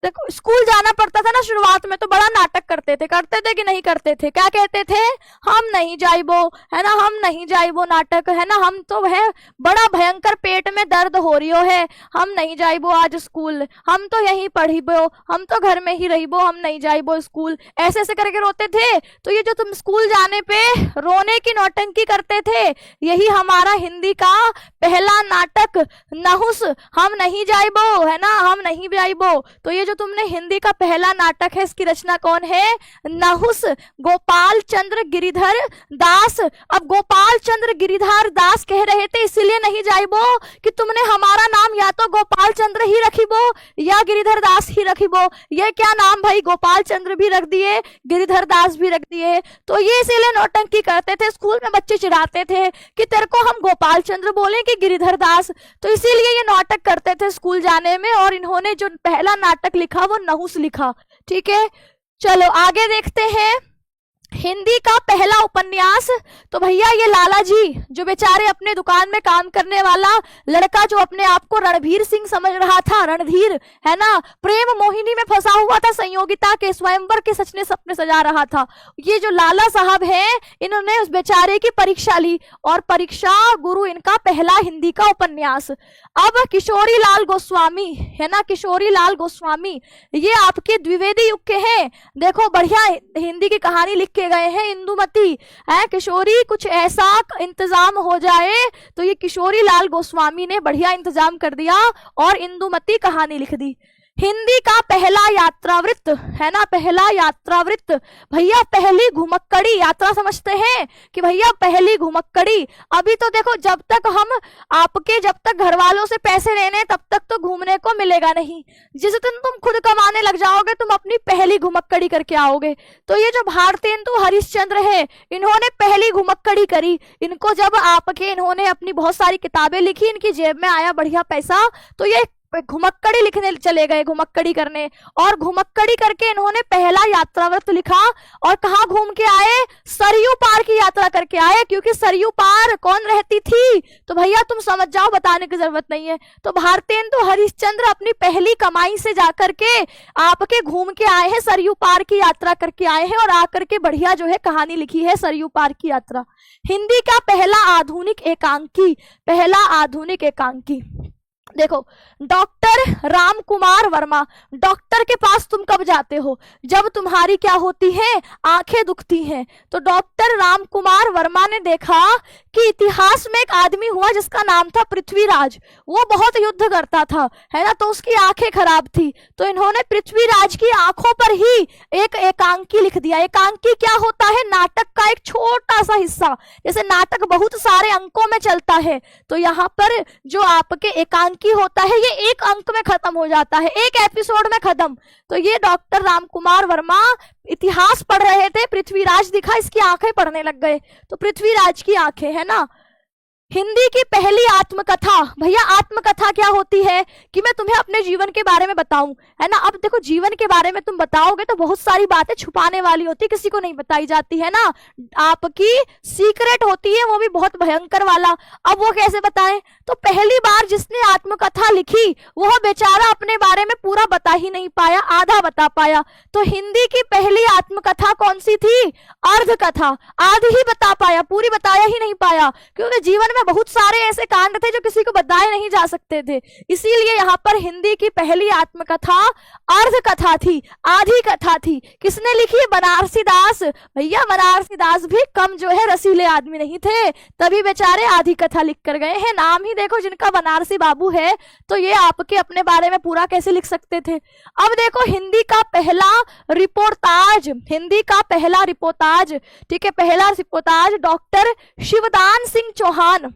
देखो स्कूल जाना पड़ता था ना शुरुआत में, तो बड़ा नाटक करते थे कि नहीं करते थे? क्या कहते थे? हम नहीं जाइबो, है ना, हम नहीं जाइबो नाटक, है ना, हम तो है बड़ा भयंकर पेट में दर्द हो रही है, हम नहीं जाइबो आज स्कूल, हम तो यहीं पढ़िबो, हम तो घर में ही रहिबो, हम नहीं जाइबो स्कूल, ऐसे ऐसे करके रोते थे। तो ये जो तुम स्कूल जाने पे रोने की नौटंकी करते थे, यही हमारा हिंदी का पहला नाटक नहुस, हम नहीं जाइबो, है ना, हम नहीं जाइबो। तो ये जो तुमने हिंदी का पहला नाटक है, इसकी रचना कौन है? नहुस, गोपाल चंद्र गिरिधर दास। अब गोपाल चंद्र गिरिधर दास कह रहे थे इसीलिए नहीं जाइबो कि तुमने हमारा नाम या तो गोपाल चंद्र ही रखिबो या गिरिधर दास ही रखिबो। ये क्या नाम भाई, गोपाल चंद्र भी रख दिए, गिरिधर दास भी रख दिए। तो ये इसीलिए नौटंकी करते थे, स्कूल में बच्चे चिढ़ाते थे कि तेरे को हम गोपाल चंद्र बोले कि गिरिधर दास। तो इसीलिए ये नाटक करते थे स्कूल जाने में, और इन्होंने जो पहला नाटक लिखा वो नहुस लिखा। ठीक है, चलो आगे देखते हैं। हिंदी का पहला उपन्यास, तो भैया ये लाला जी जो बेचारे अपने दुकान में काम करने वाला लड़का जो अपने आप को रणधीर सिंह समझ रहा था, रणधीर, है ना, प्रेम मोहिनी में फंसा हुआ था, संयोगिता के स्वयंवर के सचने सपने सजा रहा था। ये जो लाला साहब हैं, इन्होंने उस बेचारे की परीक्षा ली, और परीक्षा गुरु इनका पहला हिंदी का उपन्यास। अब किशोरी लाल गोस्वामी, है ना, किशोरी लाल गोस्वामी, ये आपके द्विवेदी युग के हैं। देखो बढ़िया हिंदी की कहानी लिख के गए हैं, इंदुमती है किशोरी, कुछ ऐसा इंतजाम हो जाए। तो ये किशोरी लाल गोस्वामी ने बढ़िया इंतजाम कर दिया और इंदुमती कहानी लिख दी। हिंदी का पहला यात्रावृत्त, है ना, पहला यात्रावृत्त, भैया पहली घुमक्कड़ी यात्रा समझते हैं कि भैया पहली घुमक्कड़ी। अभी तो देखो जब तक घर वालों से पैसे लेने तब तक तो घूमने को मिलेगा नहीं, जिस दिन तुम खुद कमाने लग जाओगे तुम अपनी पहली घुमक्कड़ी करके आओगे। तो ये जो भारतेंदु हरिश्चंद्र है, इन्होंने पहली घुमक्कड़ी करी। इनको जब इन्होंने अपनी बहुत सारी किताबें लिखी, इनकी जेब में आया बढ़िया पैसा, तो ये घुमक्कड़ी लिखने चले गए, घुमक्कड़ी करने, और घुमक्कड़ी करके इन्होंने पहला यात्रावृत्त लिखा। और कहाँ घूम के आए? सरयू पार की यात्रा करके आए, क्योंकि सरयू पार कौन रहती थी? तो भैया तुम समझ जाओ, बताने की जरूरत नहीं है। तो भारतेंदु हरिश्चंद्र अपनी पहली कमाई से जाकर के आपके घूम के आए हैं, सरयू पार की यात्रा करके आए हैं, और आकर के बढ़िया जो है कहानी लिखी है सरयू पार की यात्रा। हिंदी का पहला आधुनिक एकांकी, पहला आधुनिक एकांकी, देखो, डॉक्टर राम कुमार वर्मा, डॉक्टर के पास तुम कब जाते हो? जब तुम्हारी क्या होती है, आंखें दुखती हैं। तो डॉक्टर राम कुमार वर्मा ने देखा कि इतिहास में एक आदमी हुआ जिसका नाम था पृथ्वीराज, वो बहुत युद्ध करता था, है ना, तो उसकी आंखें खराब थी। तो इन्होंने पृथ्वीराज की आंखों पर ही एक एकांकी लिख दिया। एकांकी क्या होता है? नाटक का एक छोटा सा हिस्सा। जैसे नाटक बहुत सारे अंकों में चलता है, तो यहाँ पर जो आपके एकांकी होता है ये एक अंक में खत्म हो जाता है, एक एपिसोड में खत्म। तो ये डॉक्टर राम कुमार वर्मा इतिहास पढ़ रहे थे, पृथ्वीराज दिखा, इसकी आंखें पढ़ने लग गए, तो पृथ्वीराज की आंखें, है ना। हिंदी की पहली आत्मकथा, भैया आत्मकथा क्या होती है कि मैं तुम्हें अपने जीवन के बारे में बताऊं, है ना। अब देखो, जीवन के बारे में तुम बताओगे तो बहुत सारी बातें छुपाने वाली होती, किसी को नहीं बताई जाती, है ना, आपकी सीक्रेट होती है, वो भी बहुत भयंकर वाला। अब वो कैसे बताएं? तो पहली बार जिसने आत्मकथा लिखी वह बेचारा अपने बारे में पूरा बता ही नहीं पाया, आधा बता पाया। तो हिंदी की पहली आत्मकथा कौन सी थी? अर्ध कथा, आधी ही बता पाया, पूरी बताया ही नहीं पाया, क्योंकि जीवन में बहुत सारे ऐसे कांड थे जो किसी को बताए नहीं जा सकते थे। इसीलिए यहाँ पर हिंदी की पहली आत्मकथा अर्ध कथा थी, आधी कथा थी। किसने लिखी? बनारसी दास। भैया बनारसी दास भी कम जो है रसीले आदमी नहीं थे, तभी बेचारे आधी कथा लिख कर गए हैं। नाम ही देखो जिनका बनारसी बाबू है, तो ये आपके अपने बारे में पूरा कैसे लिख सकते थे। अब देखो, हिंदी का पहला रिपोर्टाज, हिंदी का पहला रिपोर्टाज, ठीक है, पहला रिपोर्टाज डॉक्टर शिवदान सिंह चौहान,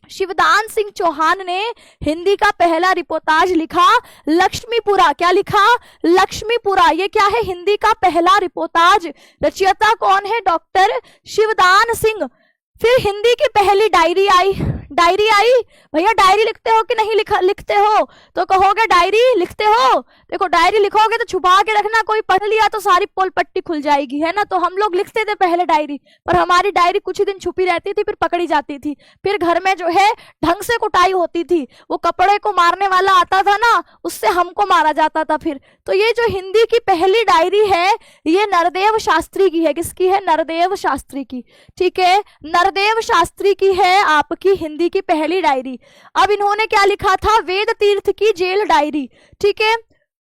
शिवदान सिंह चौहान ने हिंदी का पहला रिपोर्टाज लिखा, लक्ष्मीपुरा। क्या लिखा? लक्ष्मीपुरा। ये क्या है? हिंदी का पहला रिपोर्टाज। रचयिता कौन है? डॉक्टर शिवदान सिंह। फिर हिंदी की पहली डायरी आई, डायरी आई। भैया डायरी लिखते हो कि नहीं लिखते हो? तो कहोगे डायरी लिखते हो। देखो, डायरी लिखोगे तो छुपा के रखना, कोई पढ़ लिया तो सारी पोल पट्टी खुल जाएगी, है ना। तो हम लोग लिखते थे पहले डायरी, पर हमारी डायरी कुछ ही दिन छुपी रहती थी, फिर पकड़ी जाती थी, फिर घर में जो है ढंग से कुटाई होती थी। वो कपड़े को मारने वाला आता था ना, उससे हमको मारा जाता था फिर। तो ये जो हिंदी की पहली डायरी है ये नरदेव शास्त्री की है। किसकी है? नरदेव शास्त्री की, ठीक है, नरदेव शास्त्री की है आपकी हिंदी की पहली डायरी। अब इन्होंने क्या लिखा था? वेद तीर्थ की जेल डायरी, ठीक है।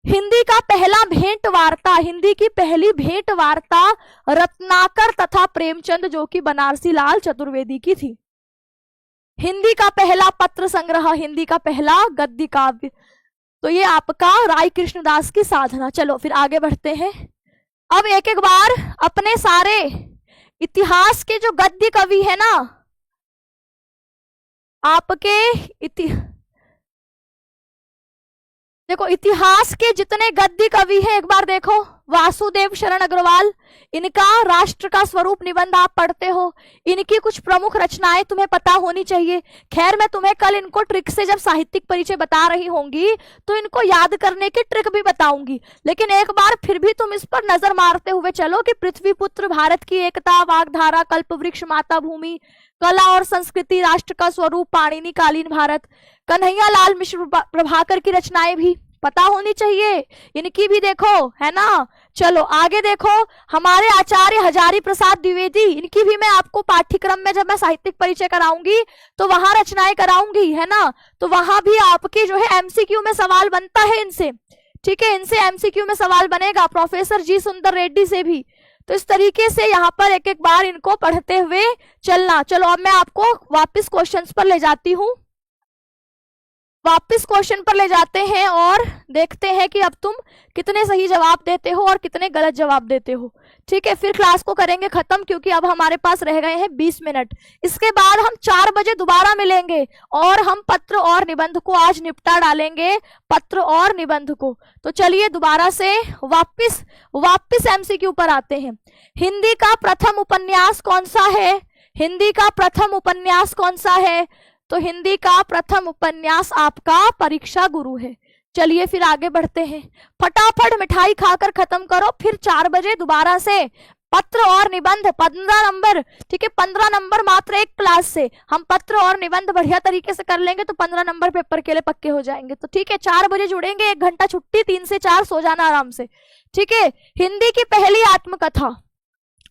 हिंदी का पहला भेंट वार्ता, हिंदी की पहली भेंट वार्ता रत्नाकर तथा प्रेमचंद, जो कि बनारसी लाल चतुर्वेदी की थी। हिंदी का पहला पत्र संग्रह, हिंदी का पहला गद्य काव्य, तो ये आपका राय कृष्णदास की साधना। चलो फिर आगे बढ़ते हैं। अब एक एक बार अपने सारे इतिहास के जो गद्य कवि है ना आपके देखो, इतिहास के जितने गद्य कवि हैं एक बार देखो। वासुदेव शरण अग्रवाल, इनका राष्ट्र का स्वरूप निबंध आप पढ़ते हो, इनकी कुछ प्रमुख रचनाएं तुम्हें पता होनी चाहिए। खैर मैं तुम्हें कल इनको ट्रिक से जब साहित्यिक परिचय बता रही होंगी तो इनको याद करने की ट्रिक भी बताऊंगी, लेकिन एक बार फिर भी तुम इस पर नजर मारते हुए चलो कि पृथ्वी पुत्र, भारत की एकता, वाग्धारा, कल्प वृक्ष, माता भूमि, कला और संस्कृति, राष्ट्र का स्वरूप, पाणिनि कालीन भारत, कन्हैया लाल मिश्र प्रभाकर की रचनाएं भी पता होनी चाहिए, इनकी भी देखो, है ना। चलो आगे देखो, हमारे आचार्य हजारी प्रसाद द्विवेदी, इनकी भी मैं आपको पाठ्यक्रम में जब मैं साहित्यिक परिचय कराऊंगी तो वहां रचनाएं कराऊंगी, है ना। तो वहां भी आपके जो है एमसीक्यू में सवाल बनता है इनसे, ठीक है, इनसे एमसीक्यू में सवाल बनेगा, प्रोफेसर जी सुंदर रेड्डी से भी। तो इस तरीके से यहाँ पर एक एक बार इनको पढ़ते हुए चलना। चलो अब मैं आपको वापस क्वेश्चंस पर ले जाती हूँ, वापस क्वेश्चन पर ले जाते हैं और देखते हैं कि अब तुम कितने सही जवाब देते हो और कितने गलत जवाब देते हो, ठीक है। फिर क्लास को करेंगे खत्म, क्योंकि अब हमारे पास रह गए हैं 20 मिनट। इसके बाद हम 4 बजे दोबारा मिलेंगे और हम पत्र और निबंध को आज निपटा डालेंगे, पत्र और निबंध को। तो चलिए दोबारा से वापस एमसीक्यू पर आते हैं। हिंदी का प्रथम उपन्यास कौन सा है? हिंदी का प्रथम उपन्यास कौन सा है? तो हिंदी का प्रथम उपन्यास आपका परीक्षा गुरु है। चलिए फिर आगे बढ़ते हैं, फटाफट मिठाई खाकर खत्म करो, फिर 4 बजे दोबारा से पत्र और निबंध 15 नंबर, ठीक है, 15 नंबर मात्र एक क्लास से हम पत्र और निबंध बढ़िया तरीके से कर लेंगे तो 15 नंबर पेपर के लिए पक्के हो जाएंगे। तो ठीक है, 4 बजे जुड़ेंगे, 1 घंटा छुट्टी, 3 से 4 सो जाना आराम से, ठीक है। हिंदी की पहली आत्मकथा,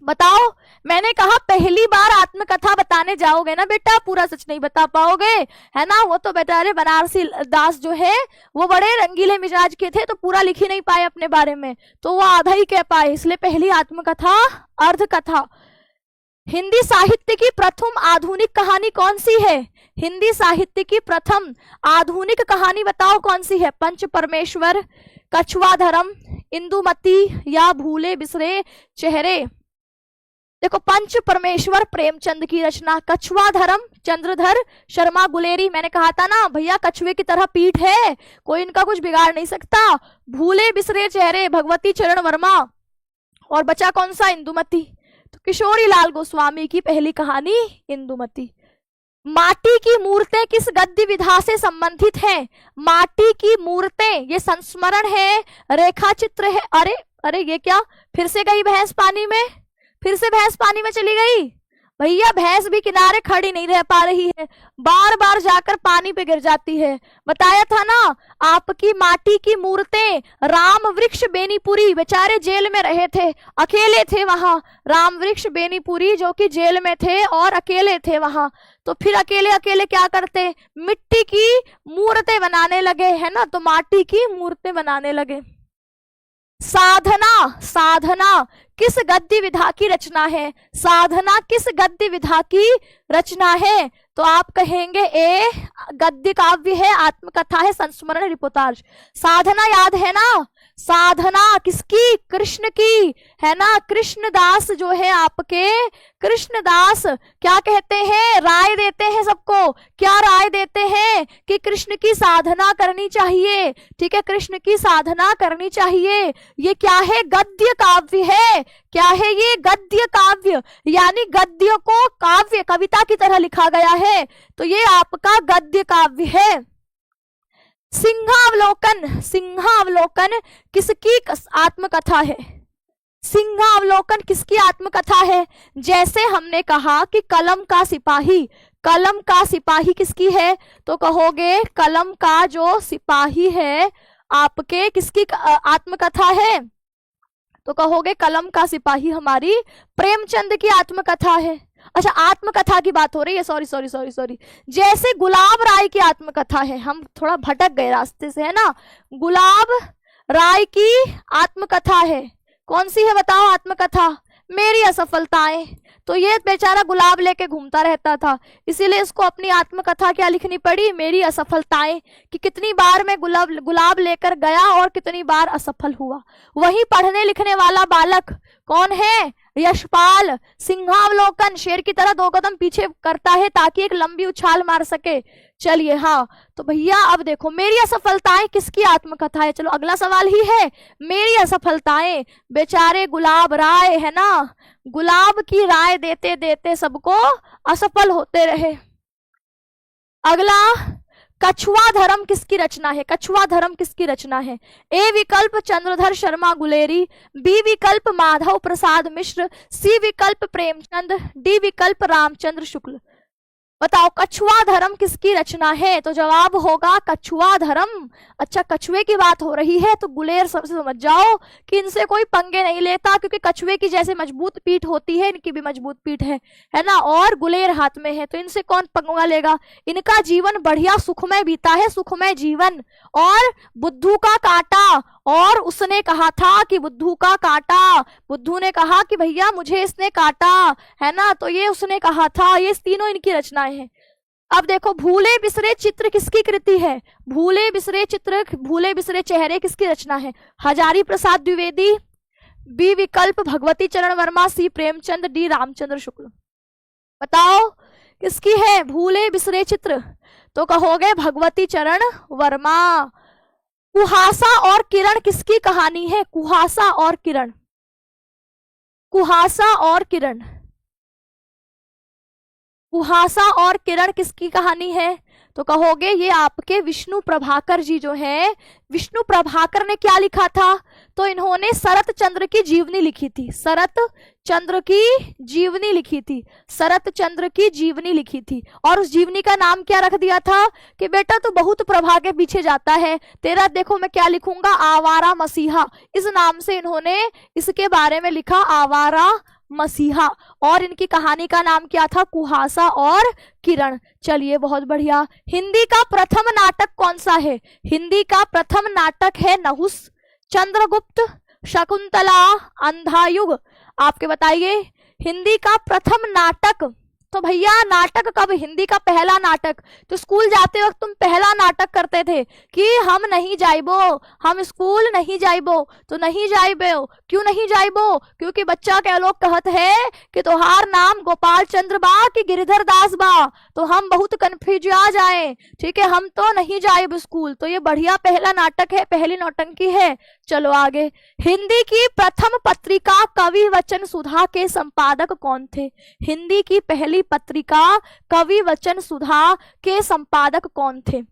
बताओ, मैंने कहा पहली बार आत्मकथा बताने जाओगे ना बेटा, पूरा सच नहीं बता पाओगे, है ना। वो तो बेचारे बनारसी दास जो है वो बड़े रंगीले मिजाज के थे, तो पूरा लिख ही नहीं पाए अपने बारे में, तो वो आधा ही कह पाए, इसलिए पहली आत्मकथा अर्ध कथा। हिंदी साहित्य की प्रथम आधुनिक कहानी कौन सी है? हिंदी साहित्य की प्रथम आधुनिक कहानी बताओ कौन सी है? पंच परमेश्वर, कछुआधरम, इंदुमती या भूले बिसरे चेहरे? देखो, पंच परमेश्वर प्रेमचंद की रचना, कछुआधरम चंद्रधर शर्मा गुलेरी। मैंने कहा था ना भैया, कछुए की तरह पीठ है, कोई इनका कुछ बिगाड़ नहीं सकता। भूले बिसरे चेहरे भगवती चरण वर्मा, और बचा कौन सा? इंदुमती। तो किशोरी लाल गोस्वामी की पहली कहानी इंदुमती। माटी की मूर्तें किस गद्य विधा से संबंधित हैं? माटी की मूर्तें, ये संस्मरण है, रेखा चित्र है। अरे अरे, ये क्या, फिर से गई भैंस पानी में, फिर से भैंस पानी में चली गई। भैया, भैंस भी किनारे खड़ी नहीं रह पा रही है, बार बार जाकर पानी पे गिर जाती है। बताया था ना, आपकी माटी की मूर्तें। राम वृक्ष बेनीपुरी बेचारे जेल में रहे थे, अकेले थे वहां। राम वृक्ष बेनीपुरी जो कि जेल में थे और अकेले थे वहां, तो फिर अकेले अकेले क्या करते? मिट्टी की मूर्तें बनाने लगे, है ना। तो माटी की मूर्तें बनाने लगे। साधना, साधना किस गद्य विधा की रचना है? साधना किस गद्य विधा की रचना है? तो आप कहेंगे ए गद्य काव्य है, आत्मकथा है, संस्मरण, रिपोर्टाज। साधना याद है ना? साधना किसकी? कृष्ण की, है ना। कृष्णदास जो है आपके, कृष्णदास क्या कहते हैं? राय देते हैं सबको। क्या राय देते हैं? कि कृष्ण की साधना करनी चाहिए, ठीक है, कृष्ण की साधना करनी चाहिए। ये क्या है? गद्य काव्य है। क्या है ये? गद्य काव्य, यानी गद्य को काव्य, कविता की तरह लिखा गया है, तो ये आपका गद्य काव्य है। सिंहावलोकन, सिंहावलोकन किसकी आत्मकथा है? सिंहावलोकन किसकी आत्मकथा है? जैसे हमने कहा कि कलम का सिपाही, कलम का सिपाही किसकी है? तो कहोगे कलम का जो सिपाही है आपके, किसकी आत्मकथा है? तो कहोगे कलम का सिपाही हमारी प्रेमचंद की आत्मकथा है। अच्छा, आत्मकथा की बात हो रही है, सॉरी सॉरी सॉरी सॉरी। जैसे गुलाब राय की आत्मकथा है, हम थोड़ा भटक गए रास्ते से, है ना। गुलाब राय की आत्मकथा है, कौन सी है बताओ आत्मकथा? मेरी असफलताएं। तो ये बेचारा गुलाब लेके घूमता रहता था, इसीलिए इसको अपनी आत्मकथा क्या लिखनी पड़ी? मेरी असफलताएं, कि कितनी बार मैं गुलाब लेकर गया और कितनी बार असफल हुआ। वही पढ़ने लिखने वाला बालक कौन है? यशपाल। सिंहावलोकन शेर की तरह 2 कदम पीछे करता है ताकि एक लंबी उछाल मार सके। चलिए, हाँ, तो भैया अब देखो, मेरी असफलताएं किसकी आत्मकथा है? चलो अगला सवाल ही है, मेरी असफलताएं। बेचारे गुलाब राय, है ना, गुलाब की राय देते देते सबको असफल होते रहे। अगला, कछुआधरम किसकी रचना है? कछुआधरम किसकी रचना है? ए विकल्प चंद्रधर शर्मा गुलेरी, बी विकल्प माधव प्रसाद मिश्र, सी विकल्प प्रेमचंद, डी विकल्प रामचंद्र शुक्ल। बताओ कछुआधरम किसकी रचना है? तो जवाब होगा कछुआधरम। अच्छा, कछुए की बात हो रही है तो गुलेर सबसे समझ जाओ कि इनसे कोई पंगे नहीं लेता, क्योंकि कछुए की जैसे मजबूत पीठ होती है, इनकी भी मजबूत पीठ है ना, और गुलेर हाथ में है, तो इनसे कौन पंगा लेगा? इनका जीवन बढ़िया सुखमय बीता है, सुखमय जीवन। और बुद्धू का कांटा, और उसने कहा था कि बुद्धू का कांटा, बुद्धू ने कहा कि भैया मुझे इसने काटा, है ना, तो ये उसने कहा था। ये तीनों इनकी रचनाएं हैं। अब देखो, भूले बिसरे चित्र किसकी कृति है? भूले बिसरे चित्र, भूले बिसरे चेहरे किसकी रचना है? हजारी प्रसाद द्विवेदी, बी विकल्प भगवती चरण वर्मा, सी प्रेमचंद, डी रामचंद्र शुक्ल। बताओ किसकी है भूले बिसरे चित्र? तो कहोगे भगवती चरण वर्मा। कुहासा और किरण किसकी कहानी है? कुहासा और किरण, कुहासा और किरण, कुहासा और किरण किसकी कहानी है? तो कहोगे ये आपके विष्णु प्रभाकर जी जो है, विष्णु प्रभाकर ने क्या लिखा था? तो इन्होंने शरत चंद्र की जीवनी लिखी थी, शरत चंद्र की जीवनी लिखी थी, शरत चंद्र की जीवनी लिखी थी। और उस जीवनी का नाम क्या रख दिया था कि बेटा तू बहुत प्रभा के पीछे जाता है, तेरा देखो मैं क्या लिखूंगा, आवारा मसीहा। इस नाम से इन्होंने इसके बारे में लिखा, आवारा मसीहा। और इनकी कहानी का नाम क्या था? कुहासा और किरण। चलिए बहुत बढ़िया। हिंदी का प्रथम नाटक कौन सा है? हिंदी का प्रथम नाटक है नहुस, चंद्रगुप्त, शकुंतला, अंधायुग। आपके बताइए हिंदी का प्रथम नाटक। तो भैया नाटक कब? हिंदी का पहला नाटक। तो स्कूल जाते वक्त तुम पहला नाटक करते थे कि हम नहीं जाइबो, हम स्कूल नहीं जाइबो। तो नहीं जाइबो, क्यों नहीं जाइबो? क्योंकि बच्चा के लोग कहत है कि तोहार नाम गोपाल चंद्र बा कि गिरिधर दास बा, तो हम बहुत कंफ्यूज आ जाए। ठीक है, हम तो नहीं जाइब स्कूल। तो ये बढ़िया पहला नाटक है, पहली नौटंकी है। चलो आगे। हिंदी की प्रथम पत्रिका कवि वचन सुधा के संपादक कौन थे? हिंदी की पहली पत्रिका कवि वचन सुधा के संपादक कौन थे?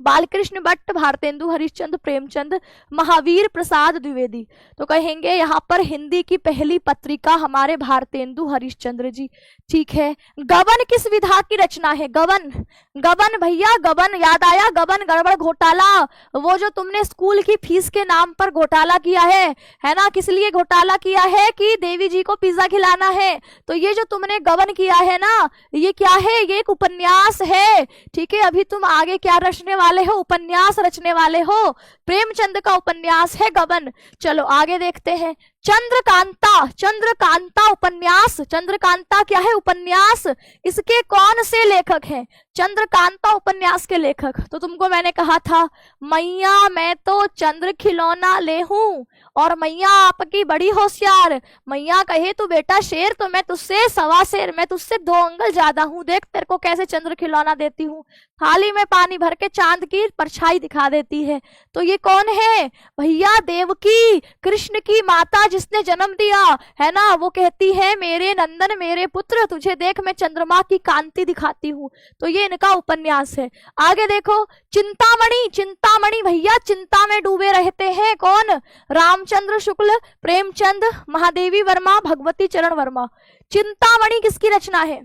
बालकृष्ण भट्ट, भारतेंदु हरिश्चंद्र, प्रेमचंद, महावीर प्रसाद द्विवेदी। तो कहेंगे यहाँ पर हिंदी की पहली पत्रिका हमारे भारतेंदु हरिश्चंद्र जी। ठीक है। गबन किस विधा की रचना है? गबन, गबन भैया गबन याद आया? गबन गड़बड़ घोटाला, वो जो तुमने स्कूल की फीस के नाम पर घोटाला किया है ना? किस लिए घोटाला किया है? कि देवी जी को पिज्जा खिलाना है। तो ये जो तुमने गबन किया है ना, ये क्या है? ये एक उपन्यास है। ठीक है, अभी तुम आगे क्या रचने वाले हो? उपन्यास रचने वाले हो। प्रेमचंद का उपन्यास है गबन। चलो आगे देखते हैं। चंद्रकांता, चंद्रकांता उपन्यास। चंद्रकांता क्या है? उपन्यास। इसके कौन से लेखक हैं? चंद्रकांता उपन्यास के लेखक। तो तुमको मैंने कहा था मैया मैं तो चंद्र खिलौना ले हूं और मैया आपकी बड़ी होशियार। मैया कहे तू बेटा शेर तो मैं तुझसे सवा शेर, मैं तुझसे 2 अंगल ज्यादा हूं। देख तेरे को कैसे चंद्र खिलौना देती हूँ। थाली में पानी भर के चांद की परछाई दिखा देती है। तो ये कौन है? भैया देवकी, कृष्ण की माता जिसने जन्म दिया है ना, वो कहती है मेरे नंदन मेरे पुत्र तुझे देख मैं चंद्रमा की कांति दिखाती हूँ। तो ये इनका उपन्यास है। आगे देखो। चिंतामणि, चिंतामणि भैया चिंता में डूबे रहते हैं कौन? रामचंद्र शुक्ल, प्रेमचंद, महादेवी वर्मा, भगवती चरण वर्मा। चिंतामणि किसकी रचना है?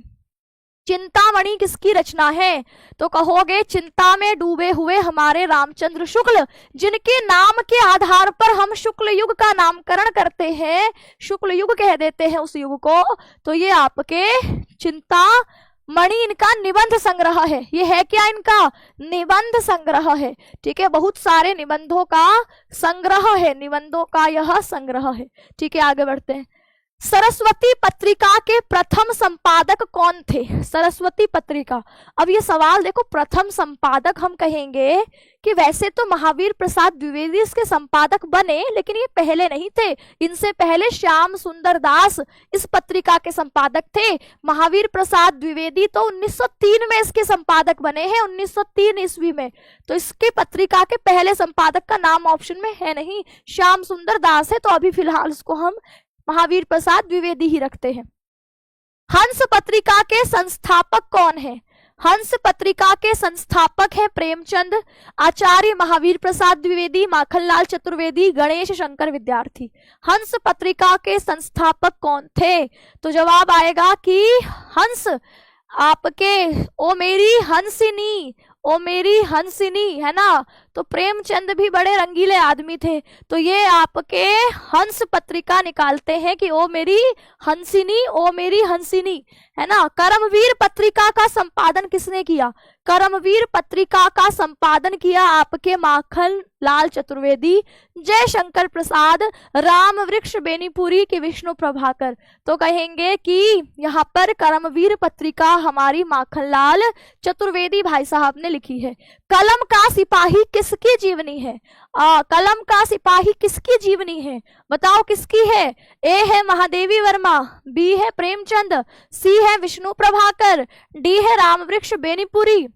चिंतामणि किसकी रचना है? तो कहोगे चिंता में डूबे हुए हमारे रामचंद्र शुक्ल, जिनके नाम के आधार पर हम शुक्ल युग का नामकरण करते हैं, शुक्ल युग कह देते हैं उस युग को। तो ये आपके चिंतामणि इनका निबंध संग्रह है। ये है क्या? इनका निबंध संग्रह है। ठीक है, बहुत सारे निबंधों का संग्रह है, निबंधों का यह संग्रह है। ठीक है, आगे बढ़ते हैं। सरस्वती पत्रिका के प्रथम संपादक कौन थे? सरस्वती पत्रिका। अब ये सवाल देखो, प्रथम संपादक हम कहेंगे कि वैसे तो महावीर प्रसाद द्विवेदी इसके संपादक बने, लेकिन ये पहले नहीं थे। इनसे पहले श्याम सुंदर दास इस पत्रिका के संपादक थे। महावीर प्रसाद द्विवेदी तो 1903 में इसके संपादक बने हैं, 1903 ईस्वी में। तो इसके पत्रिका के पहले संपादक का नाम ऑप्शन में है नहीं, श्याम सुंदर दास है। तो अभी फिलहाल उसको हम महावीर प्रसाद द्विवेदी ही रखते हैं। हंस पत्रिका के संस्थापक कौन है? हंस पत्रिका के संस्थापक है प्रेमचंद, आचार्य महावीर प्रसाद द्विवेदी, माखनलाल चतुर्वेदी, गणेश शंकर विद्यार्थी। हंस पत्रिका के संस्थापक कौन थे? तो जवाब आएगा कि हंस आपके ओ मेरी हंसिनी, ओ मेरी हंसिनी है ना। तो प्रेमचंद भी बड़े रंगीले आदमी थे। तो ये आपके हंस पत्रिका निकालते हैं कि ओ मेरी हंसिनी, ओ मेरी हंसिनी है ना। कर्मवीर पत्रिका का संपादन किसने किया? कर्मवीर पत्रिका का संपादन किया आपके माखन लाल चतुर्वेदी, जयशंकर प्रसाद, राम वृक्ष बेनीपुरी के विष्णु प्रभाकर। तो कहेंगे कि यहाँ पर कर्मवीर पत्रिका हमारी माखनलाल चतुर्वेदी भाई साहब ने लिखी है। कलम का सिपाही किसकी जीवनी है? कलम का सिपाही किसकी जीवनी है? बताओ किसकी है? ए है महादेवी वर्मा, बी है प्रेमचंद, सी है विष्णु प्रभाकर, डी है राम वृक्ष बेनीपुरी।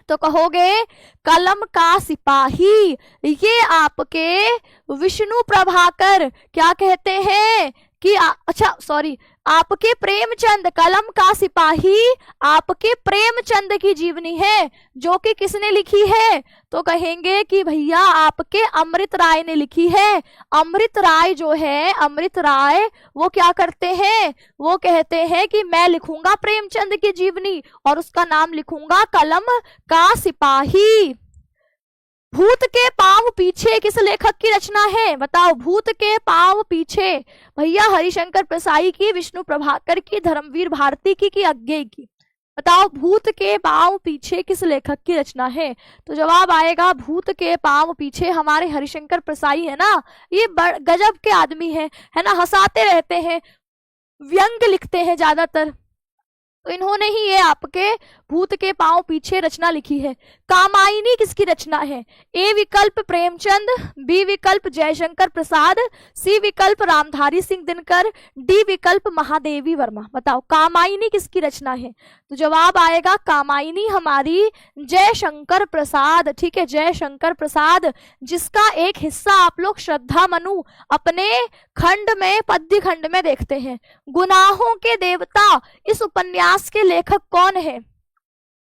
तो कहोगे कलम का सिपाही ये आपके विष्णु प्रभाकर क्या कहते हैं कि अच्छा सॉरी आपके प्रेमचंद, कलम का सिपाही आपके प्रेमचंद की जीवनी है, जो कि किसने लिखी है? तो कहेंगे कि भैया आपके अमृत राय ने लिखी है। अमृत राय जो है, अमृत राय वो क्या करते हैं? वो कहते हैं कि मैं लिखूंगा प्रेमचंद की जीवनी और उसका नाम लिखूंगा कलम का सिपाही। भूत के पांव पीछे किस लेखक की रचना है? बताओ, भूत के पांव पीछे भैया हरिशंकर प्रसाई की, विष्णु प्रभाकर की, धर्मवीर भारती की कि अज्ञेय की? बताओ, भूत के पांव पीछे किस लेखक की रचना है? तो जवाब आएगा भूत के पांव पीछे हमारे हरिशंकर प्रसाई है ना। ये गजब के आदमी है ना, हंसाते रहते हैं, व्यंग लिखते हैं ज्यादातर, तो इन्होंने ही ये आपके भूत के पांव पीछे रचना लिखी है। कामायनी किसकी रचना है? ए विकल्प प्रेमचंद, बी विकल्प जयशंकर प्रसाद, सी विकल्प रामधारी सिंह दिनकर, डी विकल्प महादेवी वर्मा। बताओ, कामायनी किसकी रचना है? तो जवाब आएगा कामायनी हमारी जयशंकर प्रसाद, ठीक है, जयशंकर प्रसाद, जिसका एक हिस्सा आप लोग श्रद्धा मनु अपने खंड में, पद्य खंड में देखते हैं। गुनाहों के देवता इस उपन्यास के लेखक कौन है?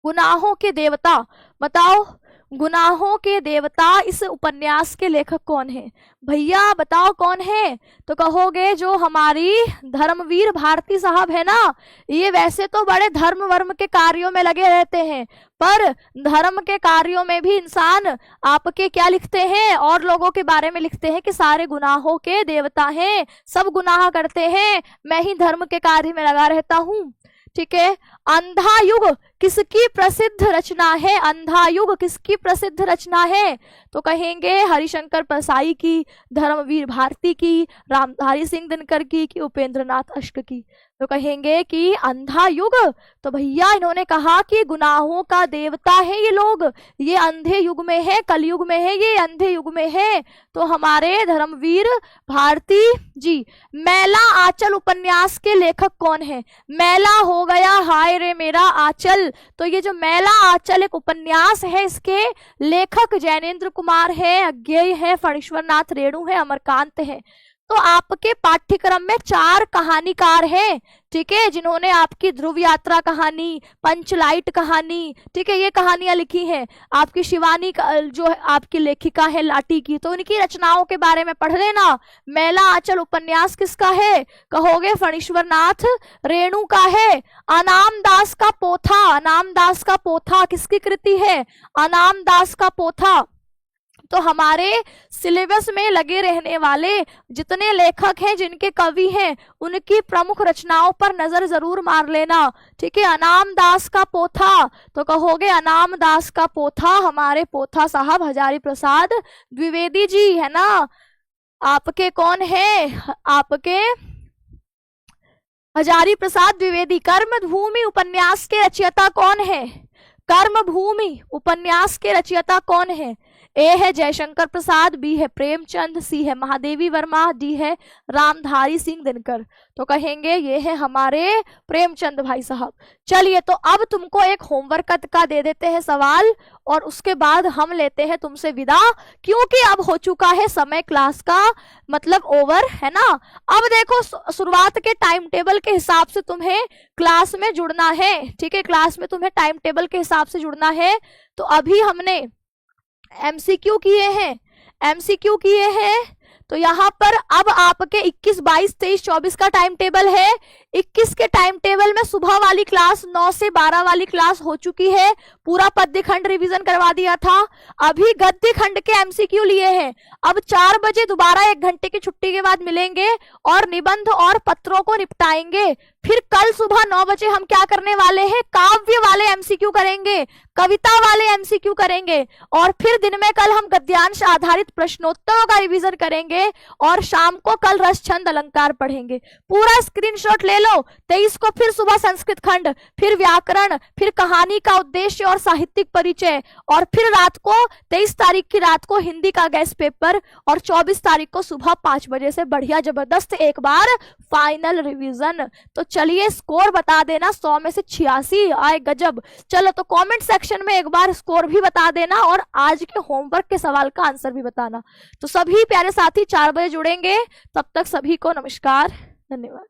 गुनाहों के देवता, बताओ, गुनाहों के देवता इस उपन्यास के लेखक कौन है? भैया बताओ कौन है? तो कहोगे जो हमारी धर्मवीर भारती साहब है ना। ये वैसे तो बड़े धर्म वर्म के कार्यों में लगे रहते हैं, पर धर्म के कार्यों में भी इंसान आपके क्या लिखते हैं, और लोगों के बारे में लिखते हैं कि सारे गुनाहों के देवता हैं, सब गुनाह करते हैं, मैं ही धर्म के कार्य में लगा रहता हूँ, ठीक है। अंधा युग किसकी प्रसिद्ध रचना है? अंधा युग किसकी प्रसिद्ध रचना है? तो कहेंगे हरिशंकर प्रसाई की, धर्मवीर भारती की, रामधारी सिंह दिनकर की कि उपेंद्रनाथ अश्क की? तो कहेंगे कि अंधा युग। तो भैया इन्होंने कहा कि गुनाहों का देवता है ये लोग, ये अंधे युग में है, कलयुग में है, ये अंधे युग में है। तो हमारे धर्मवीर भारती जी। मैला आंचल उपन्यास के लेखक कौन है? मैला हो गया हाय रे मेरा आंचल। तो ये जो मैला आंचल एक उपन्यास है, इसके लेखक जैनेन्द्र कुमार है, अज्ञेय है, फणीश्वर नाथ रेणु है, अमरकांत है। तो आपके पाठ्यक्रम में 4 कहानीकार हैं, ठीक है, जिन्होंने आपकी ध्रुव यात्रा कहानी, पंचलाइट कहानी, ठीक है, ये कहानियां लिखी हैं। आपकी शिवानी जो आपकी लेखिका है लाटी की, तो उनकी रचनाओं के बारे में पढ़ लेना। मैला आंचल उपन्यास किसका है? कहोगे फणीश्वर नाथ रेणु का है। अनाम दास का पोथा, अनाम दास का पोथा किसकी कृति है? अनाम दास का पोथा। तो हमारे सिलेबस में लगे रहने वाले जितने लेखक हैं, जिनके कवि हैं, उनकी प्रमुख रचनाओं पर नजर जरूर मार लेना, ठीक है। अनाम दास का पोथा, तो कहोगे अनाम दास का पोथा हमारे पोथा साहब हजारी प्रसाद द्विवेदी जी है ना। आपके कौन है? आपके हजारी प्रसाद द्विवेदी। कर्मभूमि उपन्यास के रचयिता कौन है? कर्मभूमि उपन्यास के रचयिता कौन है? ए है जयशंकर प्रसाद, बी है प्रेमचंद, सी है महादेवी वर्मा, डी है रामधारी सिंह दिनकर। तो कहेंगे ये है हमारे प्रेमचंद भाई साहब। चलिए, तो अब तुमको एक होमवर्क का दे देते हैं सवाल, और उसके बाद हम लेते हैं तुमसे विदा, क्योंकि अब हो चुका है समय क्लास का, मतलब ओवर है ना। अब देखो, शुरुआत के टाइम टेबल के हिसाब से तुम्हें क्लास में जुड़ना है, ठीक है, क्लास में तुम्हें टाइम टेबल के हिसाब से जुड़ना है। तो अभी हमने एमसीक्यू किए हैं, एमसीक्यू किए हैं, तो यहाँ पर अब आपके 21, 22, 23, 24 का टाइम टेबल है। 21 के टाइम टेबल में सुबह वाली क्लास 9 से 12 वाली क्लास हो चुकी है, पूरा पद्य खंड रिवीजन करवा दिया था। अभी गद्य खंड के एमसीक्यू लिए हैं। अब 4 बजे दोबारा 1 घंटे की छुट्टी के बाद मिलेंगे और निबंध और पत्रों को निपटाएंगे। फिर कल सुबह 9 बजे हम क्या करने वाले हैं? काव्य वाले एमसीक्यू करेंगे, कविता वाले एमसीक्यू करेंगे, और फिर दिन में कल हम गद्यांश आधारित प्रश्नोत्तरों का रिवीजन करेंगे, और शाम को कल रस छंद अलंकार पढ़ेंगे। पूरा स्क्रीनशॉट ले लो। 23 को फिर सुबह संस्कृत खंड, फिर व्याकरण, फिर कहानी का उद्देश्य और साहित्यिक परिचय, और फिर रात को 23 तारीख की रात को हिंदी का गेस्ट पेपर, और 24 तारीख को सुबह 5 बजे से बढ़िया जबरदस्त एक बार फाइनल रिवीजन। तो चलिए स्कोर बता देना, 100 में से 86 आए, गजब। चलो, तो कमेंट सेक्शन में एक बार स्कोर भी बता देना, और आज के होमवर्क के सवाल का आंसर भी बताना। तो सभी प्यारे साथी 4 बजे जुड़ेंगे, तब तक सभी को नमस्कार, धन्यवाद।